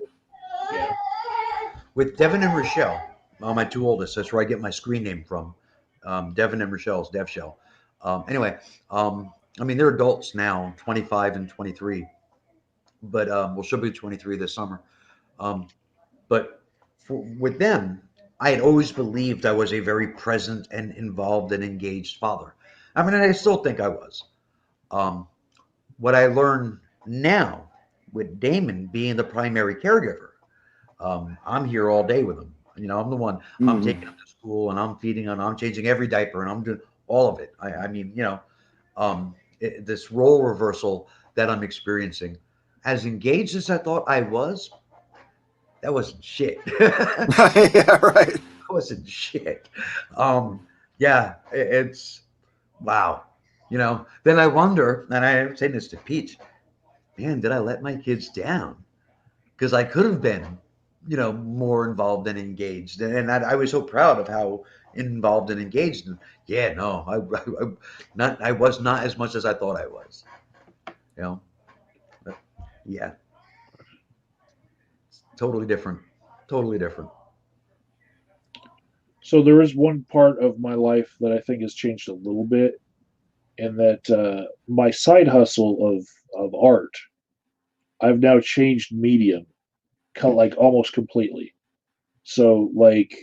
With Devin and Rochelle, my two oldest, that's where I get my screen name from. Devin and Rochelle's Dev Shell. Anyway, I mean, they're adults now, 25 and 23, but well, she'll be 23 this summer. Um, but with them, I had always believed I was a very present and involved and engaged father. I mean, I still think I was. Um, what I learned now with Damon being the primary caregiver, I'm here all day with him. I'm the one. I'm taking him to school and I'm feeding him. I'm changing every diaper and I'm doing all of it. I mean, this role reversal that I'm experiencing, as engaged as I thought I was, that wasn't shit. Yeah, right. Wasn't shit. Yeah, it's wow. Then I wonder, and I'm saying this to Peach, man, did I let my kids down? Because I could have been, more involved and engaged. And I was so proud of how involved and engaged. And yeah, no, I was not as much as I thought I was. You know, but yeah, totally different. Totally different. So there is one part of my life that I think has changed a little bit, in that my side hustle of art, I've now changed medium, like almost completely. So like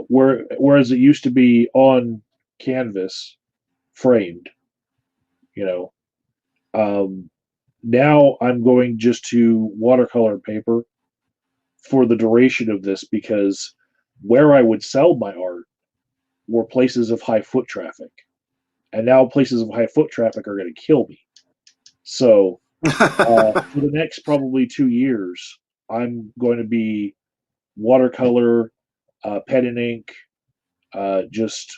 whereas it used to be on canvas, framed, you know, um, now I'm going just to watercolor paper for the duration of this, because where I would sell my art were places of high foot traffic, and now places of high foot traffic are going to kill me. So for the next probably 2 years, I'm going to be watercolor, pen and ink, just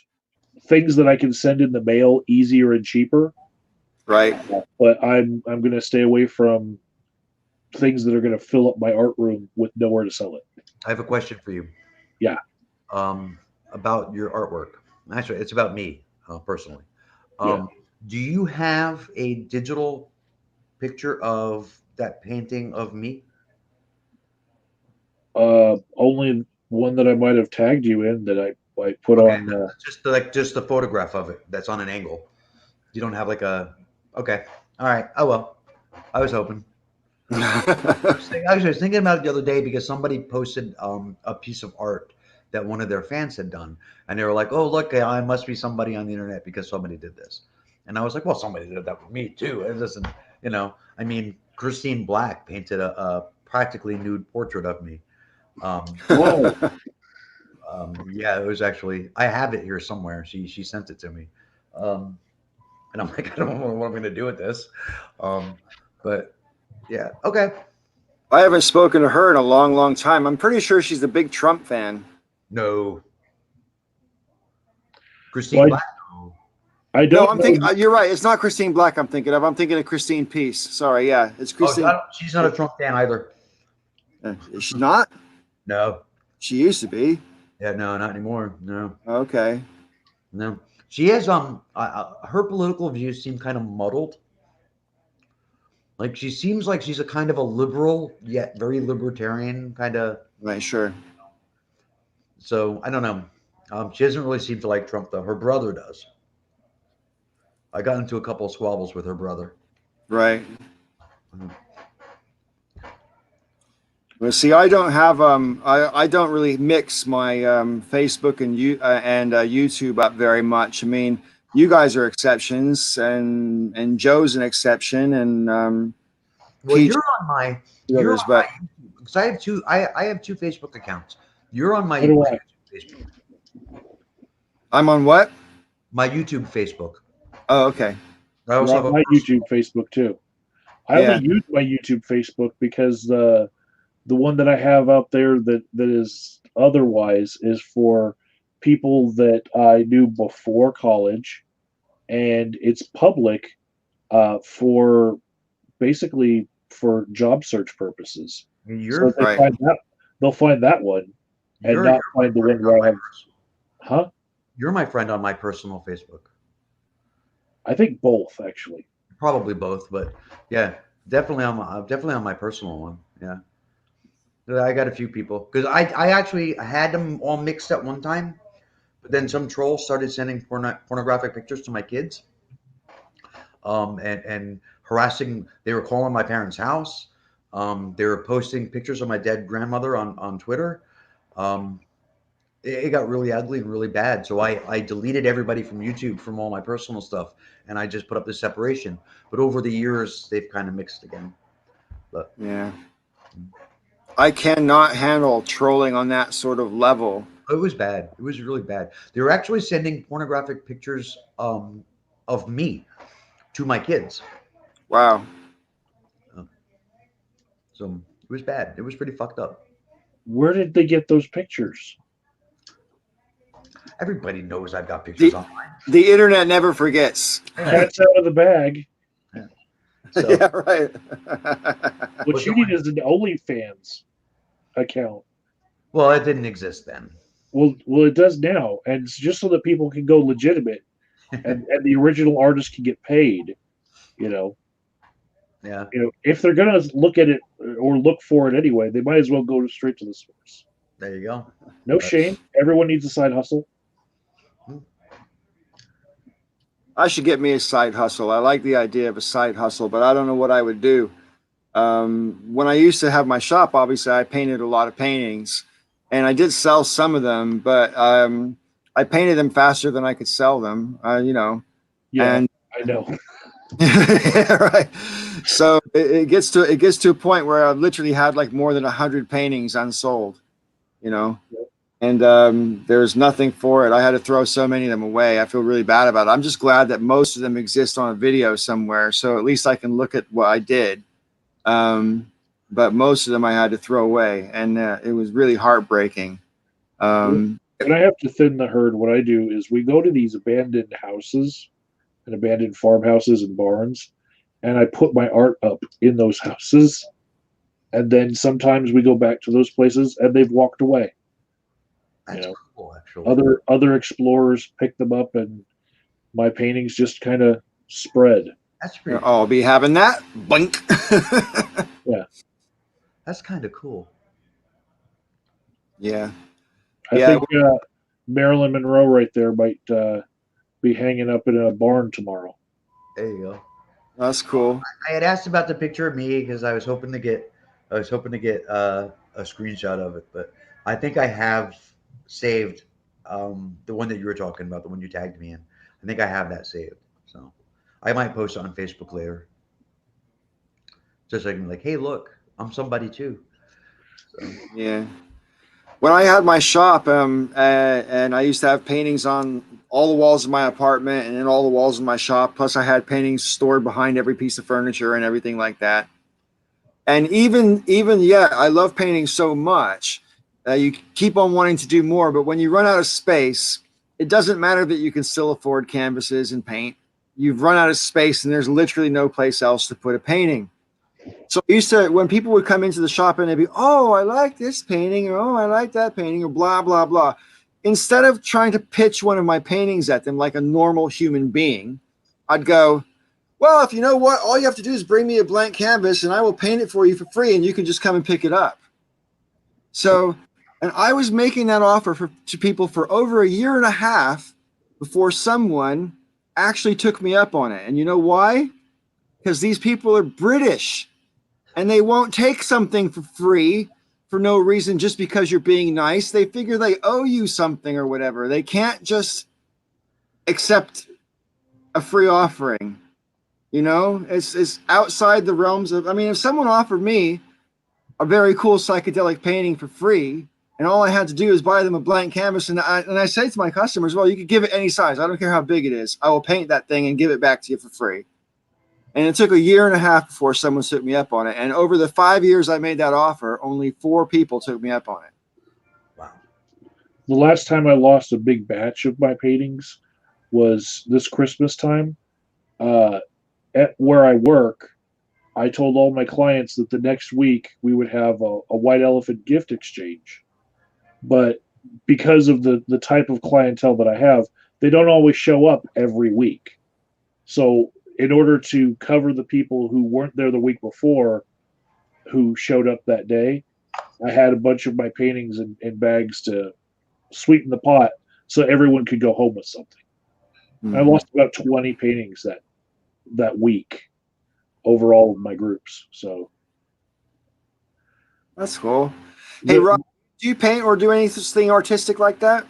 things that I can send in the mail easier and cheaper. Right. But I'm going to stay away from things that are going to fill up my art room with nowhere to sell it. I have a question for you. Yeah. About your artwork. Actually, it's about me personally. Yeah. Do you have a digital picture of that painting of me? Only one that I might have tagged you in that I put Okay, on. just the photograph of it that's on an angle. You don't have like a. Okay, all right. Oh well, I was hoping. I was thinking about it the other day because somebody posted a piece of art that one of their fans had done, and they were like, "Oh, look, I must be somebody on the internet because somebody did this," and I was like, "Well, somebody did that with me too." It doesn't, I mean, Christine Black painted a practically nude portrait of me. Um, Oh, yeah, it was actually I have it here somewhere. She sent it to me, um, and I'm like, I don't know what I'm going to do with this, but yeah, okay. I haven't spoken to her in a long, long time. I'm pretty sure she's a big Trump fan. No, Christine well, Black. No. I No, don't I'm know. thinking. You're right. It's not Christine Black. I'm thinking of. I'm thinking of Christine Peace. Sorry. Yeah, it's Oh, Christine. she's not a Trump fan either. Is she not? No. She used to be. Yeah, no, not anymore. No, Okay. no. She has her political views seem kind of muddled. Like she seems like she's a kind of a liberal yet very libertarian kind of. Right, sure. So I don't know. She doesn't really seem to like Trump though. Her brother does. I got into a couple of squabbles with her brother. Right. Mhm. Well, see, I don't have I don't really mix my Facebook and YouTube up very much. I mean, you guys are exceptions, and Joe's an exception, and Well, Peach you're on my and you're others, on my but YouTube because I have two Facebook accounts. You're on So do I. YouTube Facebook. I'm on what? My YouTube Facebook. Oh, okay. I You're also on have a my personal. YouTube Facebook too. I only Yeah. use my YouTube Facebook because the one that I have out there that is otherwise is for people that I knew before college, and it's public for basically for job search purposes. So You're if they Right. find that, they'll find that one and you're not find the my one friend on where I my have, huh? you're my friend on my personal Facebook. I think both actually. Probably both, but yeah, definitely on my personal one. Yeah. I got a few people because I actually had them all mixed at one time, but then some trolls started sending pornographic pictures to my kids, and harassing. They were calling my parents' house. They were posting pictures of my dead grandmother on Twitter. Um, it got really ugly and really bad. So I deleted everybody from YouTube from all my personal stuff, and I just put up this separation. But over the years, they've kind of mixed again. But Yeah. I cannot handle trolling on that sort of level. it was bad. It was really bad. They were actually sending pornographic pictures of me to my kids. Wow. Uh, So it was bad. It was pretty fucked up. Where did they get those pictures? Everybody knows I've got pictures The online. the internet never forgets. Cat's out of the bag. So Yeah, right. What What's you going- need is an OnlyFans account. well, it didn't exist then. Well, it does now, and it's just so that people can go legitimate, and the original artist can get paid. You know, Yeah, if they're gonna look at it or look for it anyway, they might as well go straight to the source. there you go. No shame. Everyone needs a side hustle. I should get me a side hustle. I like the idea of a side hustle, but I don't know what I would do. When I used to have my shop, obviously I painted a lot of paintings, and I did sell some of them, but I painted them faster than I could sell them. Yeah, And I know. yeah, right. So it gets to a point where I literally had like more than 100 paintings unsold. You know. And there's nothing for it. I had to throw so many of them away. I feel really bad about it. I'm just glad that most of them exist on a video somewhere, so at least I can look at what I did. But most of them I had to throw away, and it was really heartbreaking. When I have to thin the herd, what I do is we go to these abandoned houses and abandoned farmhouses and barns, and I put my art up in those houses. And then sometimes we go back to those places and they've walked away. That's You know, cool, actually. Other explorers pick them up, and my paintings just kind of spread. That's pretty. Oh, I'll be having that. Blink. That's kind of cool. Yeah. I Yeah. think Marilyn Monroe right there might be hanging up in a barn tomorrow. There you go. That's cool. I had asked about the picture of me because I was hoping to get a screenshot of it, but I think I have saved the one that you were talking about, the one you tagged me in. I think I have that saved, so I might post it on Facebook later, just so I can be like, hey, look, I'm somebody too. So, Yeah. When I had my shop, and I used to have paintings on all the walls of my apartment and in all the walls of my shop. Plus, I had paintings stored behind every piece of furniture and everything like that. And even yeah, I love painting so much. You keep on wanting to do more, but when you run out of space, it doesn't matter that you can still afford canvases and paint. You've run out of space, and there's literally no place else to put a painting. So I used to, when people would come into the shop and they'd be, oh, I like this painting, or oh, I like that painting, or blah, blah, blah. instead of trying to pitch one of my paintings at them like a normal human being, I'd go, well, if you know what, all you have to do is bring me a blank canvas and I will paint it for you for free and you can just come and pick it up. So, and I was making that offer to people for over a year and a half before someone actually took me up on it. And you know why? Because these people are British and they won't take something for free for no reason just because you're being nice. They figure they owe you something or whatever. They can't just accept a free offering. You know, it's outside the realms of, I mean, if someone offered me a very cool psychedelic painting for free, and all I had to do is buy them a blank canvas, and I say to my customers, well, you could give it any size. I don't care how big it is. I will paint that thing and give it back to you for free. And it took a year and a half before someone took me up on it. And over the 5 years I made that offer, only 4 people took me up on it. Wow. The last time I lost a big batch of my paintings was this Christmas time. At where I work, I told all my clients that the next week we would have a white elephant gift exchange. But because of the type of clientele that I have, they don't always show up every week. So in order to cover the people who weren't there the week before who showed up that day, I had a bunch of my paintings in bags to sweeten the pot so everyone could go home with something. I lost about 20 paintings that week over all of my groups. So that's cool. Hey, Rob, do you paint or do anything artistic like that?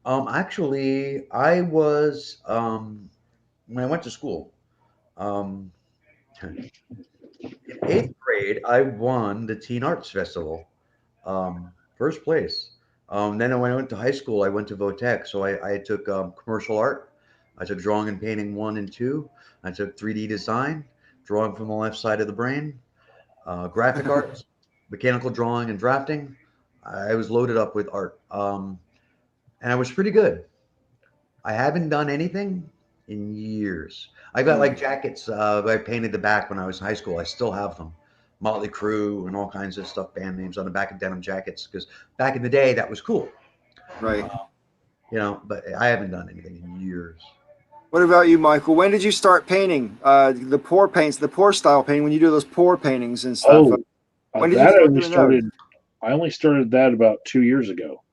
Actually, I was when I went to school. Um, in eighth grade, I won the Teen Arts Festival, first place. Then when I went to high school, I went to Votech, so I took commercial art. I took drawing and painting 1 and 2. I took 3D design, drawing from the left side of the brain, graphic arts, mechanical drawing and drafting. I was loaded up with art, and I was pretty good. I haven't done anything in years. I got like jackets. I painted the back when I was in high school. I still have them. Motley Crue and all kinds of stuff, band names on the back of denim jackets. Because back in the day, that was cool. Right. But I haven't done anything in years. What about you, Michael? When did you start painting? The pour paints, the pour style painting, when you do those pour paintings and stuff. When did you that start doing those? I only started that about 2 years ago.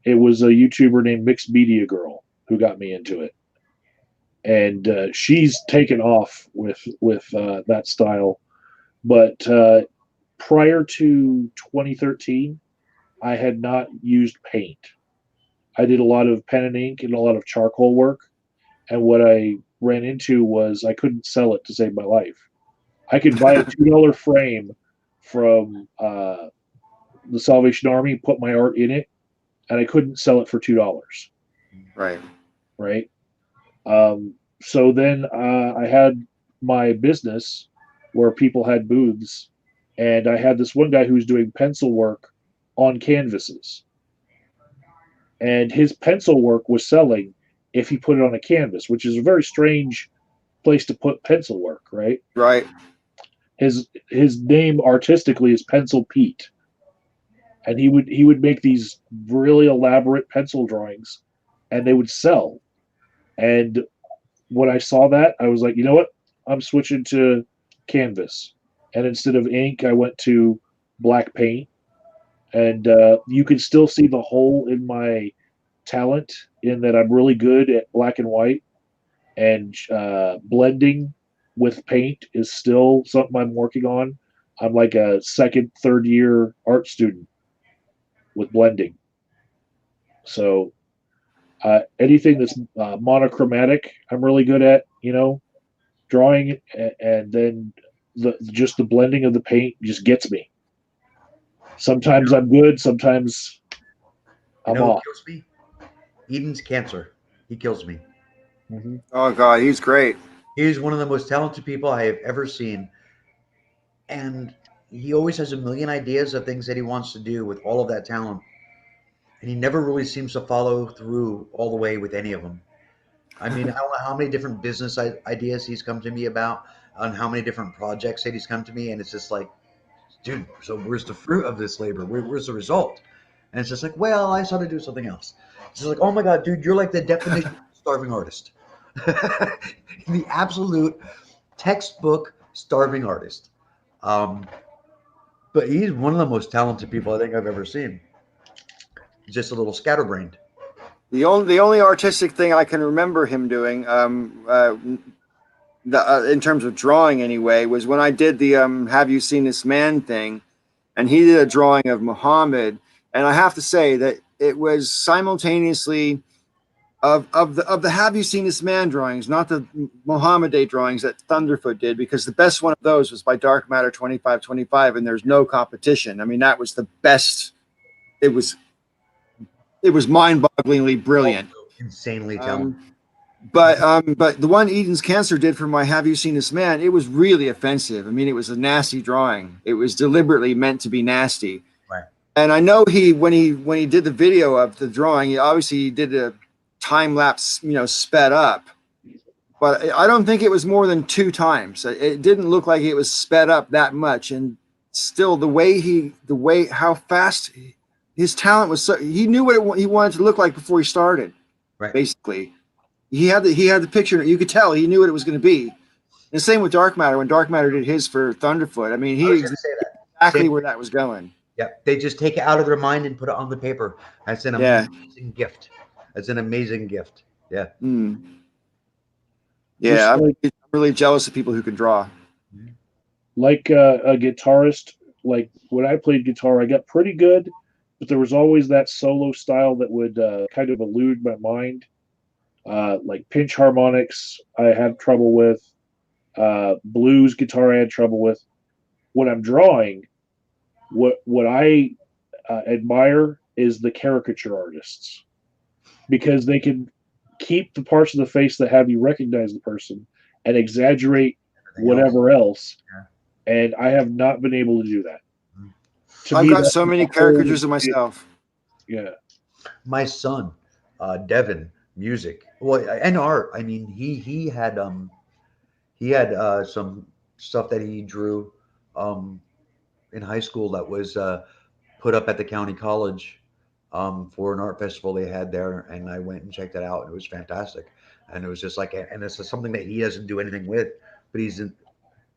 It was a YouTuber named Mixed Media Girl who got me into it, and she's taken off with that style. But prior to 2013, I had not used paint. I did a lot of pen and ink and a lot of charcoal work, and what I ran into was I couldn't sell it to save my life. I could buy a $2 frame from the Salvation Army, put my art in it, and I couldn't sell it for $2. Right. Right. So then I had my business where people had booths, and I had this one guy who was doing pencil work on canvases, and his pencil work was selling if he put it on a canvas, which is a very strange place to put pencil work, right? Right. His name artistically is Pencil Pete, and he would make these really elaborate pencil drawings, and they would sell. And when I saw that, I was like, you know what? I'm switching to canvas, and instead of ink, I went to black paint, and you can still see the hole in my talent in that I'm really good at black and white, and blending with paint is still something I'm working on. I'm like a second, third year art student with blending. So anything that's monochromatic, I'm really good at, drawing, and then just the blending of the paint just gets me. Sometimes I'm good, sometimes I'm Who off. kills me? Eden's cancer. He kills me. Mm-hmm. Oh God, he's great. He's one of the most talented people I have ever seen. And he always has a million ideas of things that he wants to do with all of that talent. And he never really seems to follow through all the way with any of them. I mean, I don't know how many different business ideas he's come to me about, on how many different projects that he's come to me. And it's just like, dude, so where's the fruit of this labor? Where's the result? And it's just like, well, I saw to do something else. It's just like, oh my God, dude, you're like the definition of starving artist. The absolute textbook starving artist. Um, but he's one of the most talented people I think I've ever seen. Just a little scatterbrained. The only artistic thing I can remember him doing, in terms of drawing anyway, was when I did the "Have you seen this man" thing, and he did a drawing of Muhammad, and I have to say that it was simultaneously of the "Have you seen this man" drawings, not the Muhammad Day drawings that Thunderfoot did, because the best one of those was by Dark Matter 2525, and there's no competition. I mean, that was the best. It was mind-bogglingly brilliant. Also insanely talented. But the one Eden's Cancer did for my "Have you seen this man," it was really offensive. I mean, it was a nasty drawing. It was deliberately meant to be nasty. Right. And I know when he did the video of the drawing, he obviously did a time lapse, sped up. But I don't think it was more than 2 times. It didn't look like it was sped up that much. And still, the way how fast his talent was, he knew what he wanted to look like before he started. Right. Basically, he had the picture. You could tell he knew what it was going to be. And the same with Dark Matter. When Dark Matter did his for Thunderfoot, I mean, he was gonna say that. exactly where that was going. Yeah, they just take it out of their mind and put it on the paper. That's an amazing gift. That's an amazing gift. Yeah. Yeah, I'm really jealous of people who can draw. Like a guitarist, like when I played guitar, I got pretty good, but there was always that solo style that would kind of elude my mind. Like pinch harmonics, I had trouble with. Blues guitar, I had trouble with. When I'm drawing, what I admire is the caricature artists, because they can keep the parts of the face that have you recognize the person and exaggerate whatever else. Yeah. And I have not been able to do that. I've got so many caricatures of myself. Yeah. My son, Devin, music, well, and art. I mean, he had some stuff that he drew in high school that was put up at the county college for an art festival they had there, and I went and checked it out, and it was fantastic. And it was just like, and this is something that he doesn't do anything with, but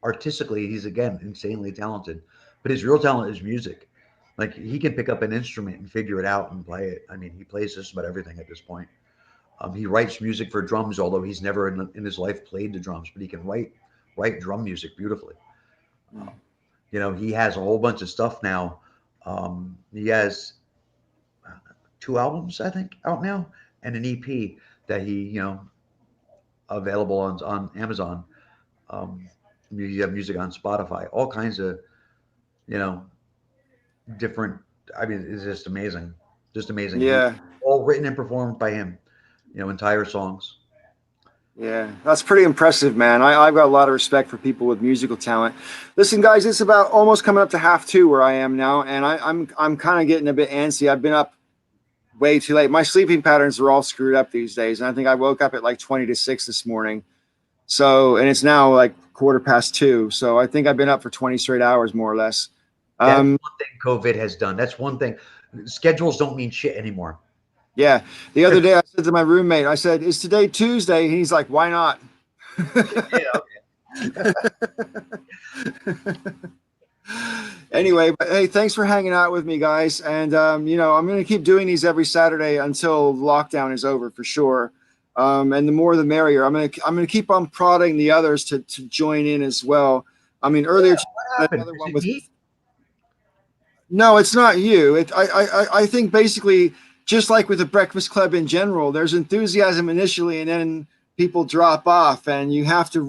artistically, he's again insanely talented. But his real talent is music. Like, he can pick up an instrument and figure it out and play it. I mean, he plays just about everything at this point. He writes music for drums, although he's never in his life played the drums, but he can write drum music beautifully. He has a whole bunch of stuff now. He has 2 albums, I think, out now, and an EP that he, available on Amazon. You have music on Spotify, all kinds of, different. I mean, it's just amazing, Yeah, all written and performed by him. Entire songs. Yeah, that's pretty impressive, man. I've got a lot of respect for people with musical talent. Listen, guys, it's about almost coming up to 1:30 where I am now, and I'm kind of getting a bit antsy. I've been up way too late. My sleeping patterns are all screwed up these days, and I think I woke up at like 20 to 6 this morning. So, and it's now like 2:15. So I think I've been up for 20 straight hours, more or less. That's one thing COVID has done. That's one thing. Schedules don't mean shit anymore. Yeah. The other day I said to my roommate, I said, "Is today Tuesday?" And he's like, "Why not?" Yeah, okay. Anyway, but hey, thanks for hanging out with me, guys. And I'm going to keep doing these every Saturday until lockdown is over for sure. And the more the merrier. I'm going to keep on prodding the others to join in as well. I mean, earlier another one with me? No, it's not you. I think basically, just like with the Breakfast Club in general, there's enthusiasm initially, and then people drop off, and you have to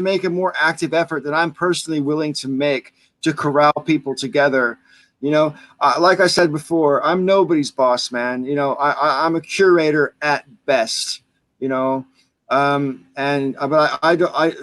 make a more active effort that I'm personally willing to make to corral people together. Like I said before, I'm nobody's boss, man. I'm a curator at best. But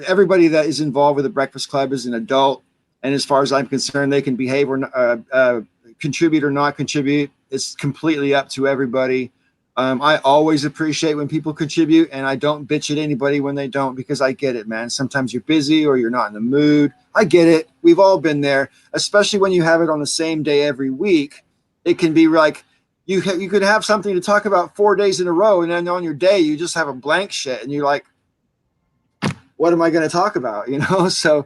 everybody that is involved with the Breakfast Club is an adult, and as far as I'm concerned, they can behave or contribute or not contribute. It's completely up to everybody. I always appreciate when people contribute, and I don't bitch at anybody when they don't, because I get it, man. Sometimes you're busy or you're not in the mood. I get it. We've all been there, especially when you have it on the same day every week. it can be like you could have something to talk about 4 days in a row, and then on your day you just have a blank shit, and you're like, what am I going to talk about? So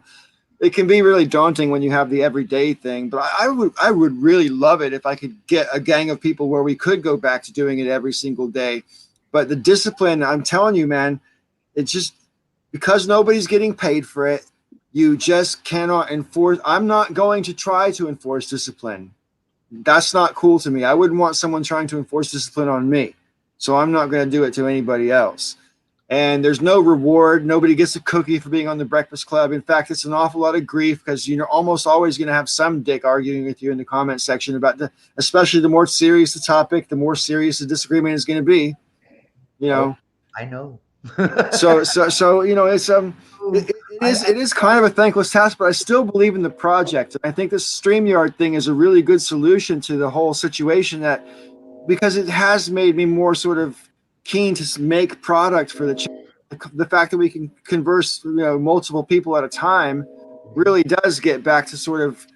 it can be really daunting when you have the everyday thing. But I would really love it if I could get a gang of people where we could go back to doing it every single day. But the discipline, I'm telling you, man, it's just because nobody's getting paid for it. You just cannot enforce. I'm not going to try to enforce discipline. That's not cool to me. I wouldn't want someone trying to enforce discipline on me. So I'm not going to do it to anybody else. And there's no reward. Nobody gets a cookie for being on the Breakfast Club. In fact, it's an awful lot of grief because you're almost always going to have some dick arguing with you in the comment section about especially the more serious the topic, the more serious the disagreement is going to be. I know. So it's it is kind of a thankless task, but I still believe in the project. And I think this StreamYard thing is a really good solution to the whole situation, that because it has made me more sort of keen to make product for the channel. The fact that we can converse, multiple people at a time really does get back to sort of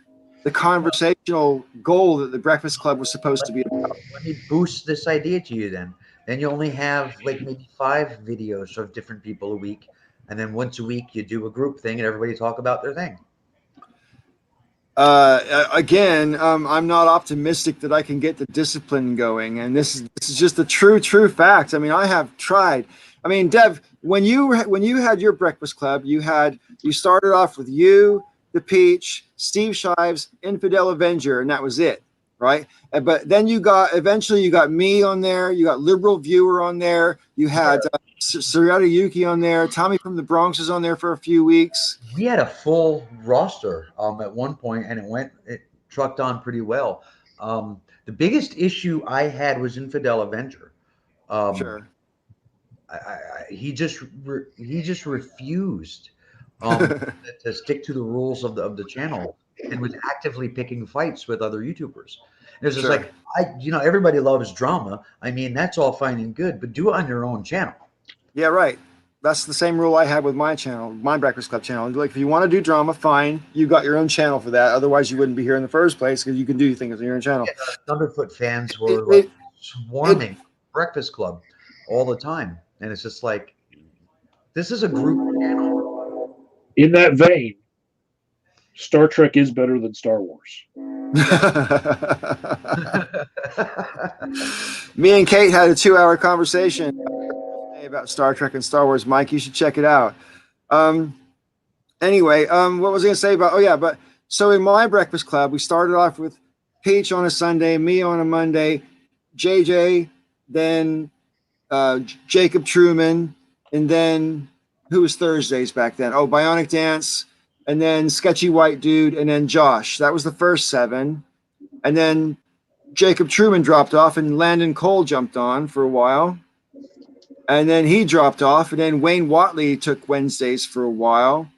the conversational goal that the Breakfast Club was supposed to be about. Let me boost this idea to you then. Then you only have like maybe 5 videos of different people a week. And then once a week you do a group thing and everybody talk about their thing. Again, I'm not optimistic that I can get the discipline going, and this is just a true fact. I mean, I have tried. I mean, Dev, when you had your Breakfast Club, you started off with you, the Peach, Steve Shives, Infidel Avenger, and that was it, right? But then eventually you got me on there, you got Liberal Viewer on there, you had Sarita Yuki on there, Tommy from the Bronx is on there for a few weeks. We had a full roster at one point, and it trucked on pretty well. The biggest issue I had was Infidel Avenger. Sure. He just refused to stick to the rules of the channel, and was actively picking fights with other YouTubers. And it's just Sure. like, everybody loves drama. I mean, that's all fine and good, but do it on your own channel. Yeah, right. That's the same rule I have with my channel, my Breakfast Club channel. Like, if you want to do drama, fine. You got your own channel for that. Otherwise, you wouldn't be here in the first place, because you can do things on your own channel. Yeah, Thunderfoot fans were swarming Breakfast Club all the time, and it's just like, this is a group channel. In that vein, Star Trek is better than Star Wars. Me and Kate had a 2-hour conversation about Star Trek and Star Wars. Mike, you should check it out. Anyway, what was I going to say about? So in my Breakfast Club, we started off with Peach on a Sunday, me on a Monday, JJ, then Jacob Truman, and then who was Thursdays back then? Oh, Bionic Dance, and then Sketchy White Dude, and then Josh. That was the first 7. And then Jacob Truman dropped off, and Landon Cole jumped on for a while. And then he dropped off, and then Wayne Watley took Wednesdays for a while.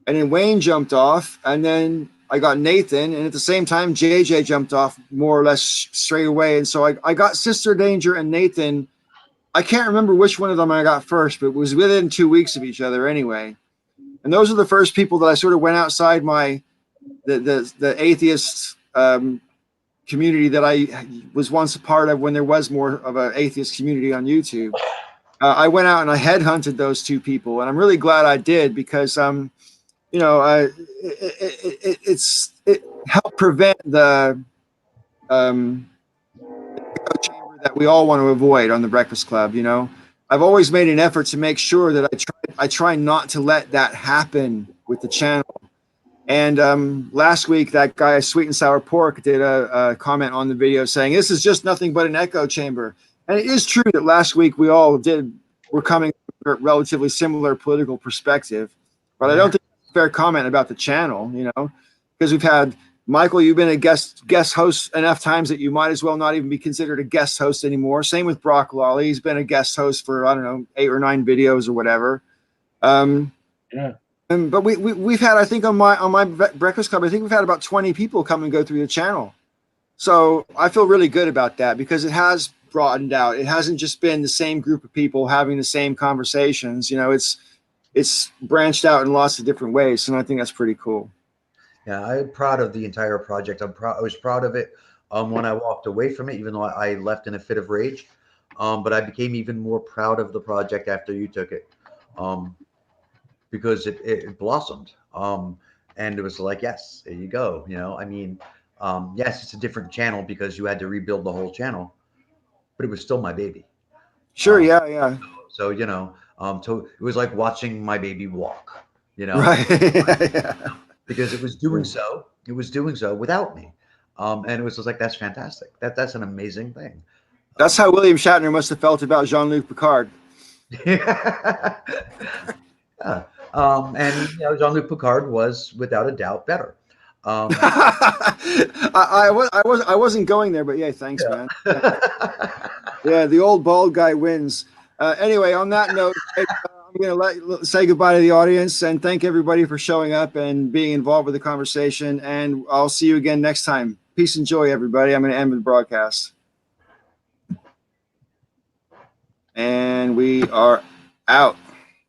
And then Wayne jumped off, and then I got Nathan, and at the same time, JJ jumped off more or less straight away. And so I got Sister Danger and Nathan. I can't remember which one of them I got first, but it was within 2 weeks of each other anyway. And those are the first people that I sort of went outside the atheist community that I was once a part of when there was more of an atheist community on YouTube. I went out and I headhunted those 2 people, and I'm really glad I did, because it helped prevent the chamber that we all want to avoid on the Breakfast Club. I've always made an effort to make sure that I try not to let that happen with the channel. And last week, that guy Sweet and Sour Pork did a comment on the video saying this is just nothing but an echo chamber. And it is true that last week we all were coming from a relatively similar political perspective, but I don't think it's a fair comment about the channel, because we've had Michael, you've been a guest host enough times that you might as well not even be considered a guest host anymore. Same with Brock Lawley. He's been a guest host for, 8 or 9 videos or whatever. Yeah. But we've had, I think on my Breakfast Club, I think we've had about 20 people come and go through the channel. So I feel really good about that, because it has broadened out. It hasn't just been the same group of people having the same conversations. It's branched out in lots of different ways, and I think that's pretty cool. Yeah, I'm proud of the entire project. I was proud of it when I walked away from it, even though I left in a fit of rage. But I became even more proud of the project after you took it, because it blossomed. And it was like, yes, there you go. I mean, yes, it's a different channel because you had to rebuild the whole channel, but it was still my baby. Sure. Um, Yeah. Yeah. so so it was like watching my baby walk. Right. Yeah. Because it was doing so. It was doing so without me. And it was just like, that's fantastic. That's an amazing thing. That's how William Shatner must have felt about Jean-Luc Picard. Yeah. And Jean-Luc Picard was without a doubt better. I wasn't going there, but yeah, thanks, man. Yeah. Yeah, the old bald guy wins. Anyway, on that note, I'm going to say goodbye to the audience and thank everybody for showing up and being involved with the conversation. And I'll see you again next time. Peace and joy, everybody. I'm going to end the broadcast. And we are out.